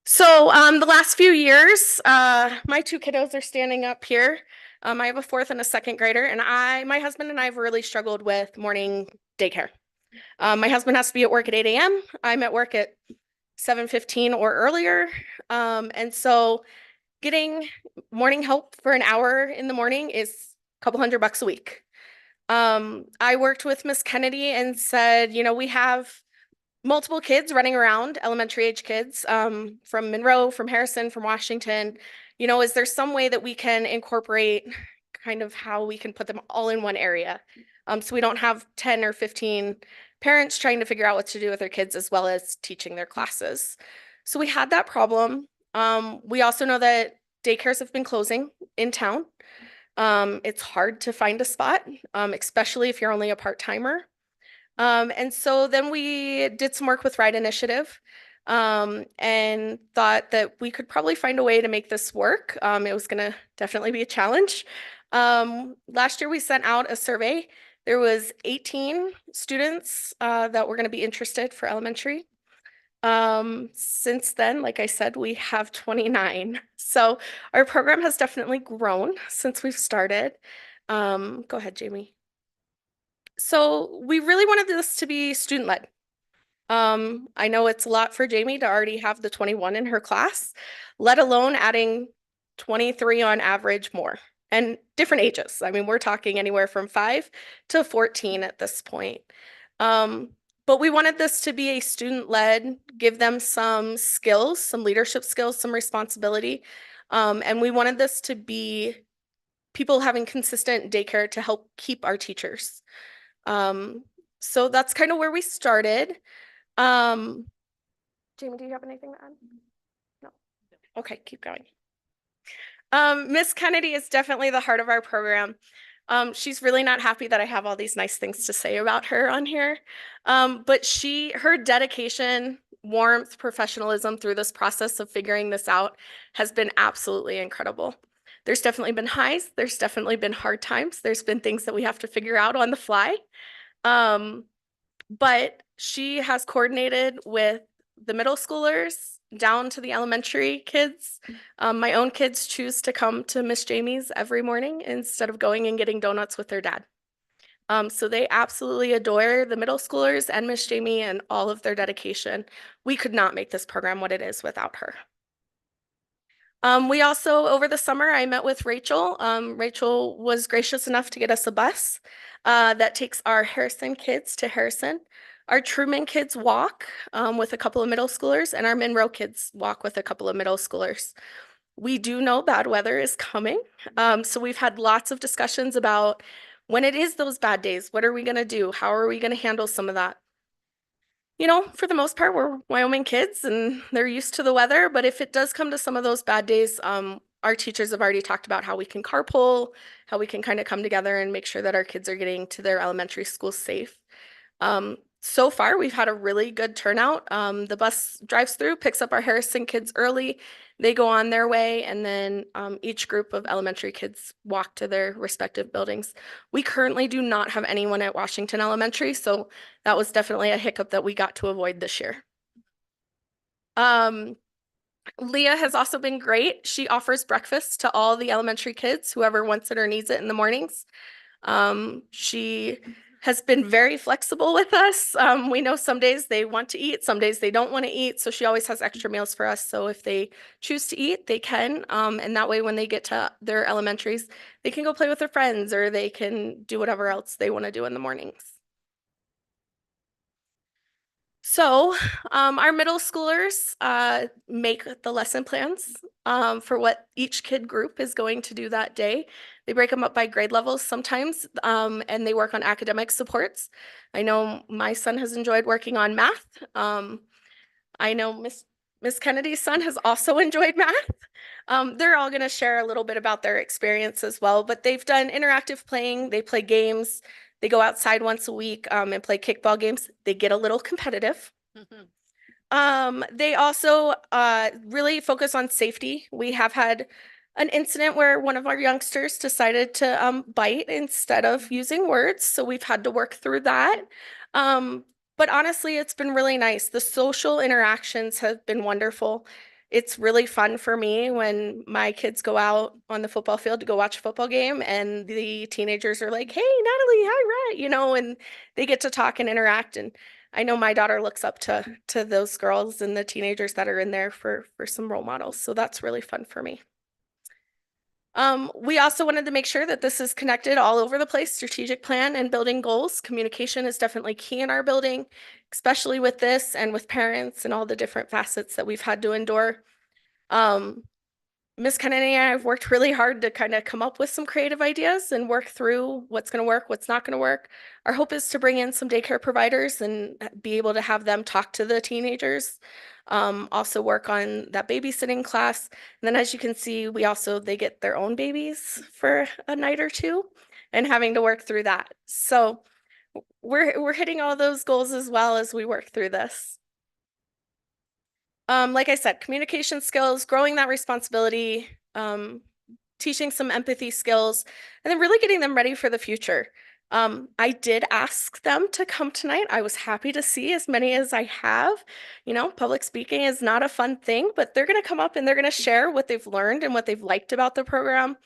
So the last few years, my 2 kiddos are standing up here. I have a 4th and a 2nd grader, and my husband and I have really struggled with morning daycare. My husband has to be at work at 8 a.m. I'm at work at 7:15 or earlier. And so getting morning help for an hour in the morning is a couple $100 a week. I worked with Miss Kennedy and said, we have multiple kids running around, elementary age kids, from Monroe, from Harrison, from Washington. Is there some way that we can incorporate kind of how we can put them all in one area? So we don't have 10 or 15 parents trying to figure out what to do with their kids as well as teaching their classes. So we had that problem. We also know that daycares have been closing in town. It's hard to find a spot, especially if you're only a part-timer. And so then we did some work with Right Initiative and thought that we could probably find a way to make this work. It was going to definitely be a challenge. Last year we sent out a survey. There was 18 students that were going to be interested for elementary. Since then, like I said, we have 29. So our program has definitely grown since we've started. Go ahead, Jamie. So we really wanted this to be student-led. I know it's a lot for Jamie to already have the 21 in her class, let alone adding 23 on average more, and different ages. I mean, we're talking anywhere from 5 to 14 at this point. But we wanted this to be a student-led, give them some skills, some leadership skills, some responsibility. And we wanted this to be people having consistent daycare to help keep our teachers. So that's kind of where we started. Jamie, do you have anything to add? No. Okay, keep going. Miss Kennedy is definitely the heart of our program. She's really not happy that I have all these nice things to say about her on here. But her dedication, warmth, professionalism through this process of figuring this out has been absolutely incredible. There's definitely been highs. There's definitely been hard times. There's been things that we have to figure out on the fly. But she has coordinated with the middle schoolers down to the elementary kids. My own kids choose to come to Miss Jamie's every morning instead of going and getting donuts with their dad. So they absolutely adore the middle schoolers and Miss Jamie and all of their dedication. We could not make this program what it is without her. We also, over the summer, I met with Rachel. Rachel was gracious enough to get us a bus that takes our Harrison kids to Harrison. Our Truman kids walk with a couple of middle schoolers, and our Monroe kids walk with a couple of middle schoolers. We do know bad weather is coming. So we've had lots of discussions about when it is those bad days, what are we going to do? How are we going to handle some of that? You know, for the most part, we're Wyoming kids and they're used to the weather. But if it does come to some of those bad days, our teachers have already talked about how we can carpool, how we can kind of come together and make sure that our kids are getting to their elementary schools safe. So far, we've had a really good turnout. The bus drives through, picks up our Harrison kids early. They go on their way, and then each group of elementary kids walk to their respective buildings. We currently do not have anyone at Washington Elementary, so that was definitely a hiccup that we got to avoid this year. Leah has also been great. She offers breakfast to all the elementary kids, whoever wants it or needs it in the mornings. She has been very flexible with us. We know some days they want to eat, some days they don't want to eat. So she always has extra meals for us. So if they choose to eat, they can. And that way, when they get to their elementaries, they can go play with their friends or they can do whatever else they want to do in the mornings. So our middle schoolers make the lesson plans for what each kid group is going to do that day. They break them up by grade levels sometimes, and they work on academic supports. I know my son has enjoyed working on math. I know Miss Kennedy's son has also enjoyed math. They're all going to share a little bit about their experience as well, but they've done interactive playing. They play games. They go outside once a week and play kickball games. They get a little competitive. They also really focus on safety. We have had an incident where one of our youngsters decided to bite instead of using words. So we've had to work through that. But honestly, it's been really nice. The social interactions have been wonderful. It's really fun for me when my kids go out on the football field to go watch a football game and the teenagers are like, hey, Natalie, hi, Rhett, you know, and they get to talk and interact. And I know my daughter looks up to those girls and the teenagers that are in there for some role models. So that's really fun for me. We also wanted to make sure that this is connected all over the place, strategic plan and building goals. Communication is definitely key in our building, especially with this and with parents and all the different facets that we've had to endure. Miss Kennedy and I have worked really hard to kind of come up with some creative ideas and work through what's going to work, what's not going to work. Our hope is to bring in some daycare providers and be able to have them talk to the teenagers. Also work on that babysitting class. And then as you can see, they get their own babies for a night or two and having to work through that. So we're hitting all those goals as well as we work through this. Like I said, communication skills, growing that responsibility, teaching some empathy skills, and then really getting them ready for the future. I did ask them to come tonight. I was happy to see as many as I have. You know, public speaking is not a fun thing, but they're going to come up and they're going to share what they've learned and what they've liked about the program.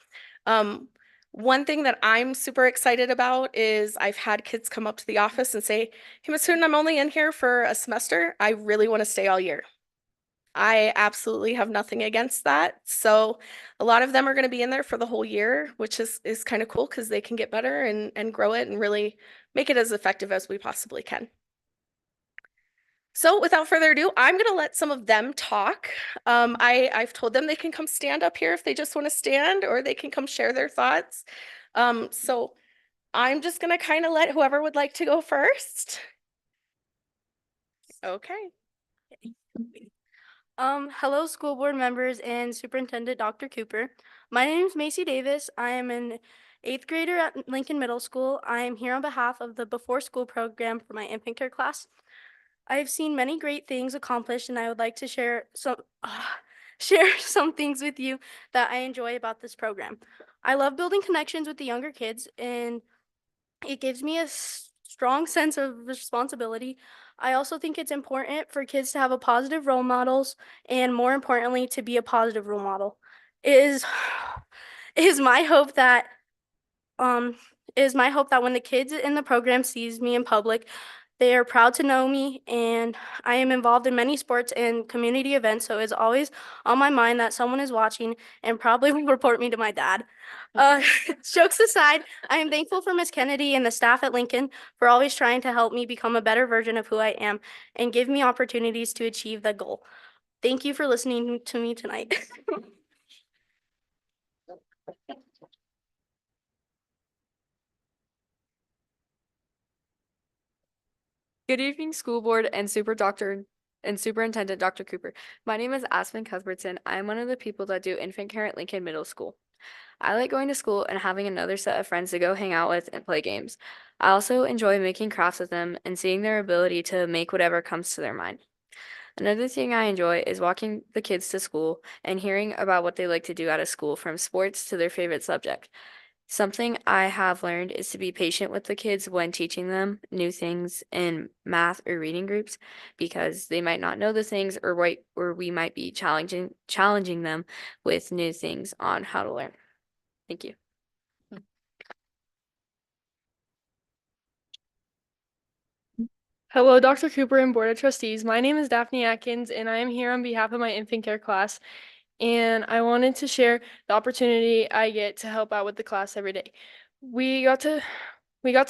One thing that I'm super excited about is I've had kids come up to the office and say, hey, Ms. Hooten, I'm only in here for a semester. I really want to stay all year. I absolutely have nothing against that. So a lot of them are going to be in there for the whole year, which is kind of cool because they can get better and grow it and really make it as effective as we possibly can. So without further ado, I'm going to let some of them talk. I've told them they can come stand up here if they just want to stand, or they can come share their thoughts. So I'm just going to kind of let whoever would like to go first. Okay. Hello, school board members and Superintendent Dr. Cooper. My name is Macy Davis. I am an 8th grader at Lincoln Middle School. I am here on behalf of the Before School program for my infant care class. I have seen many great things accomplished, and I would like to share some things with you that I enjoy about this program. I love building connections with the younger kids, and it gives me a strong sense of responsibility. I also think it's important for kids to have a positive role models, and more importantly, to be a positive role model. It is my hope that It is my hope that when the kids in the program sees me in public, they are proud to know me, and I am involved in many sports and community events, so it's always on my mind that someone is watching and probably will report me to my dad. Jokes aside, I am thankful for Miss Kennedy and the staff at Lincoln for always trying to help me become a better version of who I am and give me opportunities to achieve that goal. Thank you for listening to me tonight. Good evening, school board and Superintendent Dr. Cooper. My name is Aspen Cuthbertson. I am one of the people that do infant care at Lincoln Middle School. I like going to school and having another set of friends to go hang out with and play games. I also enjoy making crafts with them and seeing their ability to make whatever comes to their mind. Another thing I enjoy is walking the kids to school and hearing about what they like to do out of school, from sports to their favorite subject. Something I have learned is to be patient with the kids when teaching them new things in math or reading groups, because they might not know the things, or we might be challenging them with new things on how to learn. Thank you. Hello, Dr. Cooper and Board of Trustees. My name is Daphne Atkins, and I am here on behalf of my infant care class. And I wanted to share the opportunity I get to help out with the class every day. We got to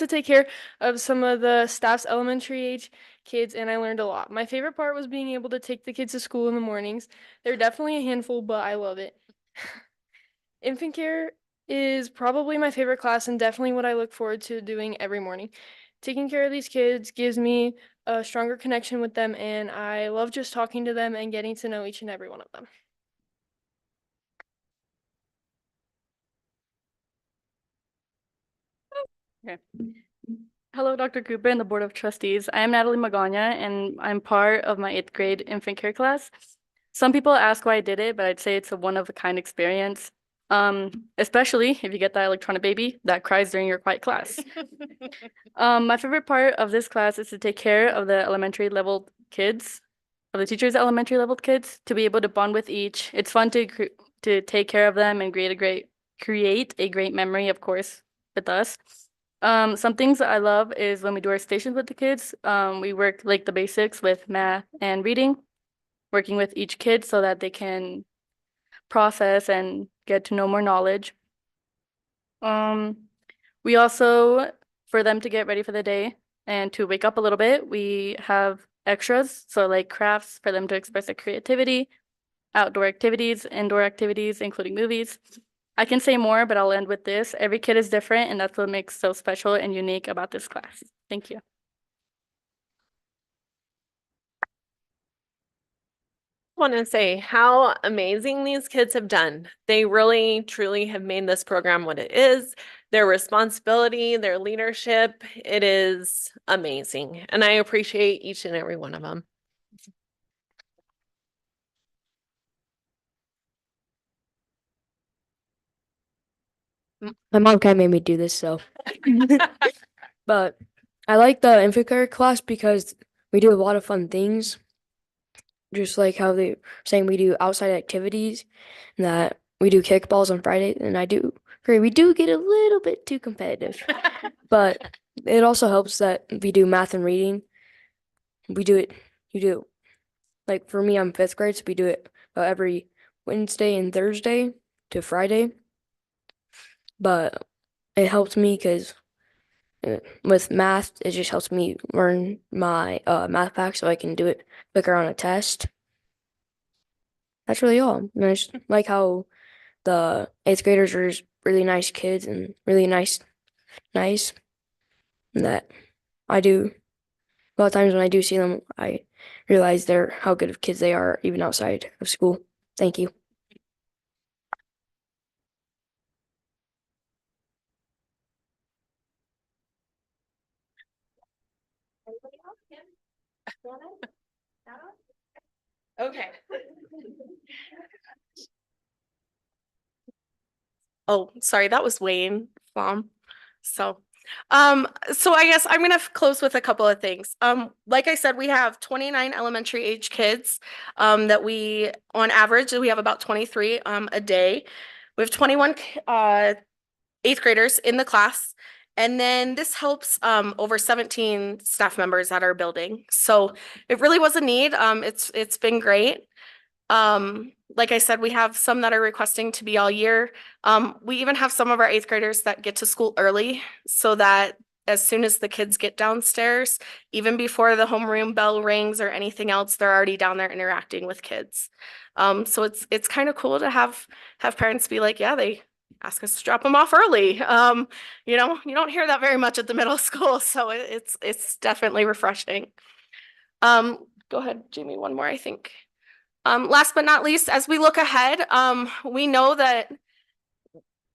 take care of some of the staff's elementary age kids, and I learned a lot. My favorite part was being able to take the kids to school in the mornings. They're definitely a handful, but I love it. Infant care is probably my favorite class and definitely what I look forward to doing every morning. Taking care of these kids gives me a stronger connection with them, and I love just talking to them and getting to know each and every one of them. Okay. Hello, Dr. Cooper and the Board of Trustees. I am Natalie Magana, and I'm part of my 8th grade infant care class. Some people ask why I did it, but I'd say it's a one-of-a-kind experience. Especially if you get that electronic baby that cries during your quiet class. My favorite part of this class is to take care of the elementary level kids, of the teachers' elementary level kids, to be able to bond with each. It's fun to take care of them and create a great memory, of course, with us. Some things that I love is when we do our stations with the kids, we work like the basics with math and reading, working with each kid so that they can process and get to know more knowledge. We also, for them to get ready for the day and to wake up a little bit, we have extras, so like crafts for them to express their creativity, outdoor activities, indoor activities, including movies. I can say more, but I'll end with this. Every kid is different, and that's what makes so special and unique about this class. Thank you. Want to say how amazing these kids have done. They really, truly have made this program what it is. Their responsibility, their leadership, it is amazing. And I appreciate each and every one of them. My mom kind of made me do this, so. But I like the infant care class because we do a lot of fun things. Just like how they were saying, we do outside activities, and that we do kickballs on Friday, and I do agree. We do get a little bit too competitive, but it also helps that we do math and reading. You do it, like for me, I'm 5th grade, so we do it every Wednesday and Thursday to Friday. But it helps me because with math, it just helps me learn my math facts so I can do it quicker on a test. That's really all. And I just like how the 8th graders are just really nice kids and really nice. And that I do, a lot of times when I do see them, I realize how good of kids they are even outside of school. Thank you. Okay. Oh, sorry, that was Wayne, Mom. So I guess I'm gonna close with a couple of things. Like I said, we have 29 elementary age kids that we, on average, we have about 23 a day. We have 21 8th graders in the class, And then this helps over 17 staff members at our building. So it really was a need. It's been great. Like I said, we have some that are requesting to be all year. We even have some of our 8th graders that get to school early so that as soon as the kids get downstairs, even before the homeroom bell rings or anything else, they're already down there interacting with kids. So it's kind of cool to have parents be like, yeah, they ask us to drop them off early. You know, you don't hear that very much at the middle school, so it's definitely refreshing. Go ahead, Jamie, one more, I think. Last but not least, as we look ahead, we know that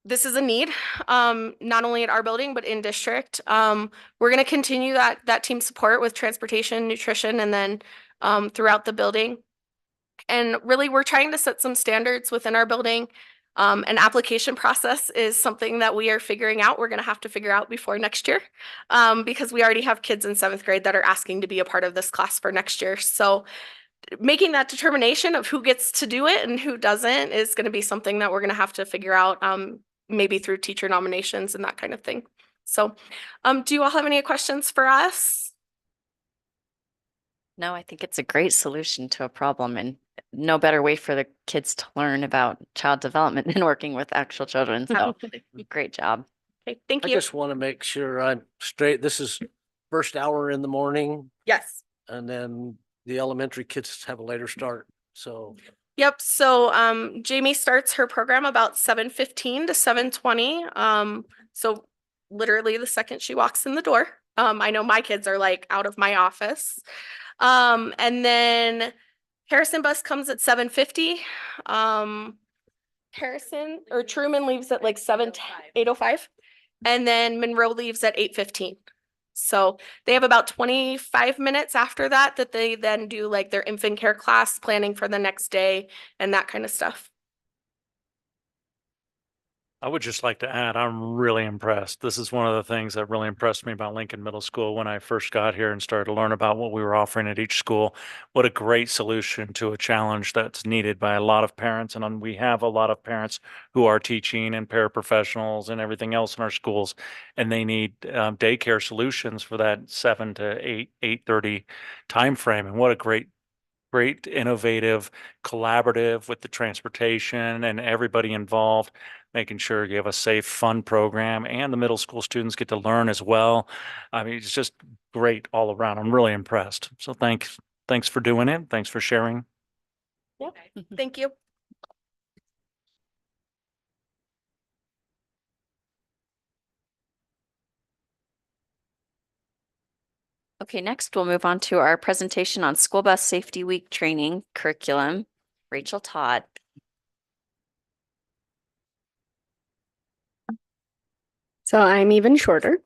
this is a need, not only at our building, but in district. We're going to continue that team support with transportation, nutrition, and then throughout the building. And really, we're trying to set some standards within our building. An application process is something that we are figuring out. We're going to have to figure out before next year because we already have kids in 7th grade that are asking to be a part of this class for next year. So making that determination of who gets to do it and who doesn't is going to be something that we're going to have to figure out maybe through teacher nominations and that kind of thing. So do you all have any questions for us? No, I think it's a great solution to a problem, and no better way for the kids to learn about child development than working with actual children. So great job. Okay, thank I you. just want to make sure I'm straight. This is first hour in the morning, Yes. and then the elementary kids have a later start. So Yep. So Jamie starts her program about 7:15 to 7:20. So literally the second she walks in the door. I know my kids are like out of my office. And then Harrison bus comes at 7:50. Harrison or Truman leaves at like 8:05. And then Monroe leaves at 8:15. So they have about 25 minutes after that they then do like their infant care class, planning for the next day and that kind of stuff. I would just like to add, I'm really impressed. This is one of the things that really impressed me about Lincoln Middle School when I first got here and started to learn about what we were offering at each school. What a great solution to a challenge that's needed by a lot of parents. And we have a lot of parents who are teaching and paraprofessionals and everything else in our schools, and they need daycare solutions for that 7 to 8:30 timeframe. And what a great innovative collaborative with the transportation and everybody involved, making sure you have a safe, fun program and the middle school students get to learn as well. I mean, it's just great all around. I'm really impressed. So thanks for doing it. Thanks for sharing. Yep. Thank you. Okay, next we'll move on to our presentation on School Bus Safety Week training curriculum. Rachel Todd. So I'm even shorter.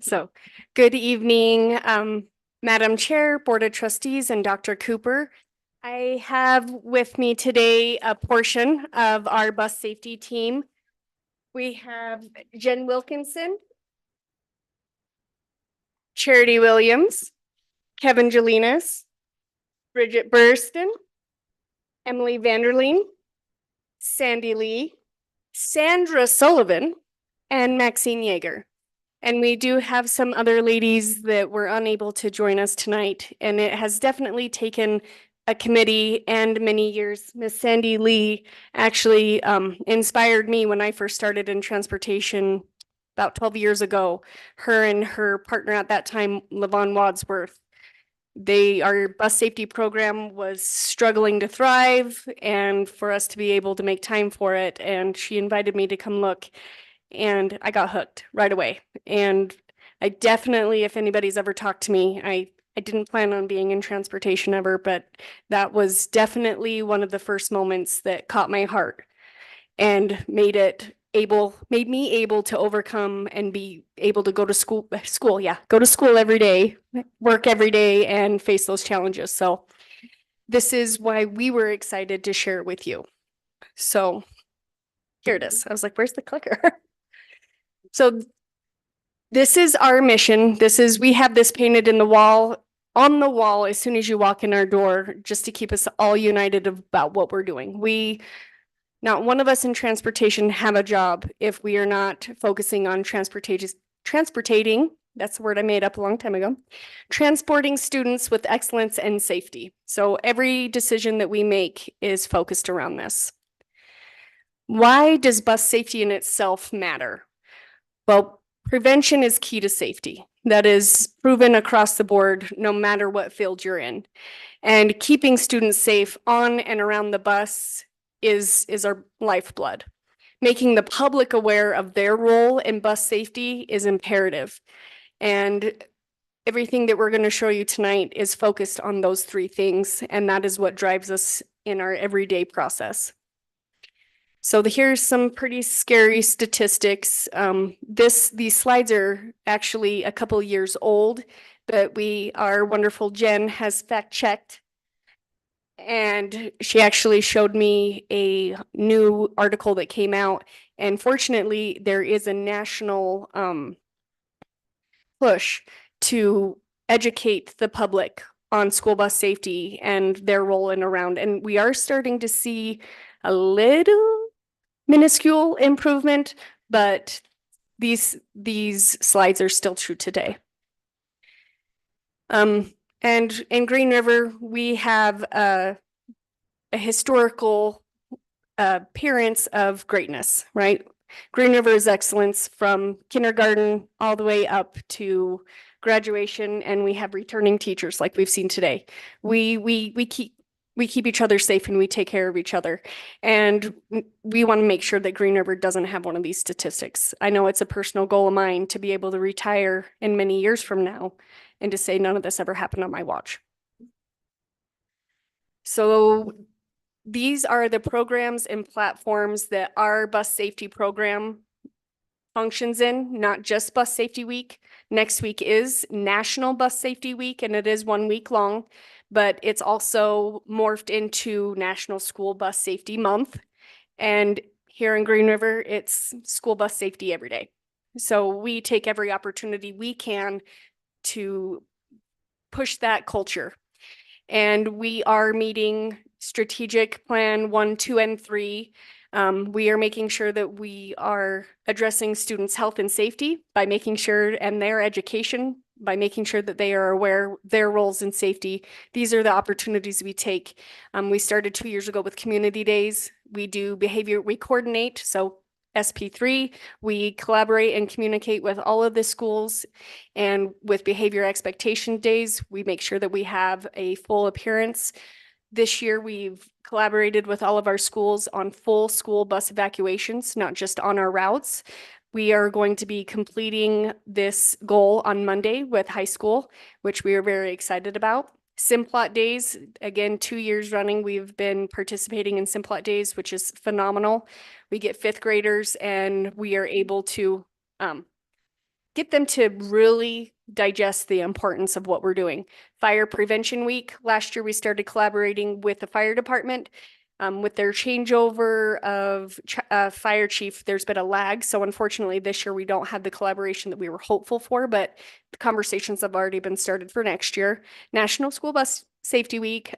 So good evening, Madam Chair, Board of Trustees, and Dr. Cooper. I have with me today a portion of our bus safety team. We have Jen Wilkinson, Charity Williams, Kevin Jelinas, Bridget Burston, Emily Vanderleen, Sandy Lee, Sandra Sullivan, and Maxine Yeager. And we do have some other ladies that were unable to join us tonight, and it has definitely taken a committee and many years. Miss Sandy Lee actually inspired me when I first started in transportation about 12 years ago. Her and her partner at that time, Levon Wadsworth, our bus safety program was struggling to thrive and for us to be able to make time for it. And she invited me to come look, and I got hooked right away. And I definitely, if anybody's ever talked to me, I didn't plan on being in transportation ever, but that was definitely one of the first moments that caught my heart and made me able to overcome and be able to go to school every day, work every day, and face those challenges. So this is why we were excited to share it with you. So here it is. I was like, where's the clicker? So this is our mission. We have this painted on the wall as soon as you walk in our door, just to keep us all united about what we're doing. Not one of us in transportation have a job if we are not focusing on transportating, that's the word I made up a long time ago, transporting students with excellence and safety. So every decision that we make is focused around this. Why does bus safety in itself matter? Well, prevention is key to safety. That is proven across the board, no matter what field you're in. And keeping students safe on and around the bus is our lifeblood. Making the public aware of their role in bus safety is imperative. And everything that we're going to show you tonight is focused on those three things, and that is what drives us in our everyday process. So here's some pretty scary statistics. These slides are actually a couple years old, but our wonderful Jen has fact checked. And she actually showed me a new article that came out. And fortunately, there is a national push to educate the public on school bus safety and their role in around. And we are starting to see a little minuscule improvement, but these slides are still true today. And in Green River, we have a historical appearance of greatness, right? Green River is excellence from kindergarten all the way up to graduation, and we have returning teachers like we've seen today. We keep each other safe and we take care of each other. And we want to make sure that Green River doesn't have one of these statistics. I know it's a personal goal of mine to be able to retire in many years from now and to say none of this ever happened on my watch. So these are the programs and platforms that our bus safety program functions in, not just Bus Safety Week. Next week is National Bus Safety Week, and it is 1 week long, but it's also morphed into National School Bus Safety Month. And here in Green River, it's school bus safety every day. So we take every opportunity we can to push that culture. And we are meeting strategic plan 1, 2, and 3. We are making sure that we are addressing students' health and safety by making sure, and their education, by making sure that they are aware their roles in safety. These are the opportunities we take. We started 2 years ago with community days. We do behavior, we coordinate. So SP3, we collaborate and communicate with all of the schools, and with behavior expectation days, we make sure that we have a full appearance. This year, we've collaborated with all of our schools on full school bus evacuations, not just on our routes. We are going to be completing this goal on Monday with high school, which we are very excited about. Simplot Days, again, 2 years running, we've been participating in Simplot Days, which is phenomenal. We get 5th graders and we are able to get them to really digest the importance of what we're doing. Fire Prevention Week, last year we started collaborating with the fire department. With their changeover of fire chief, there's been a lag. So unfortunately, this year we don't have the collaboration that we were hopeful for, but the conversations have already been started for next year. National School Bus Safety Week.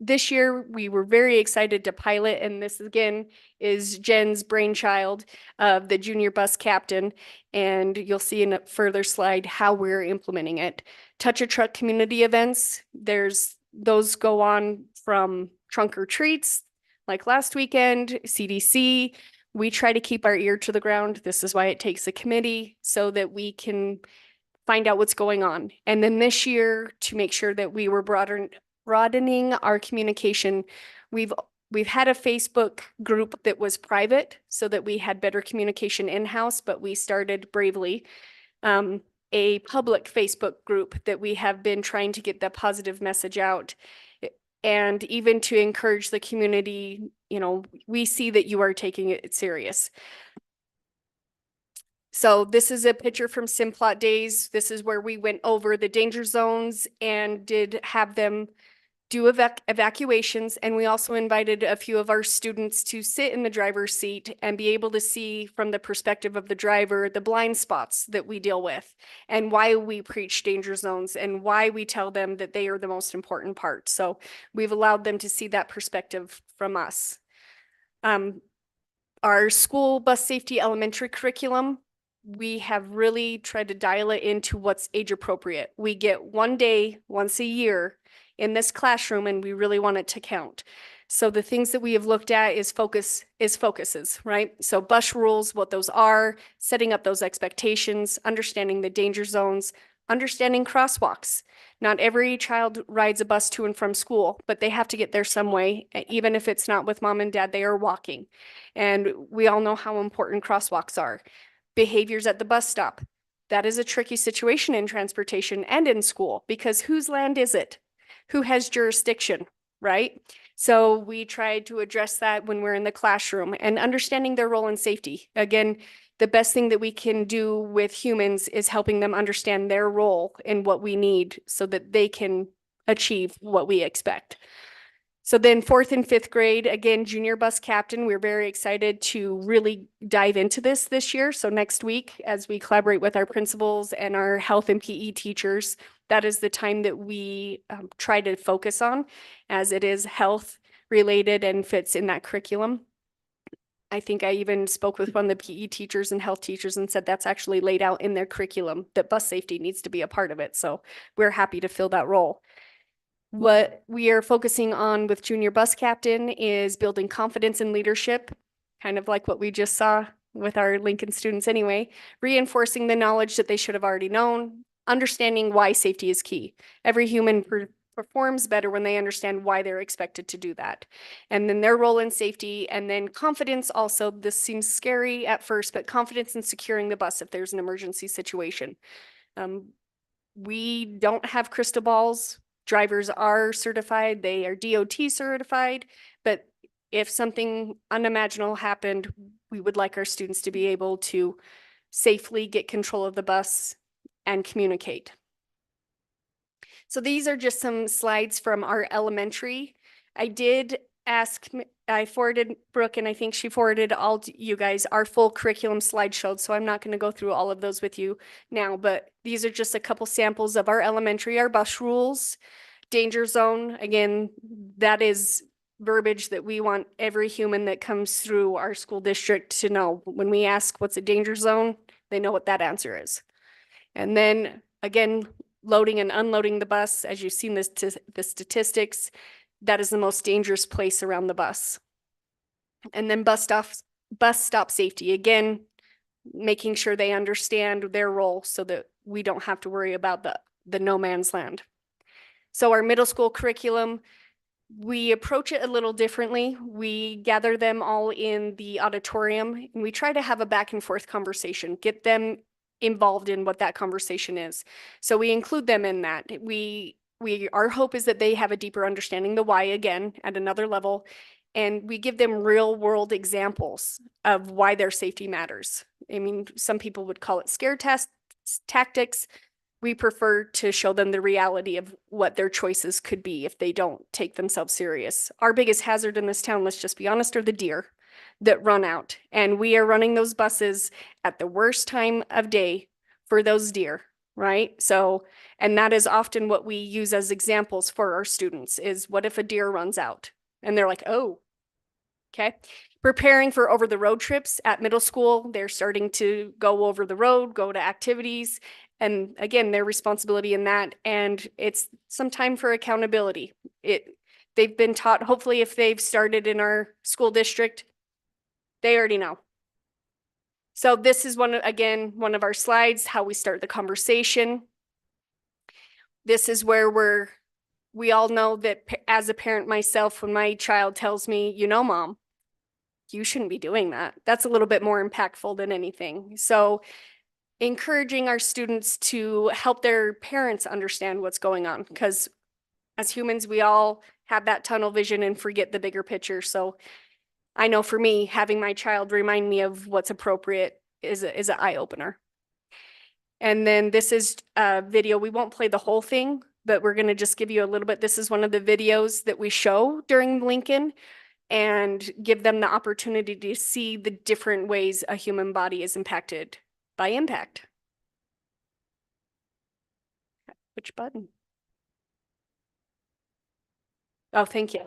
This year, we were very excited to pilot, and this again is Jen's brainchild of the junior bus captain. And you'll see in a further slide how we're implementing it. Touch a Truck community events. Those go on from trunk or treats, like last weekend, CDC. We try to keep our ear to the ground. This is why it takes a committee, so that we can find out what's going on. And then this year, to make sure that we were broadening our communication, we've had a Facebook group that was private so that we had better communication in-house, but we started bravely a public Facebook group that we have been trying to get the positive message out. And even to encourage the community, we see that you are taking it serious. So this is a picture from Simplot Days. This is where we went over the danger zones and did have them do evacuations. And we also invited a few of our students to sit in the driver's seat and be able to see from the perspective of the driver, the blind spots that we deal with and why we preach danger zones and why we tell them that they are the most important part. So we've allowed them to see that perspective from us. Our school bus safety elementary curriculum, we have really tried to dial it into what's age appropriate. We get 1 day, once a year in this classroom, and we really want it to count. So the things that we have looked at is focuses, right? So bus rules, what those are, setting up those expectations, understanding the danger zones, understanding crosswalks. Not every child rides a bus to and from school, but they have to get there some way. Even if it's not with mom and dad, they are walking. And we all know how important crosswalks are. Behaviors at the bus stop. That is a tricky situation in transportation and in school, because whose land is it? Who has jurisdiction, right? So we tried to address that when we're in the classroom and understanding their role in safety. Again, the best thing that we can do with humans is helping them understand their role and what we need so that they can achieve what we expect. So then 4th and 5th grade, again, junior bus captain, we're very excited to really dive into this year. So next week, as we collaborate with our principals and our health and PE teachers, that is the time that we try to focus on, as it is health related and fits in that curriculum. I think I even spoke with one of the PE teachers and health teachers and said that's actually laid out in their curriculum, that bus safety needs to be a part of it. So we're happy to fill that role. What we are focusing on with junior bus captain is building confidence and leadership, kind of like what we just saw with our Lincoln students anyway, reinforcing the knowledge that they should have already known, understanding why safety is key. Every human performs better when they understand why they're expected to do that. And then their role in safety, and then confidence also. This seems scary at first, but confidence in securing the bus if there's an emergency situation. We don't have crystal balls. Drivers are certified, they are DOT certified, but if something unimaginable happened, we would like our students to be able to safely get control of the bus and communicate. So these are just some slides from our elementary. I forwarded Brooke, and I think she forwarded all to you guys our full curriculum slideshow, so I'm not going to go through all of those with you now, but these are just a couple samples of our elementary, our bus rules, danger zone. Again, that is verbiage that we want every human that comes through our school district to know. When we ask what's a danger zone, they know what that answer is. And then again, loading and unloading the bus, as you've seen the statistics, that is the most dangerous place around the bus. And then bus stop safety, again, making sure they understand their role so that we don't have to worry about the no man's land. So our middle school curriculum, we approach it a little differently. We gather them all in the auditorium and we try to have a back and forth conversation, get them involved in what that conversation is. So we include them in that. Our hope is that they have a deeper understanding, the why again, at another level, and we give them real world examples of why their safety matters. I mean, some people would call it scare tactics. We prefer to show them the reality of what their choices could be if they don't take themselves serious. Our biggest hazard in this town, let's just be honest, are the deer that run out. And we are running those buses at the worst time of day for those deer, right? So, and that is often what we use as examples for our students is what if a deer runs out? And they're like, oh, okay. Preparing for over the road trips at middle school, they're starting to go over the road, go to activities. And again, their responsibility in that. And it's some time for accountability. They've been taught, hopefully if they've started in our school district, they already know. So this is one of our slides, how we start the conversation. This is where we all know that as a parent myself, when my child tells me, you know, mom, you shouldn't be doing that. That's a little bit more impactful than anything. So encouraging our students to help their parents understand what's going on, because as humans, we all have that tunnel vision and forget the bigger picture. So I know for me, having my child remind me of what's appropriate is an eye opener. And then this is a video. We won't play the whole thing, but we're going to just give you a little bit. This is one of the videos that we show during Lincoln and give them the opportunity to see the different ways a human body is impacted by impact. Which button? Oh, thank you.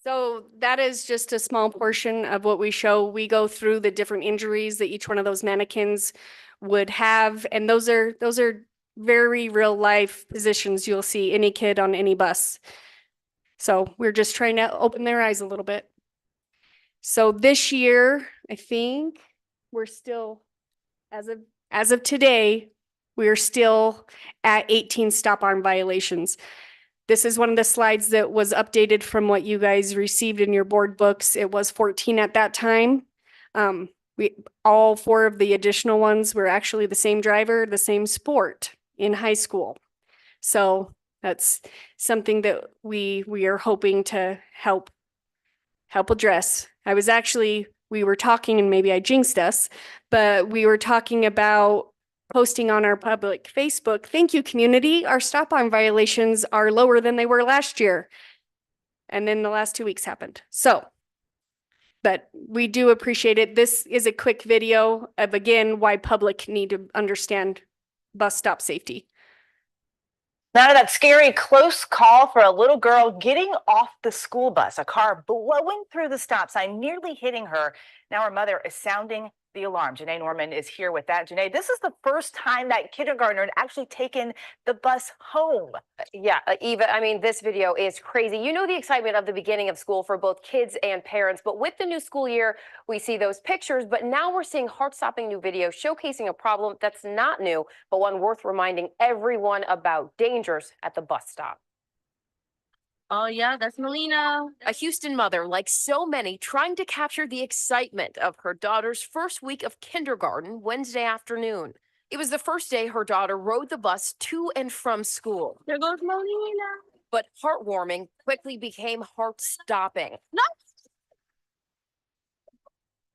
So that is just a small portion of what we show. We go through the different injuries that each one of those mannequins would have, and those are very real life positions you'll see any kid on any bus. So we're just trying to open their eyes a little bit. So this year, I think we're still, as of today, we're still at 18 stop arm violations. This is one of the slides that was updated from what you guys received in your board books. It was 14 at that time. All 4 of the additional ones were actually the same driver, the same sport in high school. So that's something that we are hoping to help address. We were talking, and maybe I jinxed us, but we were talking about posting on our public Facebook. Thank you, community. Our stop arm violations are lower than they were last year. And then the last 2 weeks happened. So, but we do appreciate it. This is a quick video of, again, why public need to understand bus stop safety. Now that scary close call for a little girl getting off the school bus, a car blowing through the stop sign, nearly hitting her. Now her mother is sounding the alarm. Janae Norman is here with that. Janae, this is the first time that kindergartner had actually taken the bus home. Yeah, Eva, I mean, this video is crazy. You know the excitement of the beginning of school for both kids and parents, but with the new school year, we see those pictures, but now we're seeing heart-stopping new videos showcasing a problem that's not new, but one worth reminding everyone about: dangers at the bus stop. Oh yeah, that's Melina. A Houston mother, like so many, trying to capture the excitement of her daughter's first week of kindergarten Wednesday afternoon. It was the first day her daughter rode the bus to and from school. There goes Melina. But heartwarming quickly became heart-stopping. No.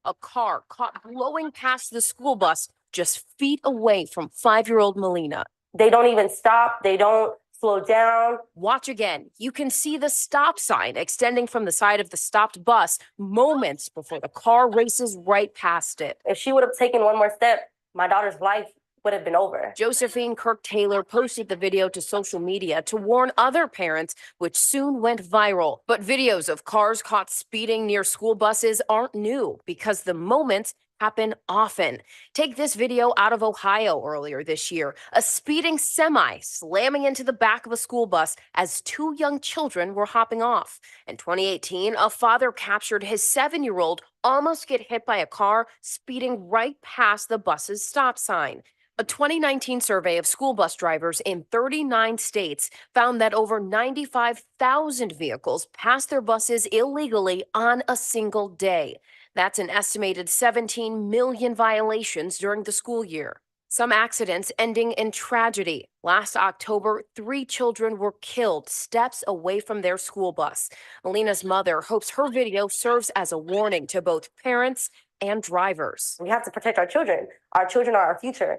A car caught blowing past the school bus just feet away from 5-year-old Melina. They don't even stop. They don't slow down. Watch again. You can see the stop sign extending from the side of the stopped bus moments before the car races right past it. If she would have taken one more step, my daughter's life would have been over. Josephine Kirk Taylor posted the video to social media to warn other parents, which soon went viral. But videos of cars caught speeding near school buses aren't new because the moments happen often. Take this video out of Ohio earlier this year. A speeding semi slamming into the back of a school bus as 2 young children were hopping off. In 2018, a father captured his 7-year-old almost get hit by a car speeding right past the bus's stop sign. A 2019 survey of school bus drivers in 39 states found that over 95,000 vehicles passed their buses illegally on a single day. That's an estimated 17 million violations during the school year. Some accidents ending in tragedy. Last October, 3 children were killed steps away from their school bus. Melina's mother hopes her video serves as a warning to both parents and drivers. We have to protect our children. Our children are our future.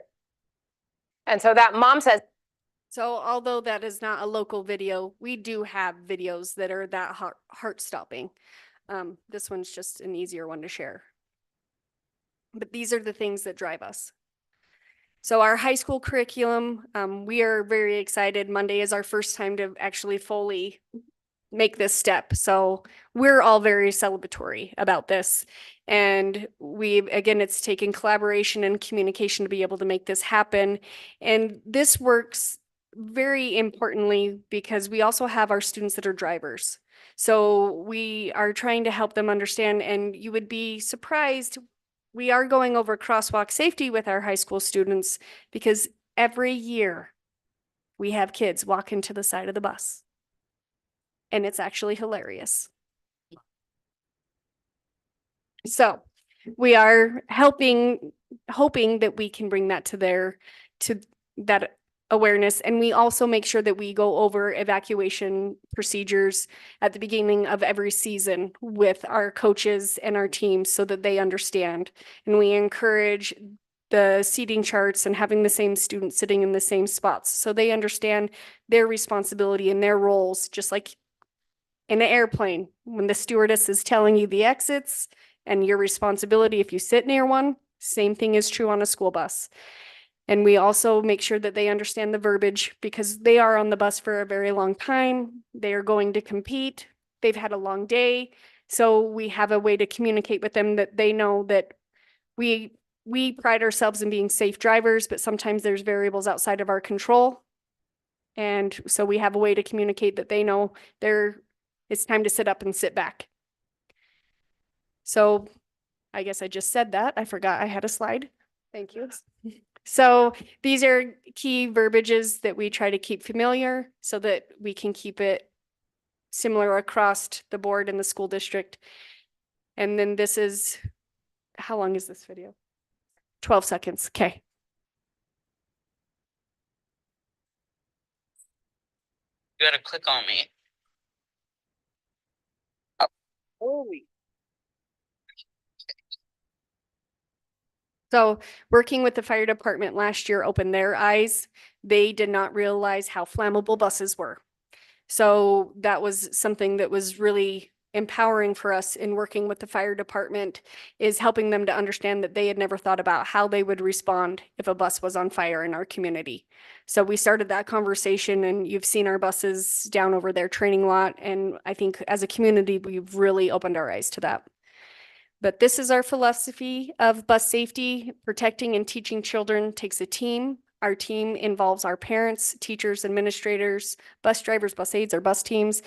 And so that mom says, so although that is not a local video, we do have videos that are that heart-stopping. This one's just an easier one to share. But these are the things that drive us. So our high school curriculum, we are very excited. Monday is our first time to actually fully make this step. So we're all very celebratory about this. And again, it's taken collaboration and communication to be able to make this happen. And this works very importantly because we also have our students that are drivers. So we are trying to help them understand, and you would be surprised, we are going over crosswalk safety with our high school students because every year we have kids walk into the side of the bus. and it's actually hilarious. So we are hoping that we can bring that to that awareness. And we also make sure that we go over evacuation procedures at the beginning of every season with our coaches and our teams so that they understand. And we encourage the seating charts and having the same students sitting in the same spots so they understand their responsibility and their roles, just like in an airplane when the stewardess is telling you the exits and your responsibility if you sit near one. Same thing is true on a school bus. And we also make sure that they understand the verbiage because they are on the bus for a very long time. They are going to compete. They've had a long day. So we have a way to communicate with them that they know that we pride ourselves in being safe drivers, but sometimes there's variables outside of our control. And so we have a way to communicate that they know it's time to sit up and sit back. So I guess I just said that. I forgot I had a slide. Thank you. So these are key verbiages that we try to keep familiar so that we can keep it similar across the board in the school district. And then this is, how long is this video? 12 seconds. Okay. You gotta click on me. Holy. So working with the fire department last year opened their eyes. They did not realize how flammable buses were. So that was something that was really empowering for us in working with the fire department, is helping them to understand that they had never thought about how they would respond if a bus was on fire in our community. So we started that conversation, and you've seen our buses down over their training lot. And I think as a community, we've really opened our eyes to that. But this is our philosophy of bus safety. Protecting and teaching children takes a team. Our team involves our parents, teachers, administrators, bus drivers, bus aides, or bus teams,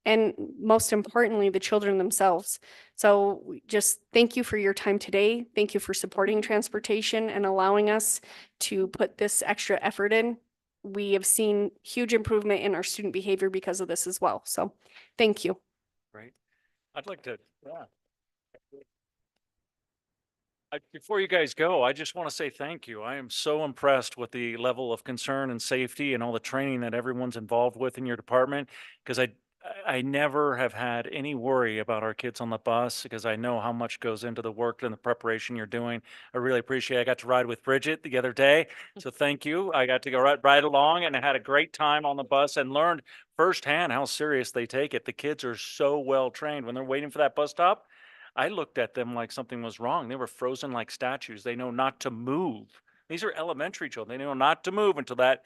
and most importantly, the children themselves. So just thank you for your time today. Thank you for supporting transportation and allowing us to put this extra effort in. We have seen huge improvement in our student behavior because of this as well. So thank you. Great. I'd like to, before you guys go, I just want to say thank you. I am so impressed with the level of concern and safety and all the training that everyone's involved with in your department, because I never have had any worry about our kids on the bus because I know how much goes into the work and the preparation you're doing. I really appreciate it. I got to ride with Bridget the other day, so thank you. I got to go ride along, and I had a great time on the bus and learned firsthand how serious they take it. The kids are so well trained when they're waiting for that bus stop. I looked at them like something was wrong. They were frozen like statues. They know not to move. These are elementary children. They know not to move until that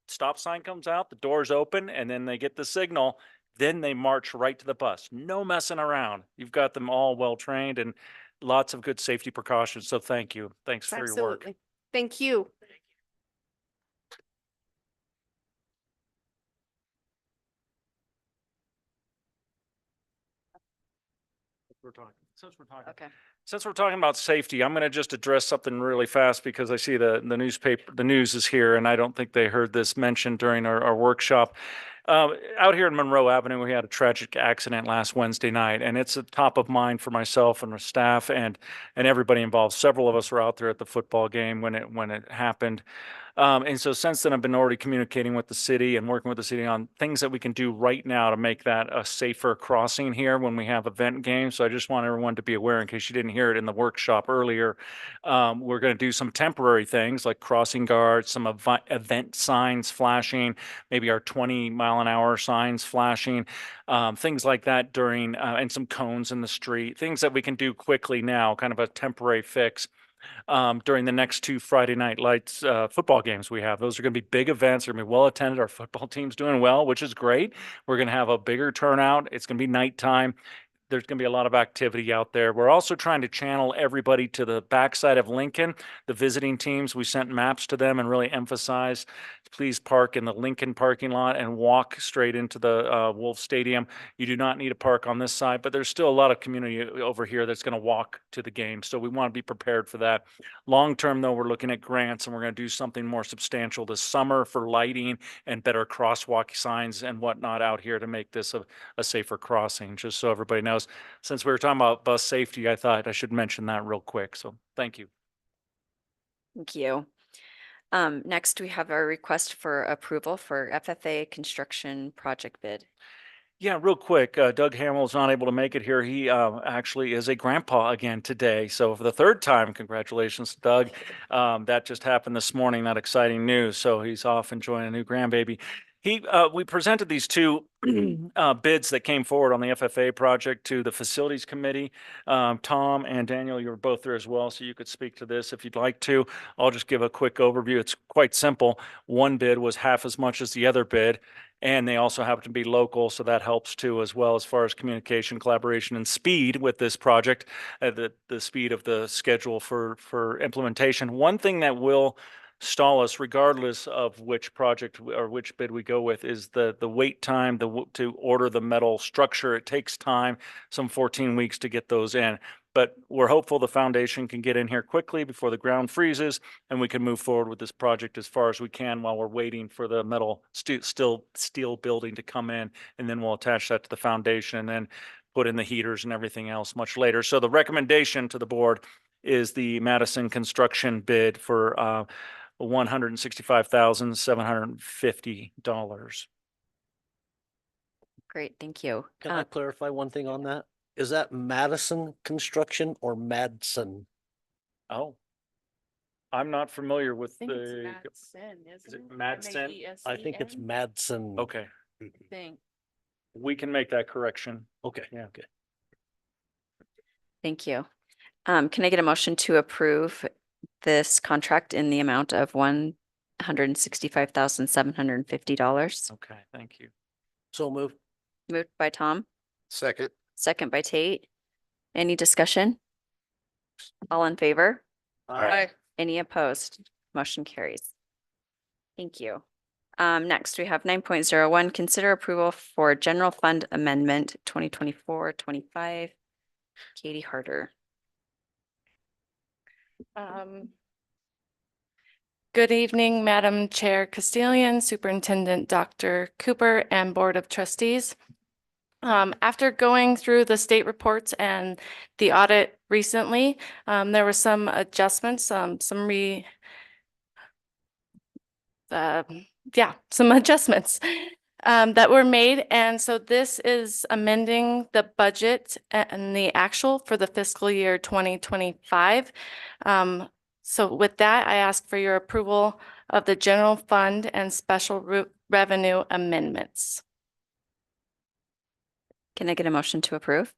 stop sign comes out, the doors open, and then they get the signal. Then they march right to the bus. No messing around. You've got them all well trained and lots of good safety precautions. So thank you. Thanks for your work. Absolutely. Thank you. Since we're talking about safety, I'm going to just address something really fast because I see the news is here, and I don't think they heard this mentioned during our workshop. Out here in Monroe Avenue, we had a tragic accident last Wednesday night, and it's a top of mind for myself and the staff and everybody involved. Several of us were out there at the football game when it happened. And so since then, I've been already communicating with the city and working with the city on things that we can do right now to make that a safer crossing here when we have event games. So I just want everyone to be aware, in case you didn't hear it in the workshop earlier. We're going to do some temporary things like crossing guards, some event signs flashing, maybe our 20-mile-an-hour signs flashing, things like that during, and some cones in the street, things that we can do quickly now, kind of a temporary fix. During the next 2 Friday Night Lights football games we have. Those are going to be big events. They're going to be well attended. Our football team's doing well, which is great. We're going to have a bigger turnout. It's going to be nighttime. There's going to be a lot of activity out there. We're also trying to channel everybody to the backside of Lincoln. The visiting teams, we sent maps to them and really emphasized please park in the Lincoln parking lot and walk straight into the Wolf Stadium. You do not need to park on this side, but there's still a lot of community over here that's going to walk to the game. So we want to be prepared for that. Long term, though, we're looking at grants and we're going to do something more substantial this summer for lighting and better crosswalk signs and whatnot out here to make this a safer crossing, just so everybody knows. Since we were talking about bus safety, I thought I should mention that real quick. So thank you. Thank you. Next, we have our request for approval for FFA construction project bid. Yeah, real quick, Doug Hamill's not able to make it here. He actually is a grandpa again today. So for the third time, congratulations, Doug. That just happened this morning, that exciting news. So he's off enjoying a new grandbaby. We presented these two bids that came forward on the FFA project to the facilities committee. Tom and Daniel, you were both there as well, so you could speak to this if you'd like to. I'll just give a quick overview. It's quite simple. One bid was half as much as the other bid, and they also happen to be local, so that helps too, as well as far as communication, collaboration, and speed with this project, the speed of the schedule for implementation. One thing that will stall us regardless of which project or which bid we go with is the wait time to order the metal structure. It takes time, some 14 weeks to get those in. But we're hopeful the foundation can get in here quickly before the ground freezes and we can move forward with this project as far as we can while we're waiting for the metal steel building to come in, and then we'll attach that to the foundation and then put in the heaters and everything else much later. So the recommendation to the board is the Madison construction bid for $165,750. Great, thank you. Can I clarify one thing on that? Is that Madison Construction or Madsen? Oh, I'm not familiar with I think it's the, Madsen, is isn't it it? Madsen? I think it's M-A-D-S-E-N? Madsen. Okay, Thing. we can make that correction. Okay. Yeah. Okay. Thank you. Can I get a motion to approve this contract in the amount of $165,750? Okay, thank you. So moved. Moved by Tom, Second. second by Tate. Any discussion? All in favor? Aye. Any opposed? Motion carries. Thank you. Next, we have 9.01, consider approval for general fund amendment 2024-25. Katie Harder. Good evening, Madam Chair Castilian, Superintendent Dr. Cooper, and Board of Trustees. After going through the state reports and the audit recently, there were some adjustments, some adjustments that were made. And so this is amending the budget and the actual for the fiscal year 2025. So with that, I ask for your approval of the general fund and special revenue amendments. Can I get a motion to approve?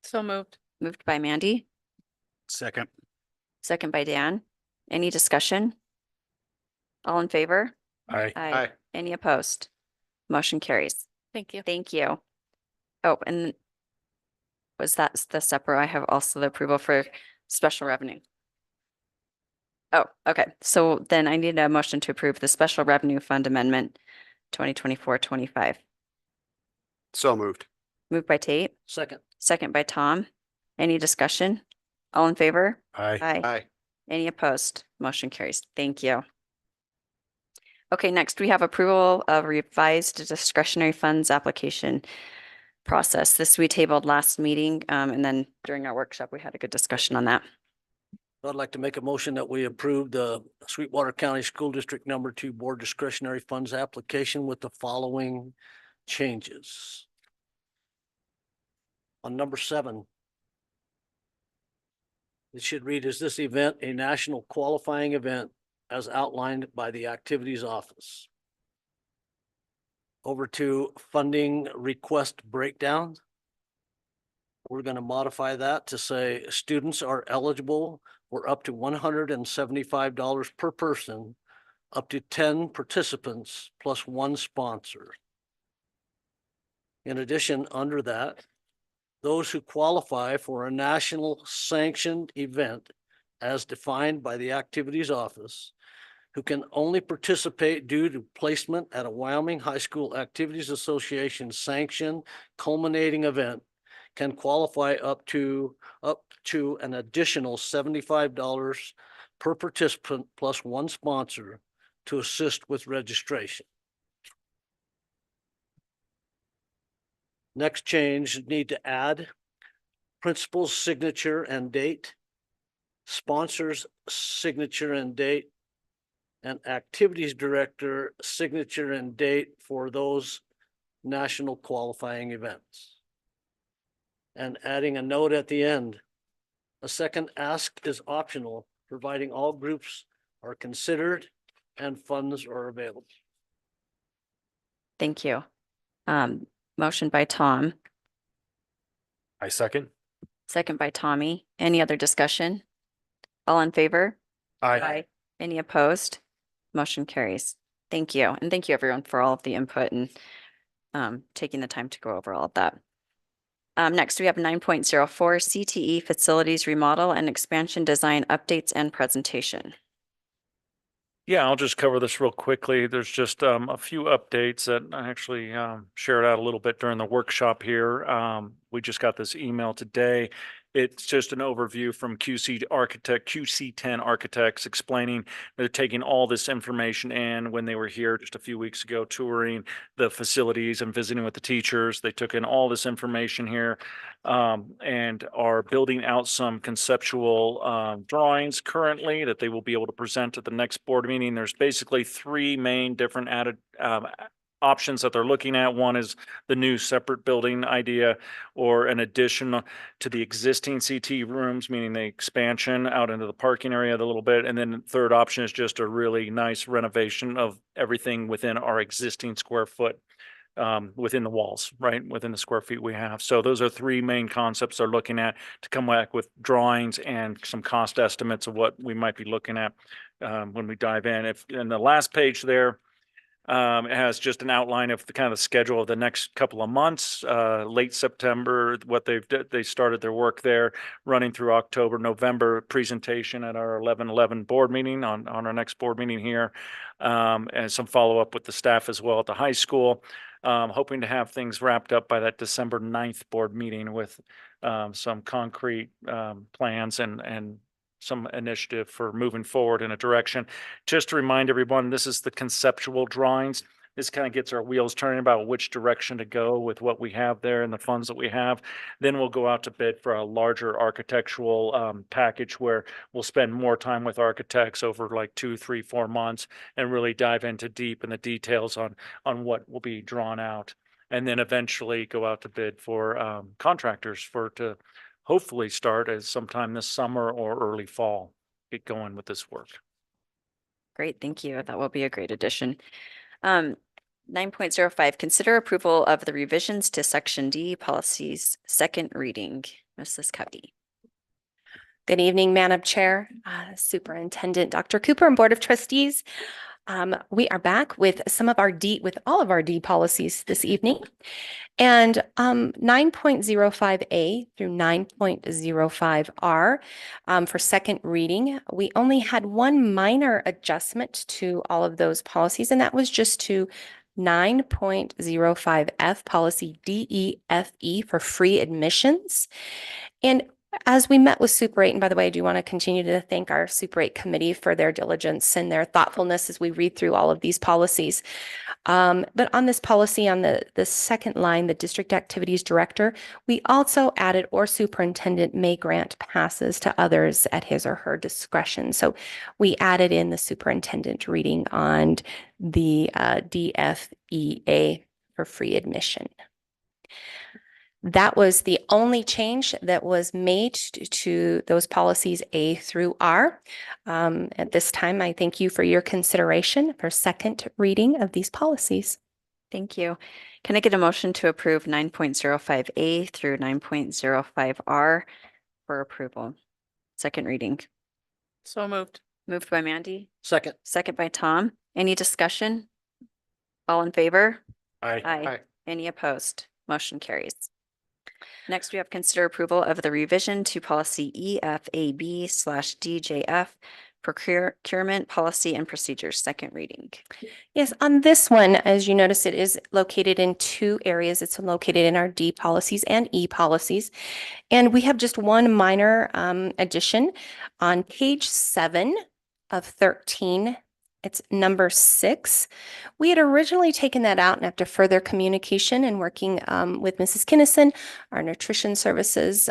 So moved. Moved by Mandy, Second. second by Dan. Any discussion? All in favor? Aye. Aye. Any opposed? Motion carries. Thank you. Thank you. Oh, and was that the separate? I have also the approval for special revenue. Oh, okay. So then I need a motion to approve the special revenue fund amendment 2024-25. So moved. Moved by Tate, Second. second by Tom. Any discussion? All in favor? Aye. Aye. Any opposed? Motion carries. Thank you. Okay, next we have approval of revised discretionary funds application process. This we tabled last meeting, and then during our workshop, we had a good discussion on that. I'd like to make a motion that we approve the Sweetwater County School District Number 2 Board Discretionary Funds application with the following changes. On number 7, it should read, is this event a national qualifying event as outlined by the activities office? Over to funding request breakdown. We're going to modify that to say students are eligible for up to $175 per person, up to 10 participants plus 1 sponsor. In addition, under that, those who qualify for a national sanctioned event as defined by the activities office who can only participate due to placement at a Wyoming High School Activities Association sanctioned culminating event can qualify up to an additional $75 per participant plus one sponsor to assist with registration. Next change, need to add principal's signature and date, sponsor's signature and date, and activities director signature and date for those national qualifying events. And adding a note at the end. A second ask is optional, providing all groups are considered and funds are available. Thank you. Motion by Tom, I second. second by Tommy. Any other discussion? All in favor? Aye. Any opposed? Motion carries. Thank you. And thank you everyone for all of the input and taking the time to go over all of that. Next, we have 9.04 CTE facilities remodel and expansion design updates and presentation. Yeah, I'll just cover this real quickly. There's just a few updates that I actually shared out a little bit during the workshop here. We just got this email today. It's just an overview from QC10 Architects explaining they're taking all this information in when they were here just a few weeks ago touring the facilities and visiting with the teachers. They took in all this information here and are building out some conceptual drawings currently that they will be able to present at the next board meeting. There's basically three main different added options that they're looking at. One is the new separate building idea or an addition to the existing CT rooms, meaning the expansion out into the parking area a little bit. And then the third option is just a really nice renovation of everything within our existing square foot within the walls, right? Within the square feet we have. So those are three main concepts they're looking at to come back with drawings and some cost estimates of what we might be looking at when we dive in. If in the last page there, it has just an outline of the kind of schedule of the next couple of months, late September, what they started their work there, running through October, November presentation at our 11/11 board meeting on our next board meeting here, and some follow up with the staff as well at the high school. Hoping to have things wrapped up by that December 9th board meeting with some concrete plans and some initiative for moving forward in a direction. Just to remind everyone, this is the conceptual drawings. This kind of gets our wheels turning about which direction to go with what we have there and the funds that we have. Then we'll go out to bid for a larger architectural package where we'll spend more time with architects over like 2, 3, 4 months and really dive into deep in the details on what will be drawn out. And then eventually go out to bid for contractors to hopefully start as sometime this summer or early fall, get going with this work. Great, thank you. That will be a great addition. 9.05, consider approval of the revisions to Section D policies, second reading. Mrs. Cuddy. Good evening, Madam Chair, Superintendent Dr. Cooper, and Board of Trustees. We are back with all of our D policies this evening. And 9.05A through 9.05R for second reading, we only had one minor adjustment to all of those policies, and that was just to 9.05F policy DEFE for free admissions. And as we met with Super 8, and by the way, I do want to continue to thank our Super 8 committee for their diligence and their thoughtfulness as we read through all of these policies. But on this policy, on the second line, the district activities director, we also added or superintendent may grant passes to others at his or her discretion. So we added in the superintendent reading on the DFEA for free admission. That was the only change that was made to those policies A through R. At this time, I thank you for your consideration for second reading of these policies. Thank you. Can I get a motion to approve 9.05A through 9.05R for approval? Second reading. So moved. Moved by Mandy. Second. Second by Tom. Any discussion? All in favor? Aye. Aye. Any opposed? Motion carries. Next, we have consider approval of the revision to policy EFAB/DJF procurement policy and procedures, second reading. Yes, on this one, as you notice, it is located in two areas. It's located in our D policies and E policies. And we have just one minor addition on page 7 of 13. It's number 6. We had originally taken that out, and after further communication and working with Mrs. Kinnison, our nutrition services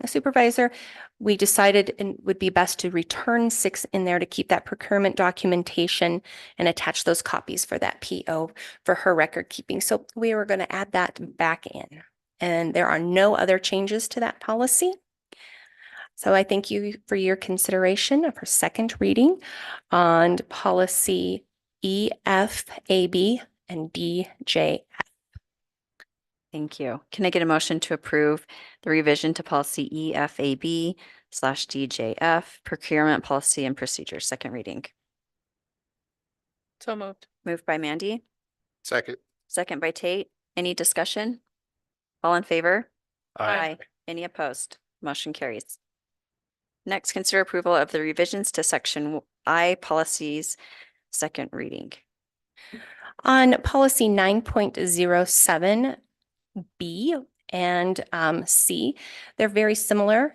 supervisor, we decided it would be best to return 6 in there to keep that procurement documentation and attach those copies for that PO for her record keeping. So we were going to add that back in. And there are no other changes to that policy. So I thank you for your consideration of our second reading on policy EFAB and DJF. Thank you. Can I get a motion to approve the revision to policy EFAB/DJF, procurement policy and procedures, second reading? So moved. Moved by Mandy, Second. second by Tate. Any discussion? All in favor? Aye. Any opposed? Motion carries. Next, consider approval of the revisions to section I policies, second reading. On policy 9.07 B and C, they're very similar,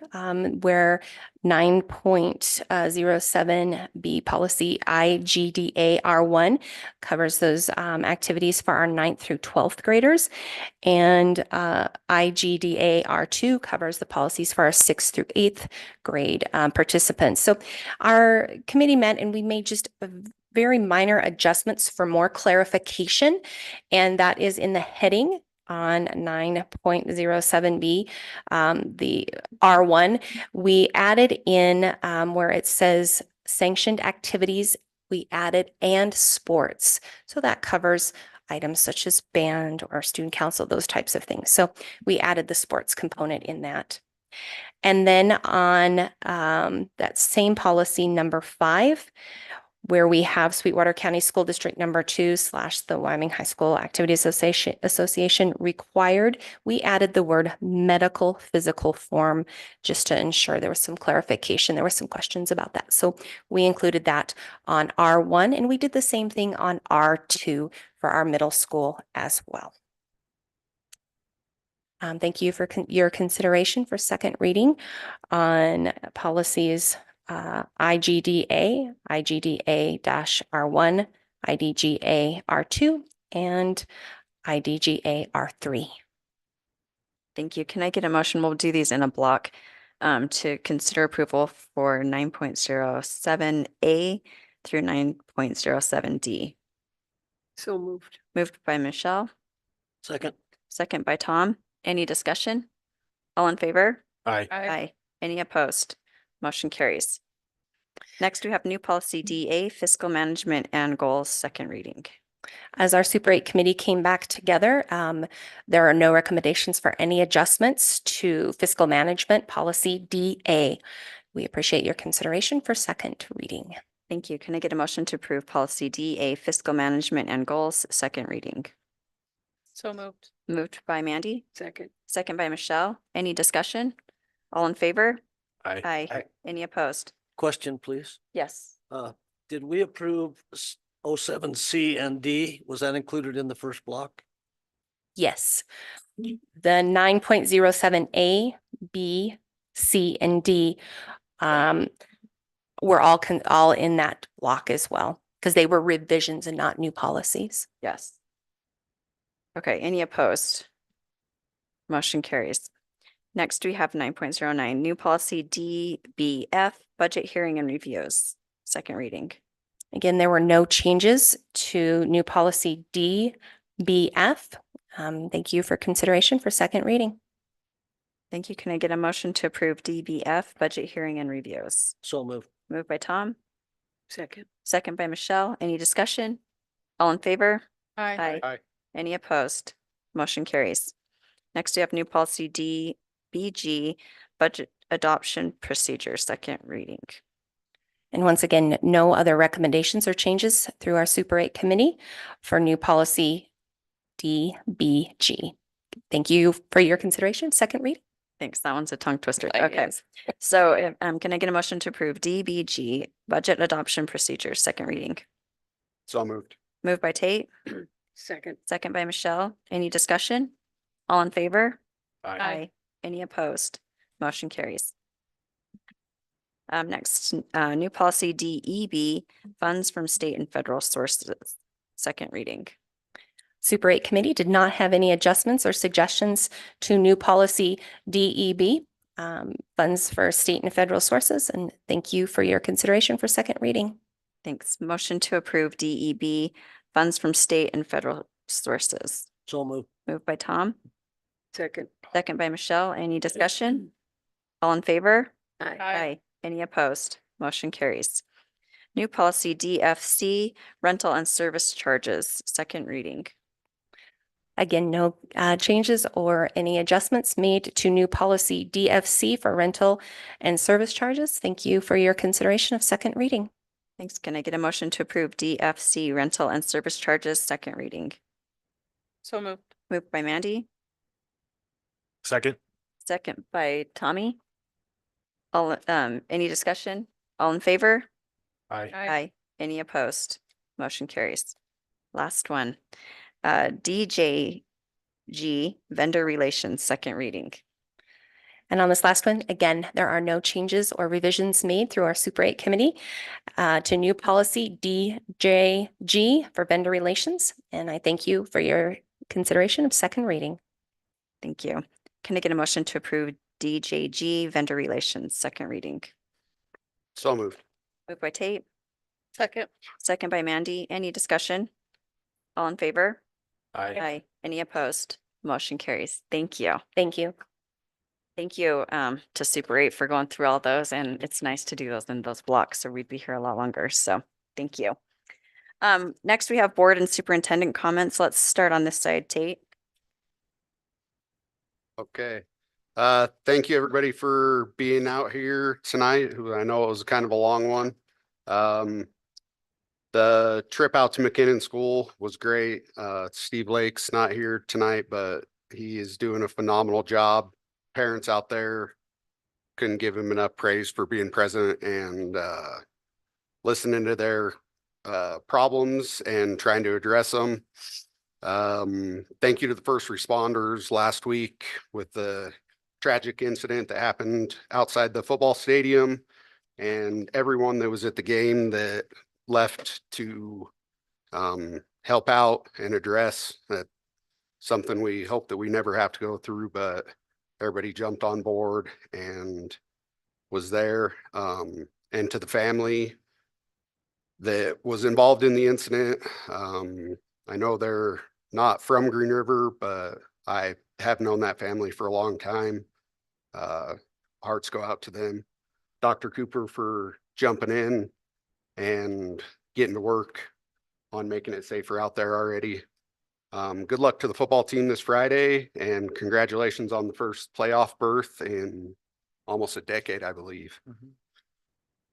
where 9.07 B policy IGDA R1 covers those activities for our 9th through 12th graders, and IGDA R2 covers the policies for our 6th through 8th grade participants. So our committee met and we made just very minor adjustments for more clarification, and that is in the heading on 9.07B, the R1. We added in where it says sanctioned activities, we added and sports. So that covers items such as band or student council, those types of things. So we added the sports component in that. And then on that same policy number 5, where we have Sweetwater County School District number 2 / the Wyoming High School Activity Association required, we added the word medical physical form just to ensure there was some clarification. There were some questions about that. So we included that on R1, and we did the same thing on R2 for our middle school as well. Thank you for your consideration for second reading on policies IGDA, IGDA-R1, IDGA R2, and IDGA R3. Thank you. Can I get a motion? We'll do these in a block to consider approval for 9.07A through 9.07D. So moved. Moved by Michelle, Second. second by Tom. Any discussion? All in favor? Aye. Aye. Any opposed? Motion carries. Next, we have new policy DA, fiscal management and goals, second reading. As our Super 8 committee came back together, there are no recommendations for any adjustments to fiscal management policy DA. We appreciate your consideration for second reading. Thank you. Can I get a motion to approve policy DA, fiscal management and goals, second reading? So moved. Moved by Mandy, Second. second by Michelle. Any discussion? All in favor? Aye. Aye. Any opposed? Question, please. Yes. Did we approve 07C and D? Was that included in the first block? Yes. The 9.07A, B, C, and D were all in that block as well, because they were revisions and not new policies. Yes. Okay, any opposed? Motion carries. Next, we have 9.09, new policy DBF, budget hearing and reviews, second reading. Again, there were no changes to new policy DBF. Thank you for consideration for second reading. Thank you. Can I get a motion to approve DBF, budget hearing and reviews? So moved. Moved by Tom, Second. second by Michelle. Any discussion? All in favor? Aye. Aye. Any opposed? Motion carries. Next, we have new policy DBG, budget adoption procedure, second reading. And once again, no other recommendations or changes through our Super 8 committee for new policy DBG. Thank you for your consideration. Second read. Thanks. That one's a tongue twister. Like, Okay. yes. So can I get a motion to approve DBG, budget adoption procedures, second reading? So moved. Moved by Tate, Second. second by Michelle. Any discussion? All in favor? Aye. Any opposed? Motion carries. Next, new policy DEB, funds from state and federal sources, second reading. Super 8 committee did not have any adjustments or suggestions to new policy DEB, funds for state and federal sources. And thank you for your consideration for second reading. Thanks. Motion to approve DEB, funds from state and federal sources. So moved. Moved by Tom, Second. second by Michelle. Any discussion? All in favor? Aye. Any opposed? Motion carries. New policy DFC, rental and service charges, second reading. Again, no changes or any adjustments made to new policy DFC for rental and service charges. Thank you for your consideration of second reading. Thanks. Can I get a motion to approve DFC, rental and service charges, second reading? So moved. Moved by Mandy, Second. second by Tommy. All, any discussion? All in favor? Aye. Any opposed? Motion carries. Last one. DJG, vendor relations, second reading. And on this last one, again, there are no changes or revisions made through our Super 8 committee to new policy DJG for vendor relations. And I thank you for your consideration of second reading. Thank you. Can I get a motion to approve DJG vendor relations, second reading? So moved. Moved by Tate, Second. second by Mandy. Any discussion? All in favor? Aye. Any opposed? Motion carries. Thank you. Thank you. Thank you to Super 8 for going through all those, and it's nice to do those in those blocks, or we'd be here a lot longer. So thank you. Next we have board and superintendent comments. Let's start on this side, Tate. Okay. Thank you everybody for being out here tonight, who I know it was kind of a long one. The trip out to McKinnon School was great. Steve Lake's not here tonight, but he is doing a phenomenal job. Parents out there couldn't give him enough praise for being present and listening to their problems and trying to address them. Thank you to the first responders last week with the tragic incident that happened outside the football stadium, and everyone that was at the game that left to help out and address that. Something we hope that we never have to go through, but everybody jumped on board and was there. And to the family that was involved in the incident, I know they're not from Green River, but I have known that family for a long time. Hearts go out to them. Dr. Cooper for jumping in and getting to work on making it safer out there already. Good luck to the football team this Friday, and congratulations on the first playoff berth in almost a decade, I believe.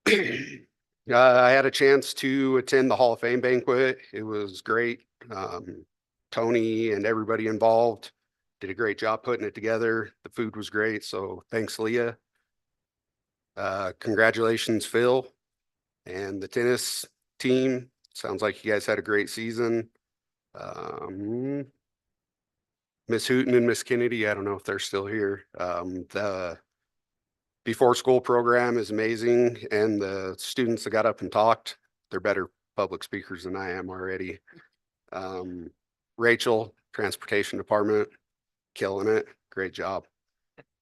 I had a chance to attend the Hall of Fame banquet. It was great. Tony and everybody involved did a great job putting it together. The food was great, so thanks, Leah. Congratulations, Phil, and the tennis team. Sounds like you guys had a great season. Miss Hooten and Miss Kennedy, I don't know if they're still here. The before school program is amazing, and the students that got up and talked, they're better public speakers than I am already. Rachel, transportation department, killing it. Great job.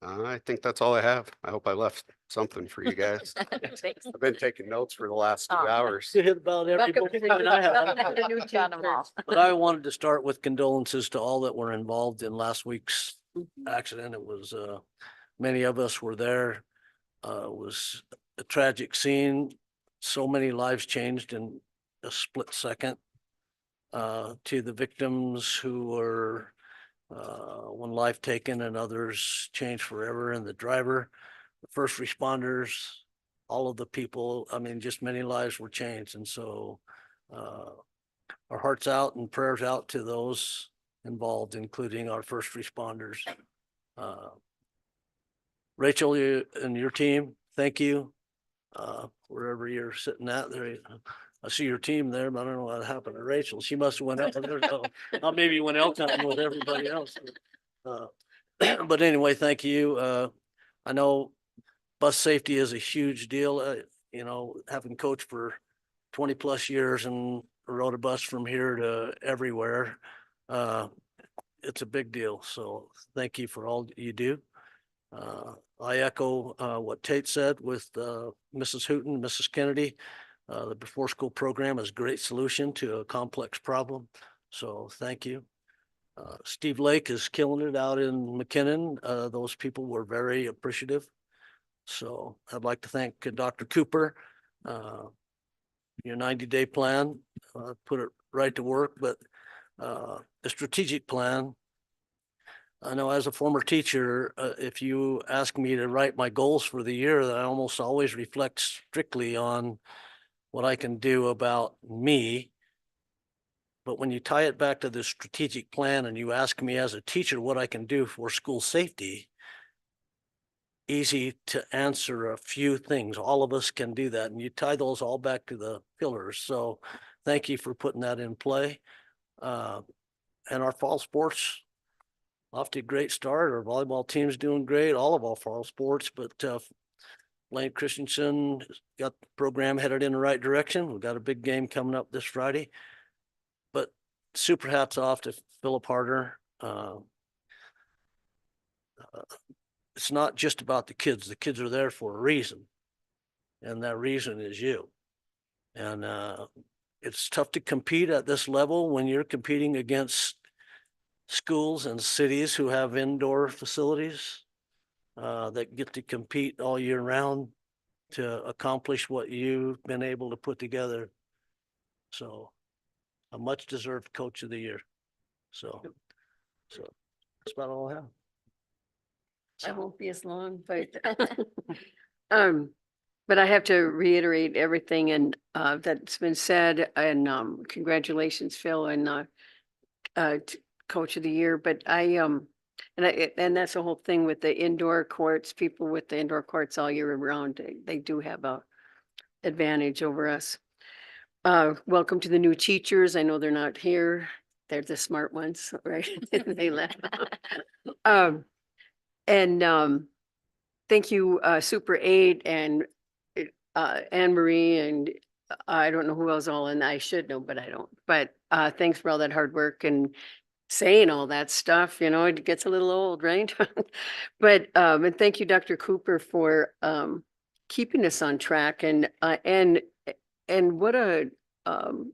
I think that's all I have. I hope I left something for you guys. I've been taking notes for the last 2 hours. You hit about every Welcome bullet to point I have. the new channel. But I wanted to start with condolences to all that were involved in last week's accident. It was, many of us were there. It was a tragic scene. So many lives changed in a split second. To the victims who were, one life taken and others changed forever, and the driver, the first responders, all of the people, I mean, just many lives were changed. And so our hearts out and prayers out to those involved, including our first responders. Rachel, you and your team, thank you. Wherever you're sitting at there, I see your team there, but I don't know what happened to Rachel. She must have went out there. Maybe went out with everybody else. But anyway, thank you. I know bus safety is a huge deal. You know, having coached for 20 plus years and rode a bus from here to everywhere, it's a big deal. So thank you for all you do. I echo what Tate said with Mrs. Hooten, Mrs. Kennedy. The before school program is a great solution to a complex problem. So thank you. Steve Lake is killing it out in McKinnon. Those people were very appreciative. So I'd like to thank Dr. Cooper. Your 90-day plan, put it right to work, but the strategic plan, I know as a former teacher, if you ask me to write my goals for the year, that I almost always reflect strictly on what I can do about me. But when you tie it back to the strategic plan and you ask me as a teacher what I can do for school safety, easy to answer a few things. All of us can do that. And you tie those all back to the pillars. So thank you for putting that in play. And our fall sports, off to a great start. Our volleyball team's doing great, all of our fall sports, but Lane Christensen got the program headed in the right direction. We've got a big game coming up this Friday. But super hats off to Philip Harder. It's not just about the kids. The kids are there for a reason. And that reason is you. And it's tough to compete at this level when you're competing against schools and cities who have indoor facilities that get to compete all year round to accomplish what you've been able to put together. So a much deserved coach of the year. So that's about all I have. I won't be as long, but but I have to reiterate everything and that's been said, and congratulations, Phil, and coach of the year. But and that's the whole thing with the indoor courts. People with the indoor courts all year round, they do have a advantage over us. Welcome to the new teachers. I know they're not here. They're the smart ones, right? They left. Thank you, Super 8 and Anne Marie, and I don't know who else all, and I should know, but I don't. But thanks for all that hard work and saying all that stuff. You know, it gets a little old, right? But and thank you, Dr. Cooper, for keeping us on track, and what a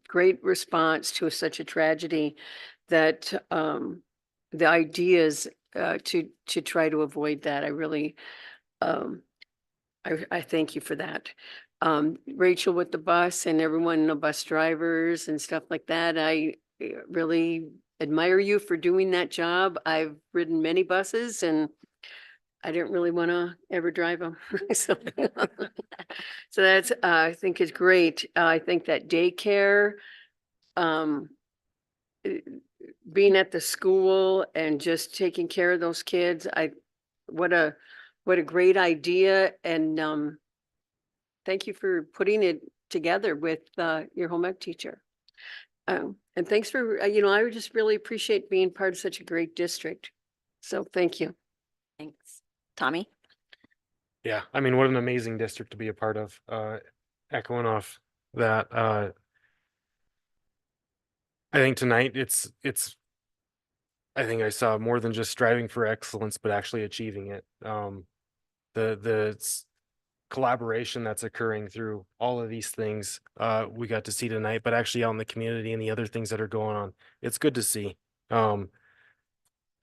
great response to such a tragedy that the ideas to try to avoid that. I really, I thank you for that. Rachel with the bus and everyone, the bus drivers and stuff like that. I really admire you for doing that job. I've ridden many buses and I didn't really want to ever drive them. So that's, I think is great. I think that daycare, being at the school and just taking care of those kids, what a great idea. And thank you for putting it together with your home ec teacher. And thanks for, I would just really appreciate being part of such a great district. So thank you. Thanks. Tommy? Yeah, I mean, what an amazing district to be a part of. Echoing off that, I think tonight I think I saw more than just striving for excellence, but actually achieving it. The collaboration that's occurring through all of these things we got to see tonight, but actually out in the community and the other things that are going on, it's good to see. I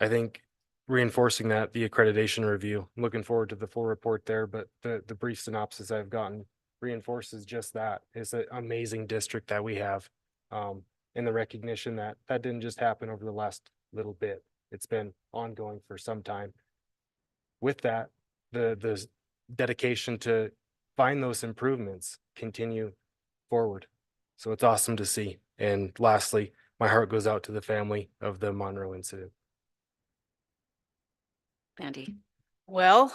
think reinforcing that, the accreditation review, I'm looking forward to the full report there, but the brief synopsis I've gotten reinforces just that. It's an amazing district that we have, and the recognition that didn't just happen over the last little bit. It's been ongoing for some time. With that, the dedication to find those improvements continue forward. So it's awesome to see. And lastly, my heart goes out to the family of the Monroe incident. Andy? Well,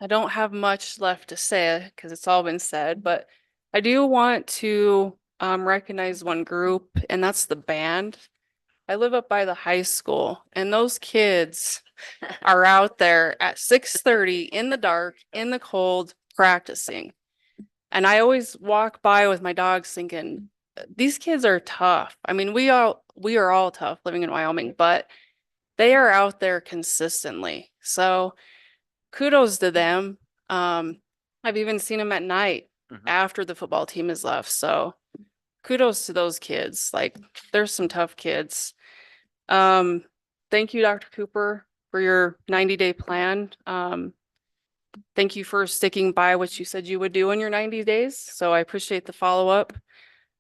I don't have much left to say because it's all been said, but I do want to recognize one group, and that's the band. I live up by the high school, and those kids are out there at 6:30 in the dark, in the cold, practicing. And I always walk by with my dogs thinking, these kids are tough. I mean, we are all tough living in Wyoming, but they are out there consistently. So kudos to them. I've even seen them at night after the football team has left. So kudos to those kids. Like, there's some tough kids. Thank you, Dr. Cooper, for your 90-day plan. Thank you for sticking by what you said you would do in your 90 days. So I appreciate the follow-up.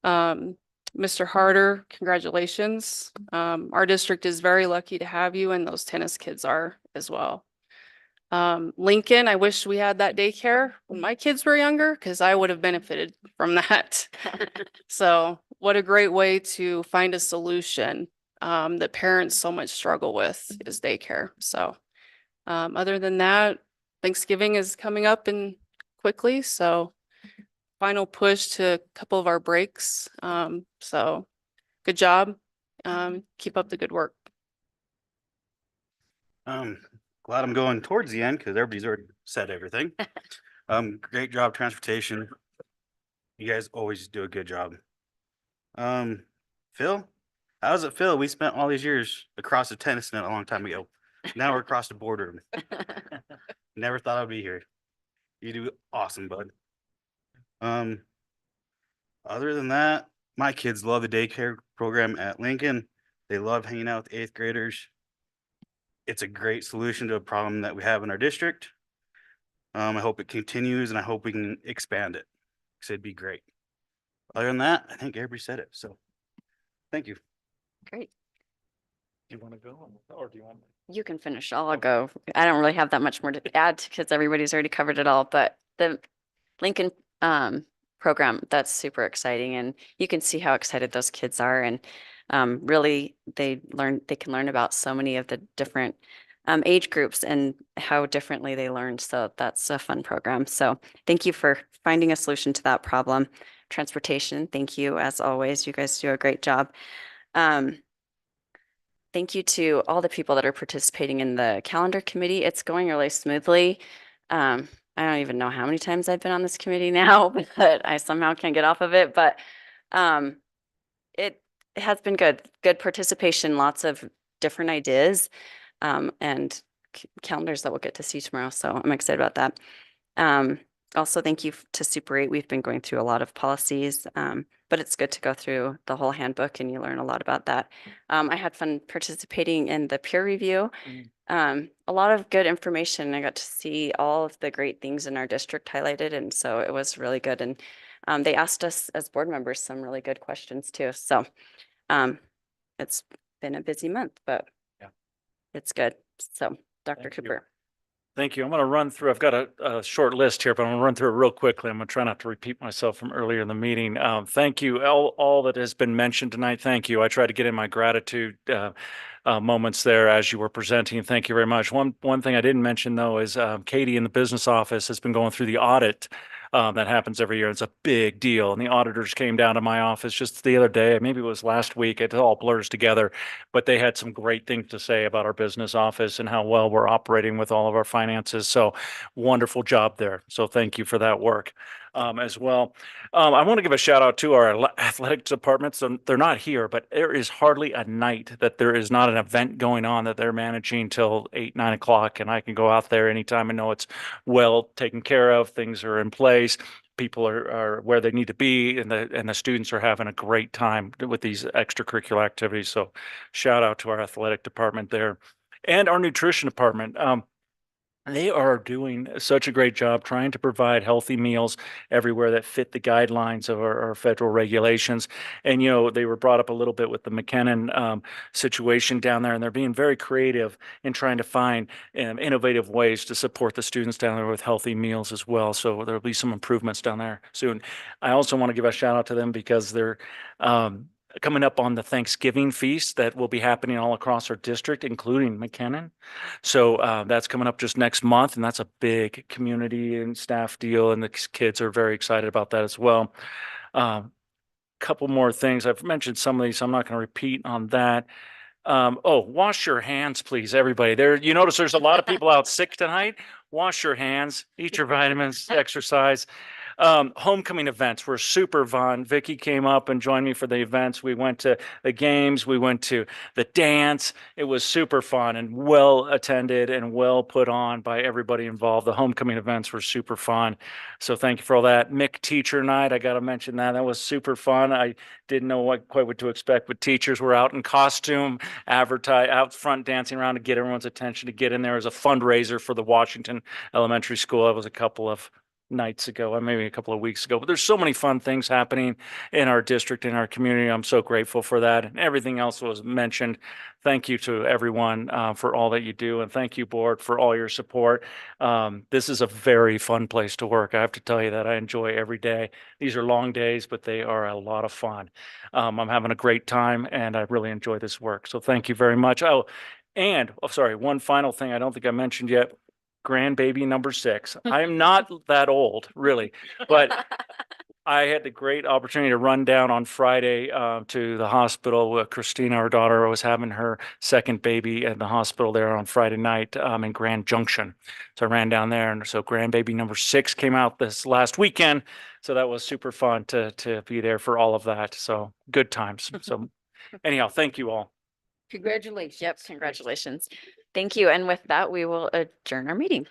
Mr. Harder, congratulations. Our district is very lucky to have you, and those tennis kids are as well. Lincoln, I wish we had that daycare when my kids were younger, because I would have benefited from that. So what a great way to find a solution that parents so much struggle with is daycare. So other than that, Thanksgiving is coming up and quickly, so final push to a couple of our breaks. So good job. Keep up the good work. Glad I'm going towards the end because everybody's already said everything. Great job, transportation. You guys always do a good job. Phil, how does it feel? We spent all these years across the tennis net a long time ago. Now we're across the border. Never thought I'd be here. You do awesome, bud. Other than that, my kids love the daycare program at Lincoln. They love hanging out with 8th graders. It's a great solution to a problem that we have in our district. I hope it continues, and I hope we can expand it, because it'd be great. Other than that, I think everybody said it. So thank you. Great. Do you want to go or do you want? You can finish. I'll go. I don't really have that much more to add because everybody's already covered it all, but the Lincoln program, that's super exciting, and you can see how excited those kids are, and really they can learn about so many of the different age groups and how differently they learn. So that's a fun program. So thank you for finding a solution to that problem. Transportation, thank you as always. You guys do a great job. Thank you to all the people that are participating in the calendar committee. It's going really smoothly. I don't even know how many times I've been on this committee now, but I somehow can't get off of it. But it has been good participation, lots of different ideas, and calendars that we'll get to see tomorrow. So I'm excited about that. Also, thank you to Super 8. We've been going through a lot of policies, but it's good to go through the whole handbook and you learn a lot about that. I had fun participating in the peer review. A lot of good information. I got to see all of the great things in our district highlighted, and so it was really good. And they asked us as board members some really good questions too. So it's been a busy month, but yeah, it's good. So Dr. Thank Cooper. you. Thank you. I'm going to run through, I've got a short list here, but I'm going to run through it real quickly. I'm going to try not to repeat myself from earlier in the meeting. Thank you. All that has been mentioned tonight. Thank you. I tried to get in my gratitude moments there as you were presenting. Thank you very much. One thing I didn't mention though is Katie in the business office has been going through the audit that happens every year. It's a big deal. And the auditors came down to my office just the other day. Maybe it was last week. It all blurs together, but they had some great things to say about our business office and how well we're operating with all of our finances. So wonderful job there. So thank you for that work as well. I want to give a shout out to our athletic departments. They're not here, but there is hardly a night that there is not an event going on that they're managing till 8, 9 o'clock. And I can go out there anytime and know it's well taken care of. Things are in place. People are where they need to be, and the students are having a great time with these extracurricular activities. So shout out to our athletic department there and our nutrition department. They are doing such a great job trying to provide healthy meals everywhere that fit the guidelines of our federal regulations. And, you know, they were brought up a little bit with the McKinnon situation down there, and they're being very creative in trying to find innovative ways to support the students down there with healthy meals as well. So there'll be some improvements down there soon. I also want to give a shout out to them because they're coming up on the Thanksgiving feast that will be happening all across our district, including McKinnon. So that's coming up just next month, and that's a big community and staff deal, and the kids are very excited about that as well. Couple more things. I've mentioned some of these, so I'm not going to repeat on that. Oh, wash your hands, please, everybody. You notice there's a lot of people out sick tonight. Wash your hands, eat your vitamins, exercise. Homecoming events were super fun. Vicky came up and joined me for the events. We went to the games, we went to the dance. It was super fun and well attended and well put on by everybody involved. The homecoming events were super fun. So thank you for all that. Mick Teacher Night, I got to mention that. That was super fun. I didn't know quite what to expect, but teachers were out in costume, out front dancing around to get everyone's attention, to get in there as a fundraiser for the Washington Elementary School. That was a couple of nights ago, maybe a couple of weeks ago, but there's so many fun things happening in our district, in our community. I'm so grateful for that, and everything else was mentioned. Thank you to everyone for all that you do, and thank you, board, for all your support. This is a very fun place to work. I have to tell you that I enjoy every day. These are long days, but they are a lot of fun. I'm having a great time, and I really enjoy this work. So thank you very much. Sorry, one final thing I don't think I mentioned yet. Grandbaby number 6. I am not that old, really, but I had the great opportunity to run down on Friday to the hospital. Christina, our daughter, was having her second baby at the hospital there on Friday night in Grand Junction. So I ran down there, and so grandbaby number 6 came out this last weekend. So that was super fun to be there for all of that. So good times. So anyhow, thank you all. Congratulations. Yep, congratulations. Thank you. And with that, we will adjourn our meeting.